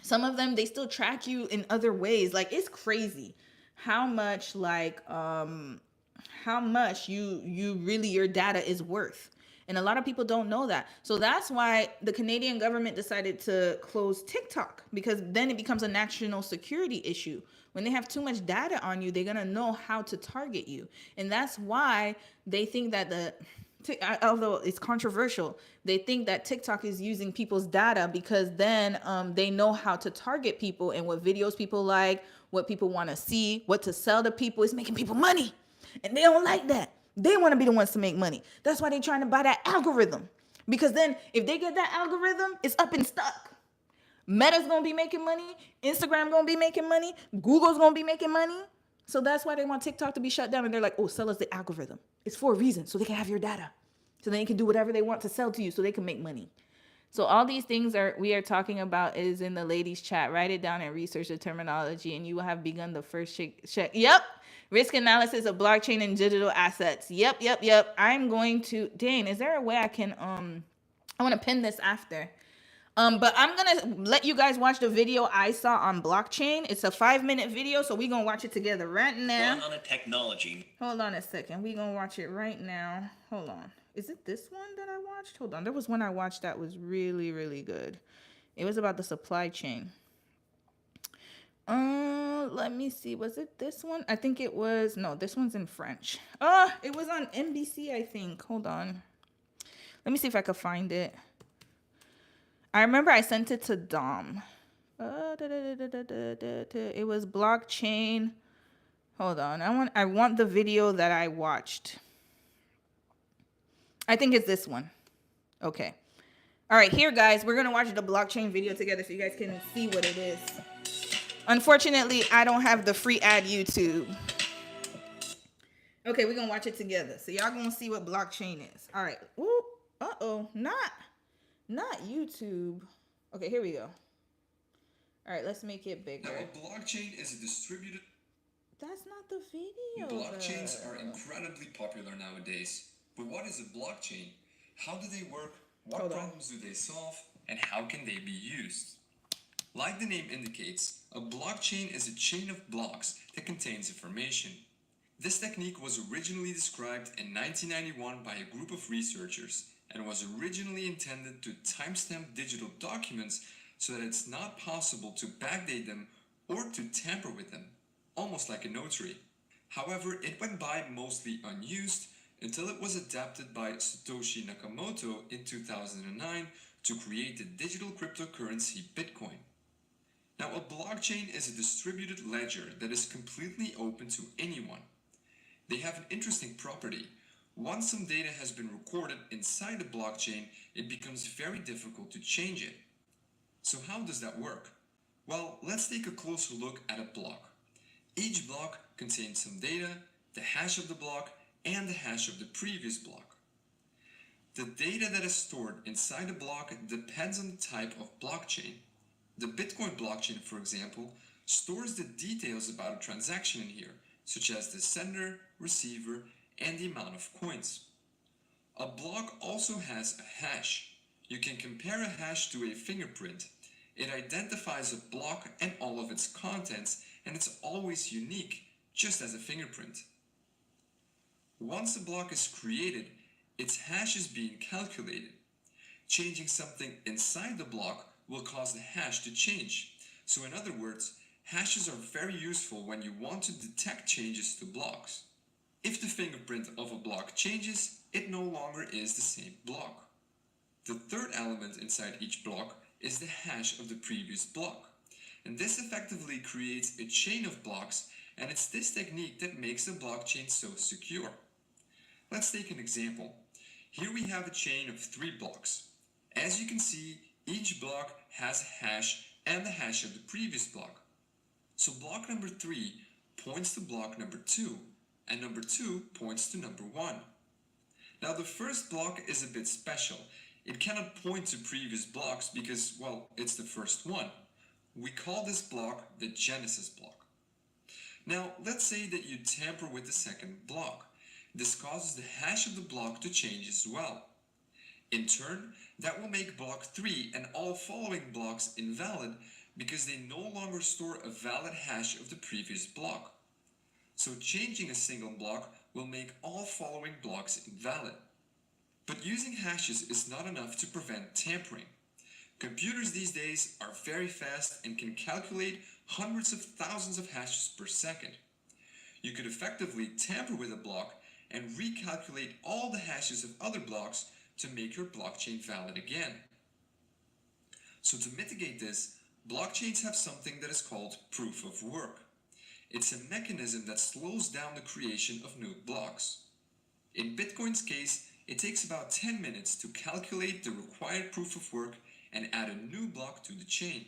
some of them, they still track you in other ways. Like, it's crazy how much your data is worth. And a lot of people don't know that. So that's why the Canadian government decided to close TikTok, because then it becomes a national security issue. When they have too much data on you, they're going to know how to target you. And that's why they think that although it's controversial, they think that TikTok is using people's data, because then they know how to target people and what videos people like, what people want to see, what to sell to people. Is making people money. And they don't like that. They want to be the ones to make money. That's why they're trying to buy that algorithm. Because then if they get that algorithm, it's up and stuck. Meta's going to be making money. Instagram going to be making money. Google's going to be making money. So that's why they want TikTok to be shut down. And they're like, oh, sell us the algorithm. It's for a reason. So they can have your data. So then they can do whatever they want to sell to you so they can make money. So all these things we are talking about is in the ladies chat. Write it down and research the terminology, and you will have begun the first check. Yep. Risk analysis of blockchain and digital assets. Yep. I'm going to Dane, is there a way I can I want to pin this after. But I'm gonna let you guys watch the video I saw on blockchain. It's a 5-minute video, so we're gonna watch it together right now. On a technology. Hold on a second. We're gonna watch it right now. Hold on. Is it this one that I watched? Hold on. There was one I watched that was really, really good. It was about the supply chain. Let me see. Was it this one? I think it was. No, this one's in French. It was on NBC, I think. Hold on. Let me see if I could find it. I remember I sent it to Dom. It was blockchain. Hold on. I want the video that I watched. I think it's this one. Okay. All right, here, guys. We're going to watch the blockchain video together so you guys can see what it is. Unfortunately, I don't have the free ad YouTube. Okay, we're going to watch it together. So y'all going to see what blockchain is. All right. Whoop. Uh-oh. Not YouTube. Okay, here we go. All right, let's make it bigger. Now, a blockchain is a distributed... That's not the video. Blockchains are incredibly popular nowadays. But what is a blockchain? How do they work? What problems do they solve? And how can they be used? Like the name indicates, a blockchain is a chain of blocks that contains information. This technique was originally described in 1991 by a group of researchers and was originally intended to timestamp digital documents so that it's not possible to backdate them or to tamper with them, almost like a notary. However, it went by mostly unused until it was adapted by Satoshi Nakamoto in 2009 to create the digital cryptocurrency Bitcoin. Now, a blockchain is a distributed ledger that is completely open to anyone. They have an interesting property. Once some data has been recorded inside the blockchain, it becomes very difficult to change it. So how does that work? Well, let's take a closer look at a block. Each block contains some data, the hash of the block, and the hash of the previous block. The data that is stored inside a block depends on the type of blockchain. The Bitcoin blockchain, for example, stores the details about a transaction in here, such as the sender, receiver, and the amount of coins. A block also has a hash. You can compare a hash to a fingerprint. It identifies a block and all of its contents, and it's always unique, just as a fingerprint. Once a block is created, its hash is being calculated. Changing something inside the block will cause the hash to change. So in other words, hashes are very useful when you want to detect changes to blocks. If the fingerprint of a block changes, it no longer is the same block. The third element inside each block is the hash of the previous block. And this effectively creates a chain of blocks, and it's this technique that makes a blockchain so secure. Let's take an example. Here we have a chain of 3 blocks. As you can see, each block has a hash and the hash of the previous block. So block number 3 points to block number 2, and number 2 points to number 1. Now the first block is a bit special. It cannot point to previous blocks because, well, it's the first one. We call this block the Genesis block. Now let's say that you tamper with the second block. This causes the hash of the block to change as well. In turn, that will make block 3 and all following blocks invalid because they no longer store a valid hash of the previous block. So changing a single block will make all following blocks invalid. But using hashes is not enough to prevent tampering. Computers these days are very fast and can calculate hundreds of thousands of hashes per second. You could effectively tamper with a block and recalculate all the hashes of other blocks to make your blockchain valid again. So to mitigate this, blockchains have something that is called proof of work. It's a mechanism that slows down the creation of new blocks. In Bitcoin's case, it takes about 10 minutes to calculate the required proof of work and add a new block to the chain.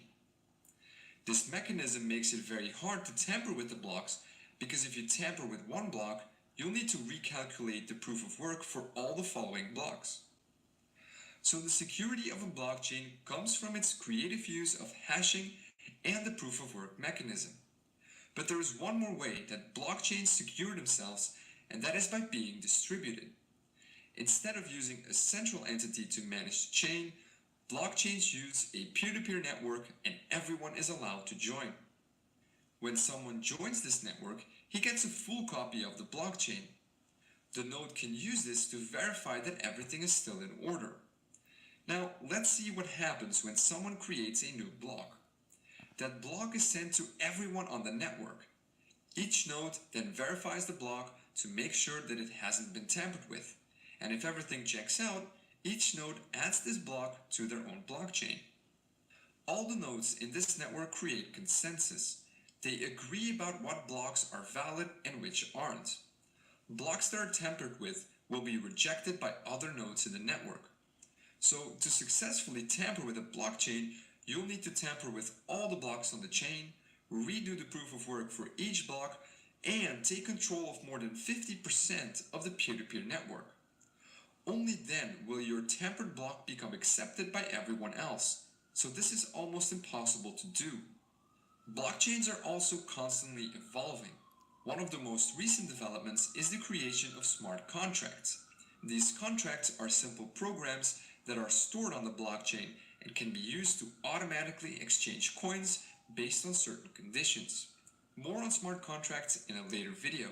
This mechanism makes it very hard to tamper with the blocks because if you tamper with one block, you'll need to recalculate the proof of work for all the following blocks. So the security of a blockchain comes from its creative use of hashing and the proof of work mechanism. But there is one more way that blockchains secure themselves, and that is by being distributed. Instead of using a central entity to manage the chain, blockchains use a peer-to-peer network and everyone is allowed to join. When someone joins this network, he gets a full copy of the blockchain. The node can use this to verify that everything is still in order. Now, let's see what happens when someone creates a new block. That block is sent to everyone on the network. Each node then verifies the block to make sure that it hasn't been tampered with. And if everything checks out, each node adds this block to their own blockchain. All the nodes in this network create consensus. They agree about what blocks are valid and which aren't. Blocks that are tampered with will be rejected by other nodes in the network. So to successfully tamper with a blockchain, you'll need to tamper with all the blocks on the chain, redo the proof of work for each block, and take control of more than 50% of the peer-to-peer network. Only then will your tampered block become accepted by everyone else. So this is almost impossible to do. Blockchains are also constantly evolving. One of the most recent developments is the creation of smart contracts. These contracts are simple programs that are stored on the blockchain and can be used to automatically exchange coins based on certain conditions. More on smart contracts in a later video.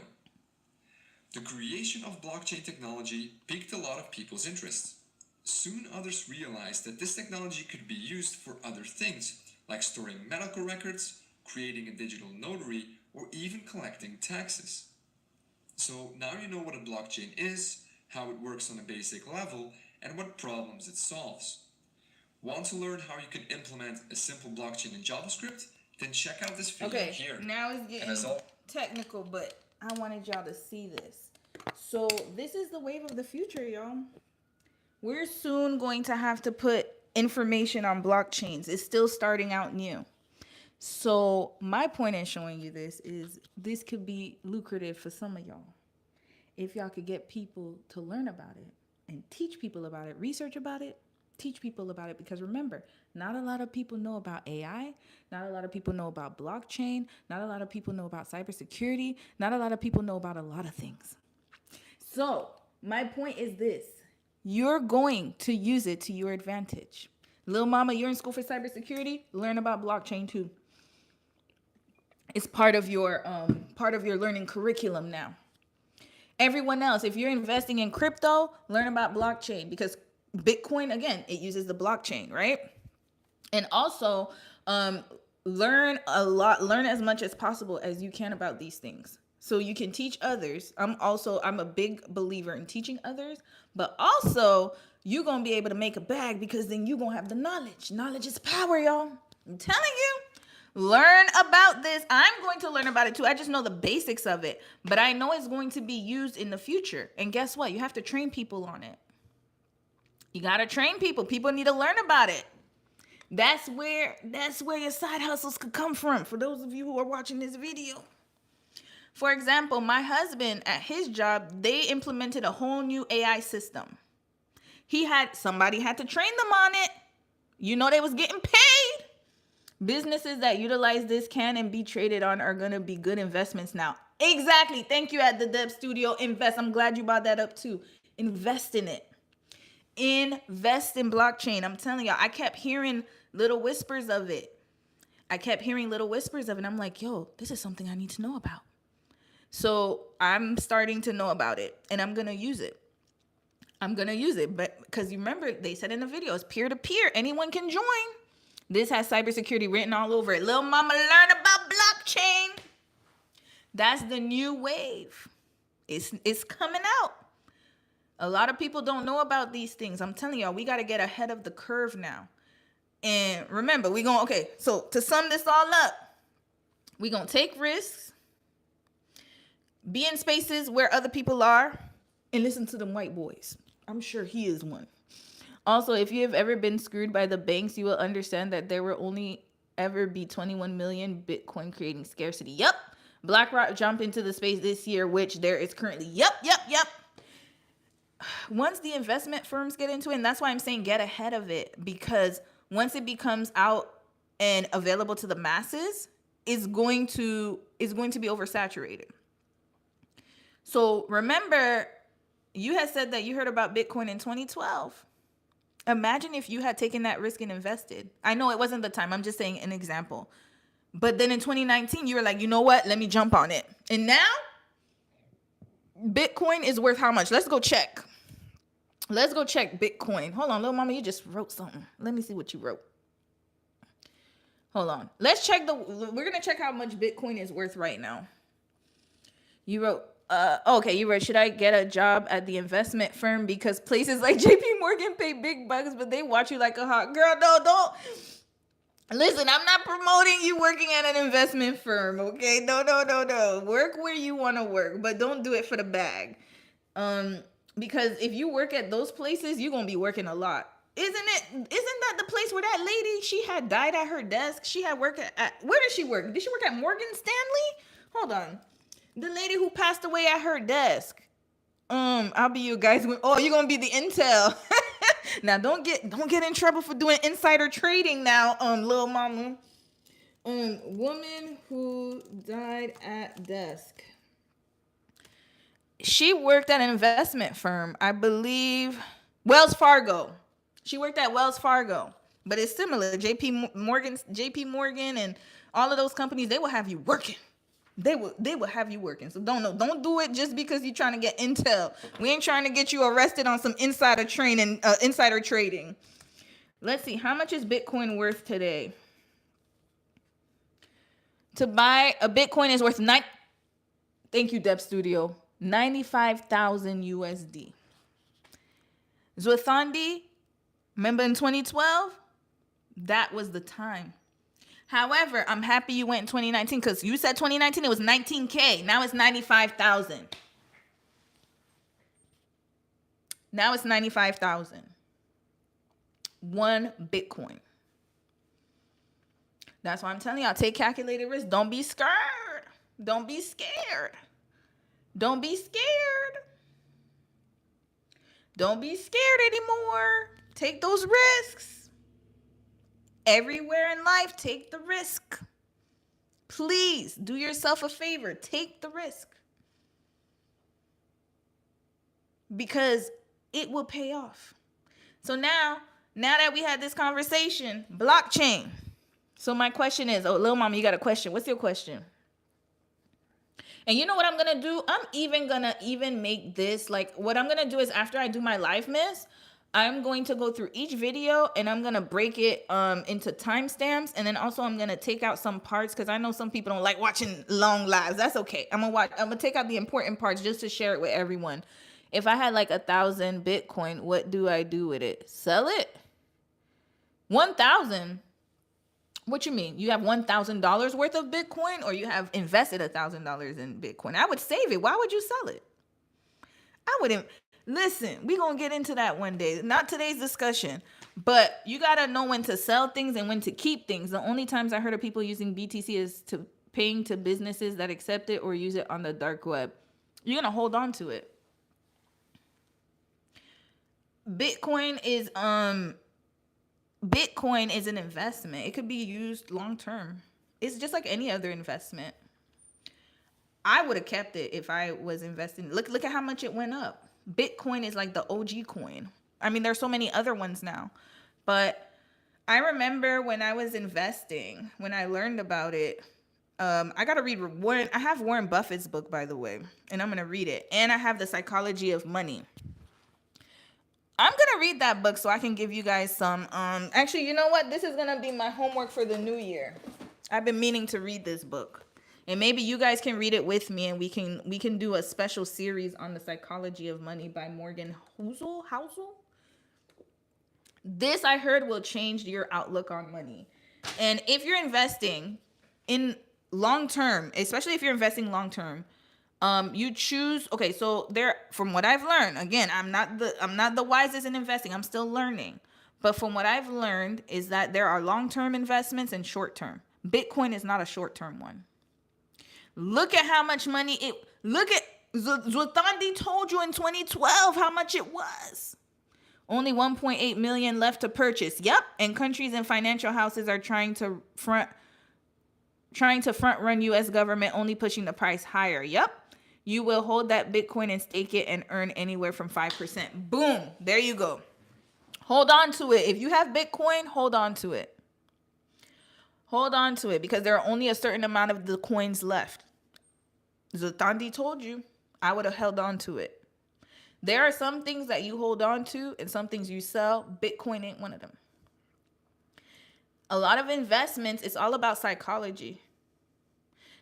The creation of blockchain technology piqued a lot of people's interest. Soon others realized that this technology could be used for other things, like storing medical records, creating a digital notary, or even collecting taxes. So now you know what a blockchain is, how it works on a basic level, and what problems it solves. Want to learn how you can implement a simple blockchain in JavaScript? Then check out this video here. Now it's getting technical, but I wanted y'all to see this. So this is the wave of the future, y'all. We're soon going to have to put information on blockchains. It's still starting out new. So my point in showing you this is this could be lucrative for some of y'all. If y'all could get people to learn about it and teach people about it, research about it, teach people about it. Because remember, not a lot of people know about AI. Not a lot of people know about blockchain. Not a lot of people know about cybersecurity. Not a lot of people know about a lot of things. So my point is this. You're going to use it to your advantage. Little mama, you're in school for cybersecurity. Learn about blockchain too. It's part of your learning curriculum now. Everyone else, if you're investing in crypto, learn about blockchain, because Bitcoin, again, it uses the blockchain, right? And also learn as much as possible as you can about these things, so you can teach others. I'm a big believer in teaching others, but also you're gonna be able to make a bag, because then you're gonna have the knowledge. Knowledge is power, y'all. I'm telling you. Learn about this. I'm going to learn about it too. I just know the basics of it, but I know it's going to be used in the future. And guess what? You have to train people on it. You got to train people. People need to learn about it. That's where your side hustles could come from, for those of you who are watching this video. For example, my husband at his job, they implemented a whole new AI system. Somebody had to train them on it. You know, they was getting paid. Businesses that utilize this can and be traded on are going to be good investments now. Exactly. Thank you at the Deb Studio. Invest. I'm glad you brought that up too. Invest in it. Invest in blockchain. I'm telling y'all, I kept hearing little whispers of it. I'm like, yo, this is something I need to know about. So I'm starting to know about it, and I'm going to use it. But because you remember, they said in the video, it's peer-to-peer. Anyone can join. This has cybersecurity written all over it. Little mama, learn about blockchain. That's the new wave. It's coming out. A lot of people don't know about these things. I'm telling y'all, we got to get ahead of the curve now. And remember, so to sum this all up, we're going to take risks, be in spaces where other people are, and listen to them white boys. I'm sure he is one. Also, if you have ever been screwed by the banks, you will understand that there will only ever be 21 million Bitcoin creating scarcity. Yep. BlackRock jumped into the space this year, which there is currently, yep. Once the investment firms get into it, and that's why I'm saying get ahead of it, because once it becomes out and available to the masses, is going to be oversaturated. So remember, you had said that you heard about Bitcoin in 2012. Imagine if you had taken that risk and invested. I know it wasn't the time. I'm just saying an example. But then in 2019, you were like, you know what? Let me jump on it. And now, Bitcoin is worth how much? Let's go check. Let's go check Bitcoin. Hold on, little mama, you just wrote something. Let me see what you wrote. Hold on. Let's check we're going to check how much Bitcoin is worth right now. You wrote, okay, you wrote, should I get a job at the investment firm because places like JP Morgan pay big bucks, but they watch you like a hot girl? No, don't. Listen, I'm not promoting you working at an investment firm, okay? No. Work where you want to work, but don't do it for the bag. Because if you work at those places, you're going to be working a lot. Isn't that the place where that lady, she had died at her desk? She had worked at where did she work? Did she work at Morgan Stanley? Hold on. The lady who passed away at her desk. I'll be you guys. Oh, you're gonna be the intel. Now don't get in trouble for doing insider trading now, little mama. Woman who died at desk. She worked at an investment firm, I believe, Wells Fargo. She worked at Wells Fargo, but it's similar. JP Morgan, and all of those companies, they will have you working. They will have you working. So don't do it just because you're trying to get intel. We ain't trying to get you arrested on some insider trading. Let's see, how much is Bitcoin worth today? To buy a Bitcoin is worth thank you, Deb Studio, 95,000 USD. Zwethandi, remember in 2012? That was the time. However, I'm happy you went in 2019 because you said 2019 it was 19K. Now it's 95,000. Now it's 95,000. One Bitcoin. That's why I'm telling y'all, take calculated risk. Don't be scared. Don't be scared. Don't be scared. Don't be scared anymore. Take those risks. Everywhere in life, take the risk. Please do yourself a favor. Take the risk. Because it will pay off. So now that we had this conversation, blockchain. So my question is, little mama, you got a question. What's your question? And you know what I'm going to do? I'm even going to make this, like, what I'm going to do is after I do my LiveMas, I'm going to go through each video and I'm going to break it into timestamps. And then also I'm going to take out some parts because I know some people don't like watching long lives. That's okay. I'm going to take out the important parts just to share it with everyone. If I had like 1,000 Bitcoin, what do I do with it? Sell it? 1,000? What you mean? You have $1,000 worth of Bitcoin or you have invested $1,000 in Bitcoin? I would save it. Why would you sell it? I wouldn't. Listen, we're going to get into that one day. Not today's discussion, but you got to know when to sell things and when to keep things. The only times I heard of people using BTC is to paying to businesses that accept it or use it on the dark web. You're going to hold on to it. Bitcoin is an investment. It could be used long term. It's just like any other investment. I would have kept it if I was investing. Look at how much it went up. Bitcoin is like the OG coin. I mean, there's so many other ones now. But I remember when I was investing, when I learned about it, I got to read Warren. I have Warren Buffett's book, by the way, and I'm going to read it. And I have The Psychology of Money. I'm going to read that book so I can give you guys some. Actually, you know what? This is going to be my homework for the new year. I've been meaning to read this book. And maybe you guys can read it with me and we can do a special series on The Psychology of Money by Morgan Housel. This I heard will change your outlook on money. And if you're investing in long term, especially if you're investing long term, you choose, okay, so from what I've learned, again, I'm not the wisest in investing. I'm still learning. But from what I've learned is that there are long-term investments and short-term. Bitcoin is not a short-term one. Look at how much money it. Look at Zoltandi told you in 2012 how much it was. Only 1.8 million left to purchase. Yep, and countries and financial houses are trying to front run U.S. government, only pushing the price higher. Yep, you will hold that Bitcoin and stake it and earn anywhere from 5%. Boom, there you go. Hold on to it. If you have Bitcoin, hold on to it. Hold on to it because there are only a certain amount of the coins left. Zoltandi told you. I would have held on to it. There are some things that you hold on to and some things you sell. Bitcoin ain't one of them. A lot of investments, it's all about psychology.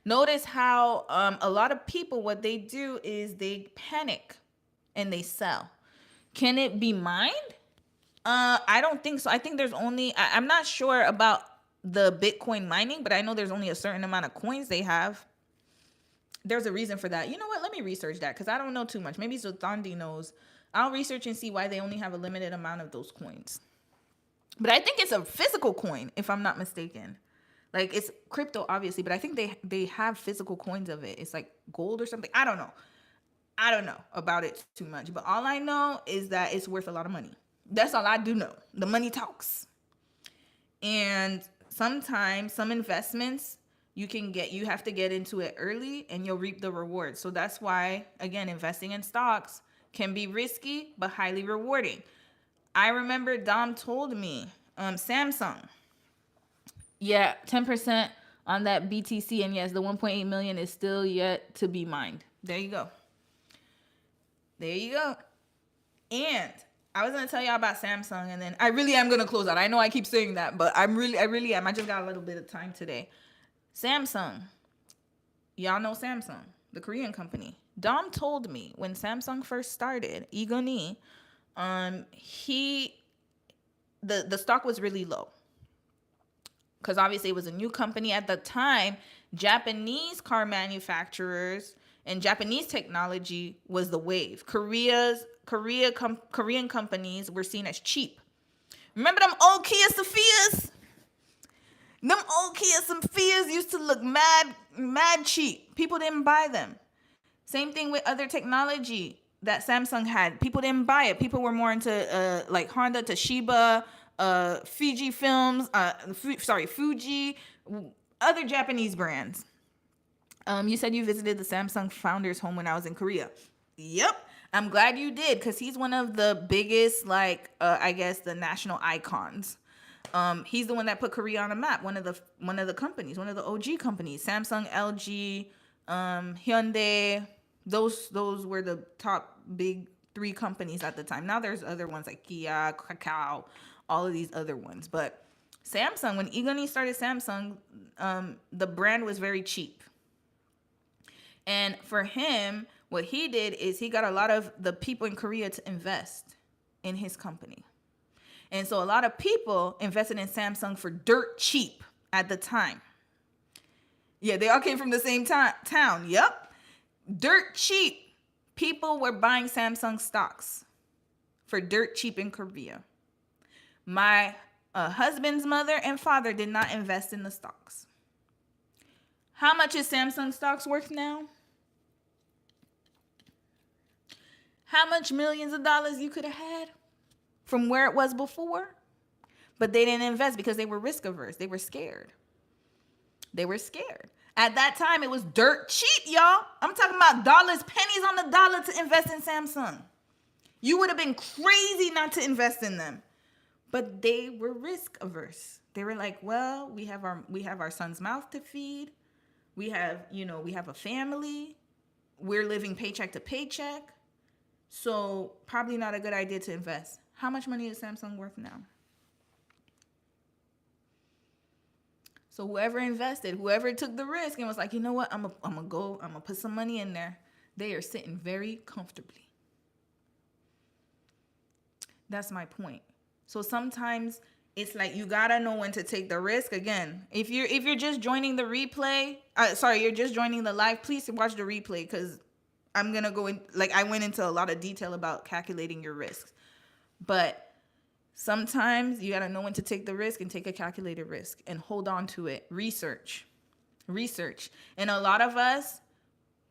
Notice how a lot of people, what they do is they panic and they sell. Can it be mined? I don't think so. I think there's only, I'm not sure about the Bitcoin mining, but I know there's only a certain amount of coins they have. There's a reason for that. You know what? Let me research that because I don't know too much. Maybe Zoltandi knows. I'll research and see why they only have a limited amount of those coins. But I think it's a physical coin, if I'm not mistaken. Like, it's crypto, obviously, but I think they have physical coins of it. It's like gold or something. I don't know about it too much. But all I know is that it's worth a lot of money. That's all I do know. The money talks. And sometimes some investments you have to get into it early and you'll reap the rewards. So that's why, again, investing in stocks can be risky but highly rewarding. I remember Dom told me, Samsung, yeah, 10% on that BTC, and yes, the 1.8 million is still yet to be mined. There you go. And I was gonna tell y'all about Samsung, and then I really am gonna close out. I know I keep saying that, but I really am. I just got a little bit of time today. Samsung. Y'all know Samsung, the Korean company. Dom told me when Samsung first started, Igoni, the stock was really low. Because obviously it was a new company at the time. Japanese car manufacturers and Japanese technology was the wave. Korean companies were seen as cheap. Remember them old Kia Sophias? Them old Kia Sophias used to look mad cheap. People didn't buy them. Same thing with other technology that Samsung had. People didn't buy it. People were more into like Honda, Toshiba, Fuji Films, Fuji, other Japanese brands. You said you visited the Samsung founder's home when I was in Korea. Yep. I'm glad you did because he's one of the biggest, I guess, the national icons. He's the one that put Korea on a map. One of the companies, one of the OG companies. Samsung, LG, Hyundai. Those were the top big 3 companies at the time. Now there's other ones like Kia, Kakao, all of these other ones. But Samsung, when Igoni started Samsung, the brand was very cheap. And for him, what he did is he got a lot of the people in Korea to invest in his company. And so a lot of people invested in Samsung for dirt cheap at the time. Yeah, they all came from the same town. Yep. Dirt cheap. People were buying Samsung stocks for dirt cheap in Korea. My husband's mother and father did not invest in the stocks. How much is Samsung stocks worth now? How much millions of dollars you could have had from where it was before? But they didn't invest because they were risk averse. They were scared. At that time, it was dirt cheap, y'all. I'm talking about dollars, pennies on the dollar to invest in Samsung. You would have been crazy not to invest in them. But they were risk averse. They were like, well, we have our son's mouth to feed. We have a family. We're living paycheck to paycheck. So probably not a good idea to invest. How much money is Samsung worth now? So whoever invested, whoever took the risk and was like, you know what, I'm gonna put some money in there. They are sitting very comfortably. That's my point. So sometimes it's like you gotta know when to take the risk. Again, if you're just joining the replay, you're just joining the live, please watch the replay because I'm gonna go in, I went into a lot of detail about calculating your risks. But sometimes you gotta know when to take the risk and take a calculated risk and hold on to it. Research. Research. And a lot of us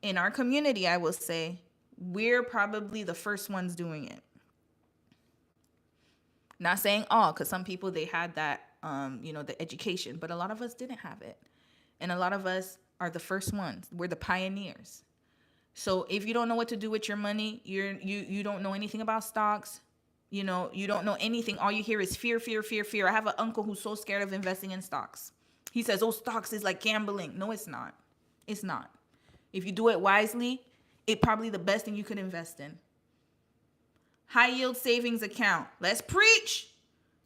in our community, I will say, we're probably the first ones doing it. Not saying all, because some people they had that, the education, but a lot of us didn't have it, and a lot of us are the first ones. We're the pioneers. So if you don't know what to do with your money, you don't know anything about stocks. You don't know anything. All you hear is fear, fear, fear, fear. I have an uncle who's so scared of investing in stocks. He says, "Oh, stocks is like gambling." No, it's not. It's not. If you do it wisely, it probably the best thing you could invest in. High yield savings account. Let's preach.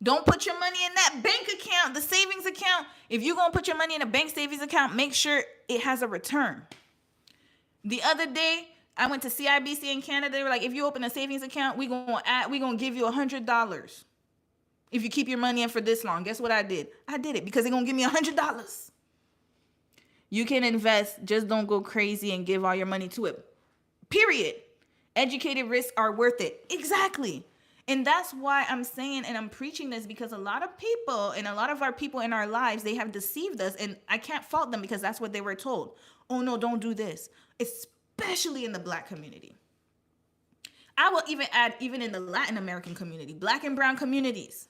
Don't put your money in that bank account, the savings account. If you're going to put your money in a bank savings account, make sure it has a return. The other day, I went to CIBC in Canada. They were like, if you open a savings account, we're gonna give you $100 if you keep your money in for this long. Guess what I did? I did it because they're gonna give me $100. You can invest, just don't go crazy and give all your money to it. Period. Educated risks are worth it. Exactly. And that's why I'm saying and I'm preaching this, because a lot of people and a lot of our people in our lives, they have deceived us, and I can't fault them because that's what they were told. Oh no, don't do this. Especially in the Black community. I will even add, even in the Latin American community, Black and brown communities.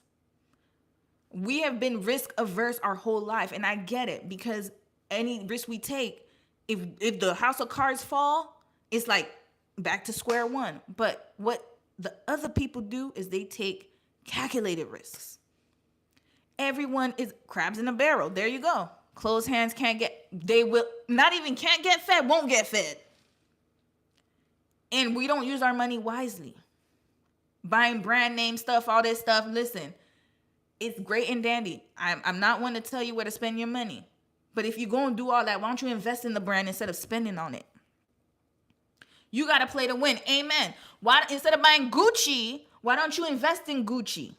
We have been risk averse our whole life, and I get it, because any risk we take, if the house of cards fall, it's like back to square one. But what the other people do is they take calculated risks. Everyone is crabs in a barrel. There you go. Closed hands they will not even can't get fed, won't get fed. And we don't use our money wisely. Buying brand name stuff, all this stuff. Listen, it's great and dandy. I'm not one to tell you where to spend your money. But if you're going to do all that, why don't you invest in the brand instead of spending on it? You got to play to win. Amen. Why, instead of buying Gucci, why don't you invest in Gucci?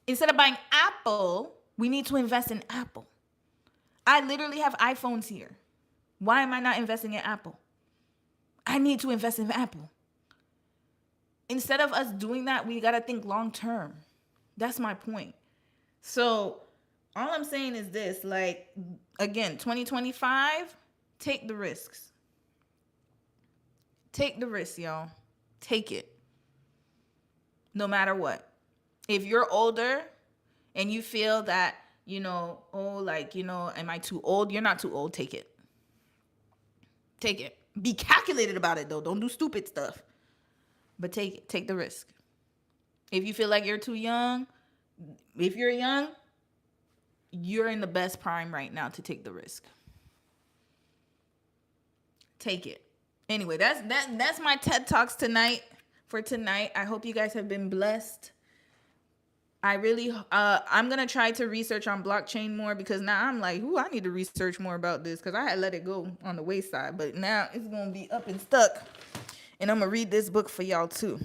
Instead of buying Apple, we need to invest in Apple. I literally have iPhones here. Why am I not investing in Apple? I need to invest in Apple. Instead of us doing that, we got to think long term. That's my point. So all I'm saying is this, like, again, 2025, take the risks. Take the risk, y'all. Take it. No matter what. If you're older and you feel that, am I too old? You're not too old. Take it. Take it. Be calculated about it, though. Don't do stupid stuff. But take it. Take the risk. If you feel like you're too young, if you're young, you're in the best prime right now to take the risk. Take it. Anyway, that's my TED Talks for tonight. I hope you guys have been blessed. I'm going to try to research on blockchain more, because now I'm like, I need to research more about this, because I had let it go on the wayside. But now it's going to be up and stuck. And I'm going to read this book for y'all too.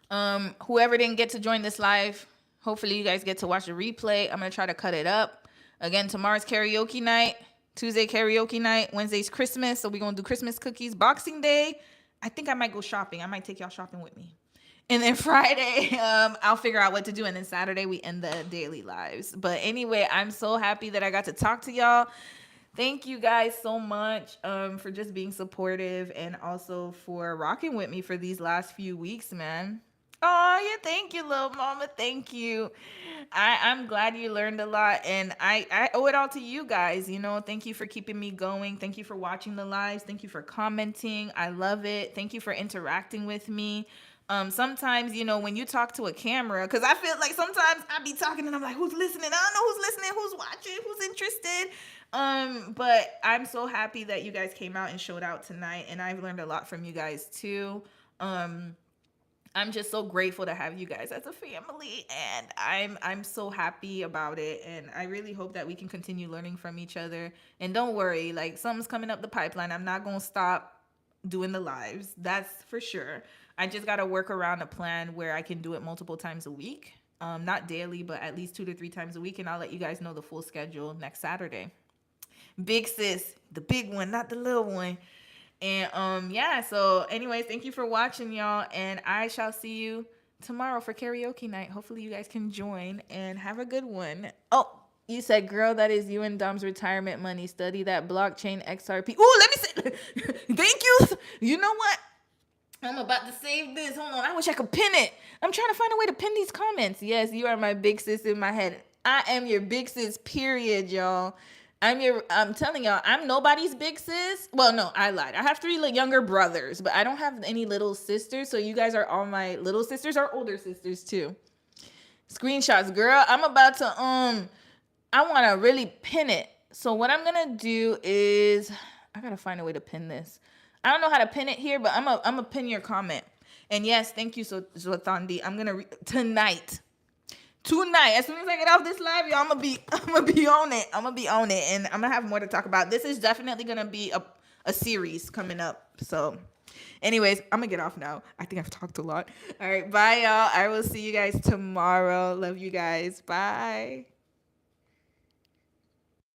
Whoever didn't get to join this live, hopefully you guys get to watch the replay. I'm going to try to cut it up. Again, tomorrow's karaoke night. Tuesday, karaoke night. Wednesday's Christmas. So we're going to do Christmas cookies. Boxing Day, I think I might go shopping. I might take y'all shopping with me. And then Friday, I'll figure out what to do. And then Saturday, we end the daily lives. But anyway, I'm so happy that I got to talk to y'all. Thank you guys so much for just being supportive, and also for rocking with me for these last few weeks, man. Oh, yeah, thank you, little mama. Thank you. I'm glad you learned a lot, and I owe it all to you guys. Thank you for keeping me going. Thank you for watching the lives. Thank you for commenting. I love it. Thank you for interacting with me. Sometimes, when you talk to a camera, because I feel like sometimes I be talking and I'm like, who's listening? I don't know who's listening, who's watching, who's interested. But I'm so happy that you guys came out and showed out tonight, and I've learned a lot from you guys too. I'm just so grateful to have you guys as a family, and I'm so happy about it, and I really hope that we can continue learning from each other. And don't worry, like, something's coming up the pipeline. I'm not gonna stop doing the lives, that's for sure. I just gotta work around a plan where I can do it multiple times a week, not daily, but at least 2 to 3 times a week, and I'll let you guys know the full schedule next Saturday. Big sis, the big one, not the little one. And yeah, so anyways, thank you for watching, y'all, and I shall see you tomorrow for karaoke night. Hopefully you guys can join, and have a good one. Oh, You said, girl, that is you and Dom's retirement money. Study that blockchain XRP. Ooh, let me say, thank you. You know what? I'm about to save this. Hold on. I wish I could pin it. I'm trying to find a way to pin these comments. Yes, you are my big sis in my head. I am your big sis, period, y'all. I'm telling y'all, I'm nobody's big sis. Well, no, I lied. I have 3 younger brothers, but I don't have any little sisters. So you guys are all my little sisters or older sisters too. Screenshots, girl. I'm about to I want to really pin it. So what I'm going to do is I got to find a way to pin this. I don't know how to pin it here, but I'm a pin your comment. And yes, thank you, Zothandi. I'm going to tonight, as soon as I get off this live, y'all, I'm gonna be on it. I'm gonna be on it, and I'm gonna have more to talk about. This is definitely gonna be a series coming up. So, anyways, I'm gonna get off now. I think I've talked a lot. All right, bye, y'all. I will see you guys tomorrow. Love you guys. Bye.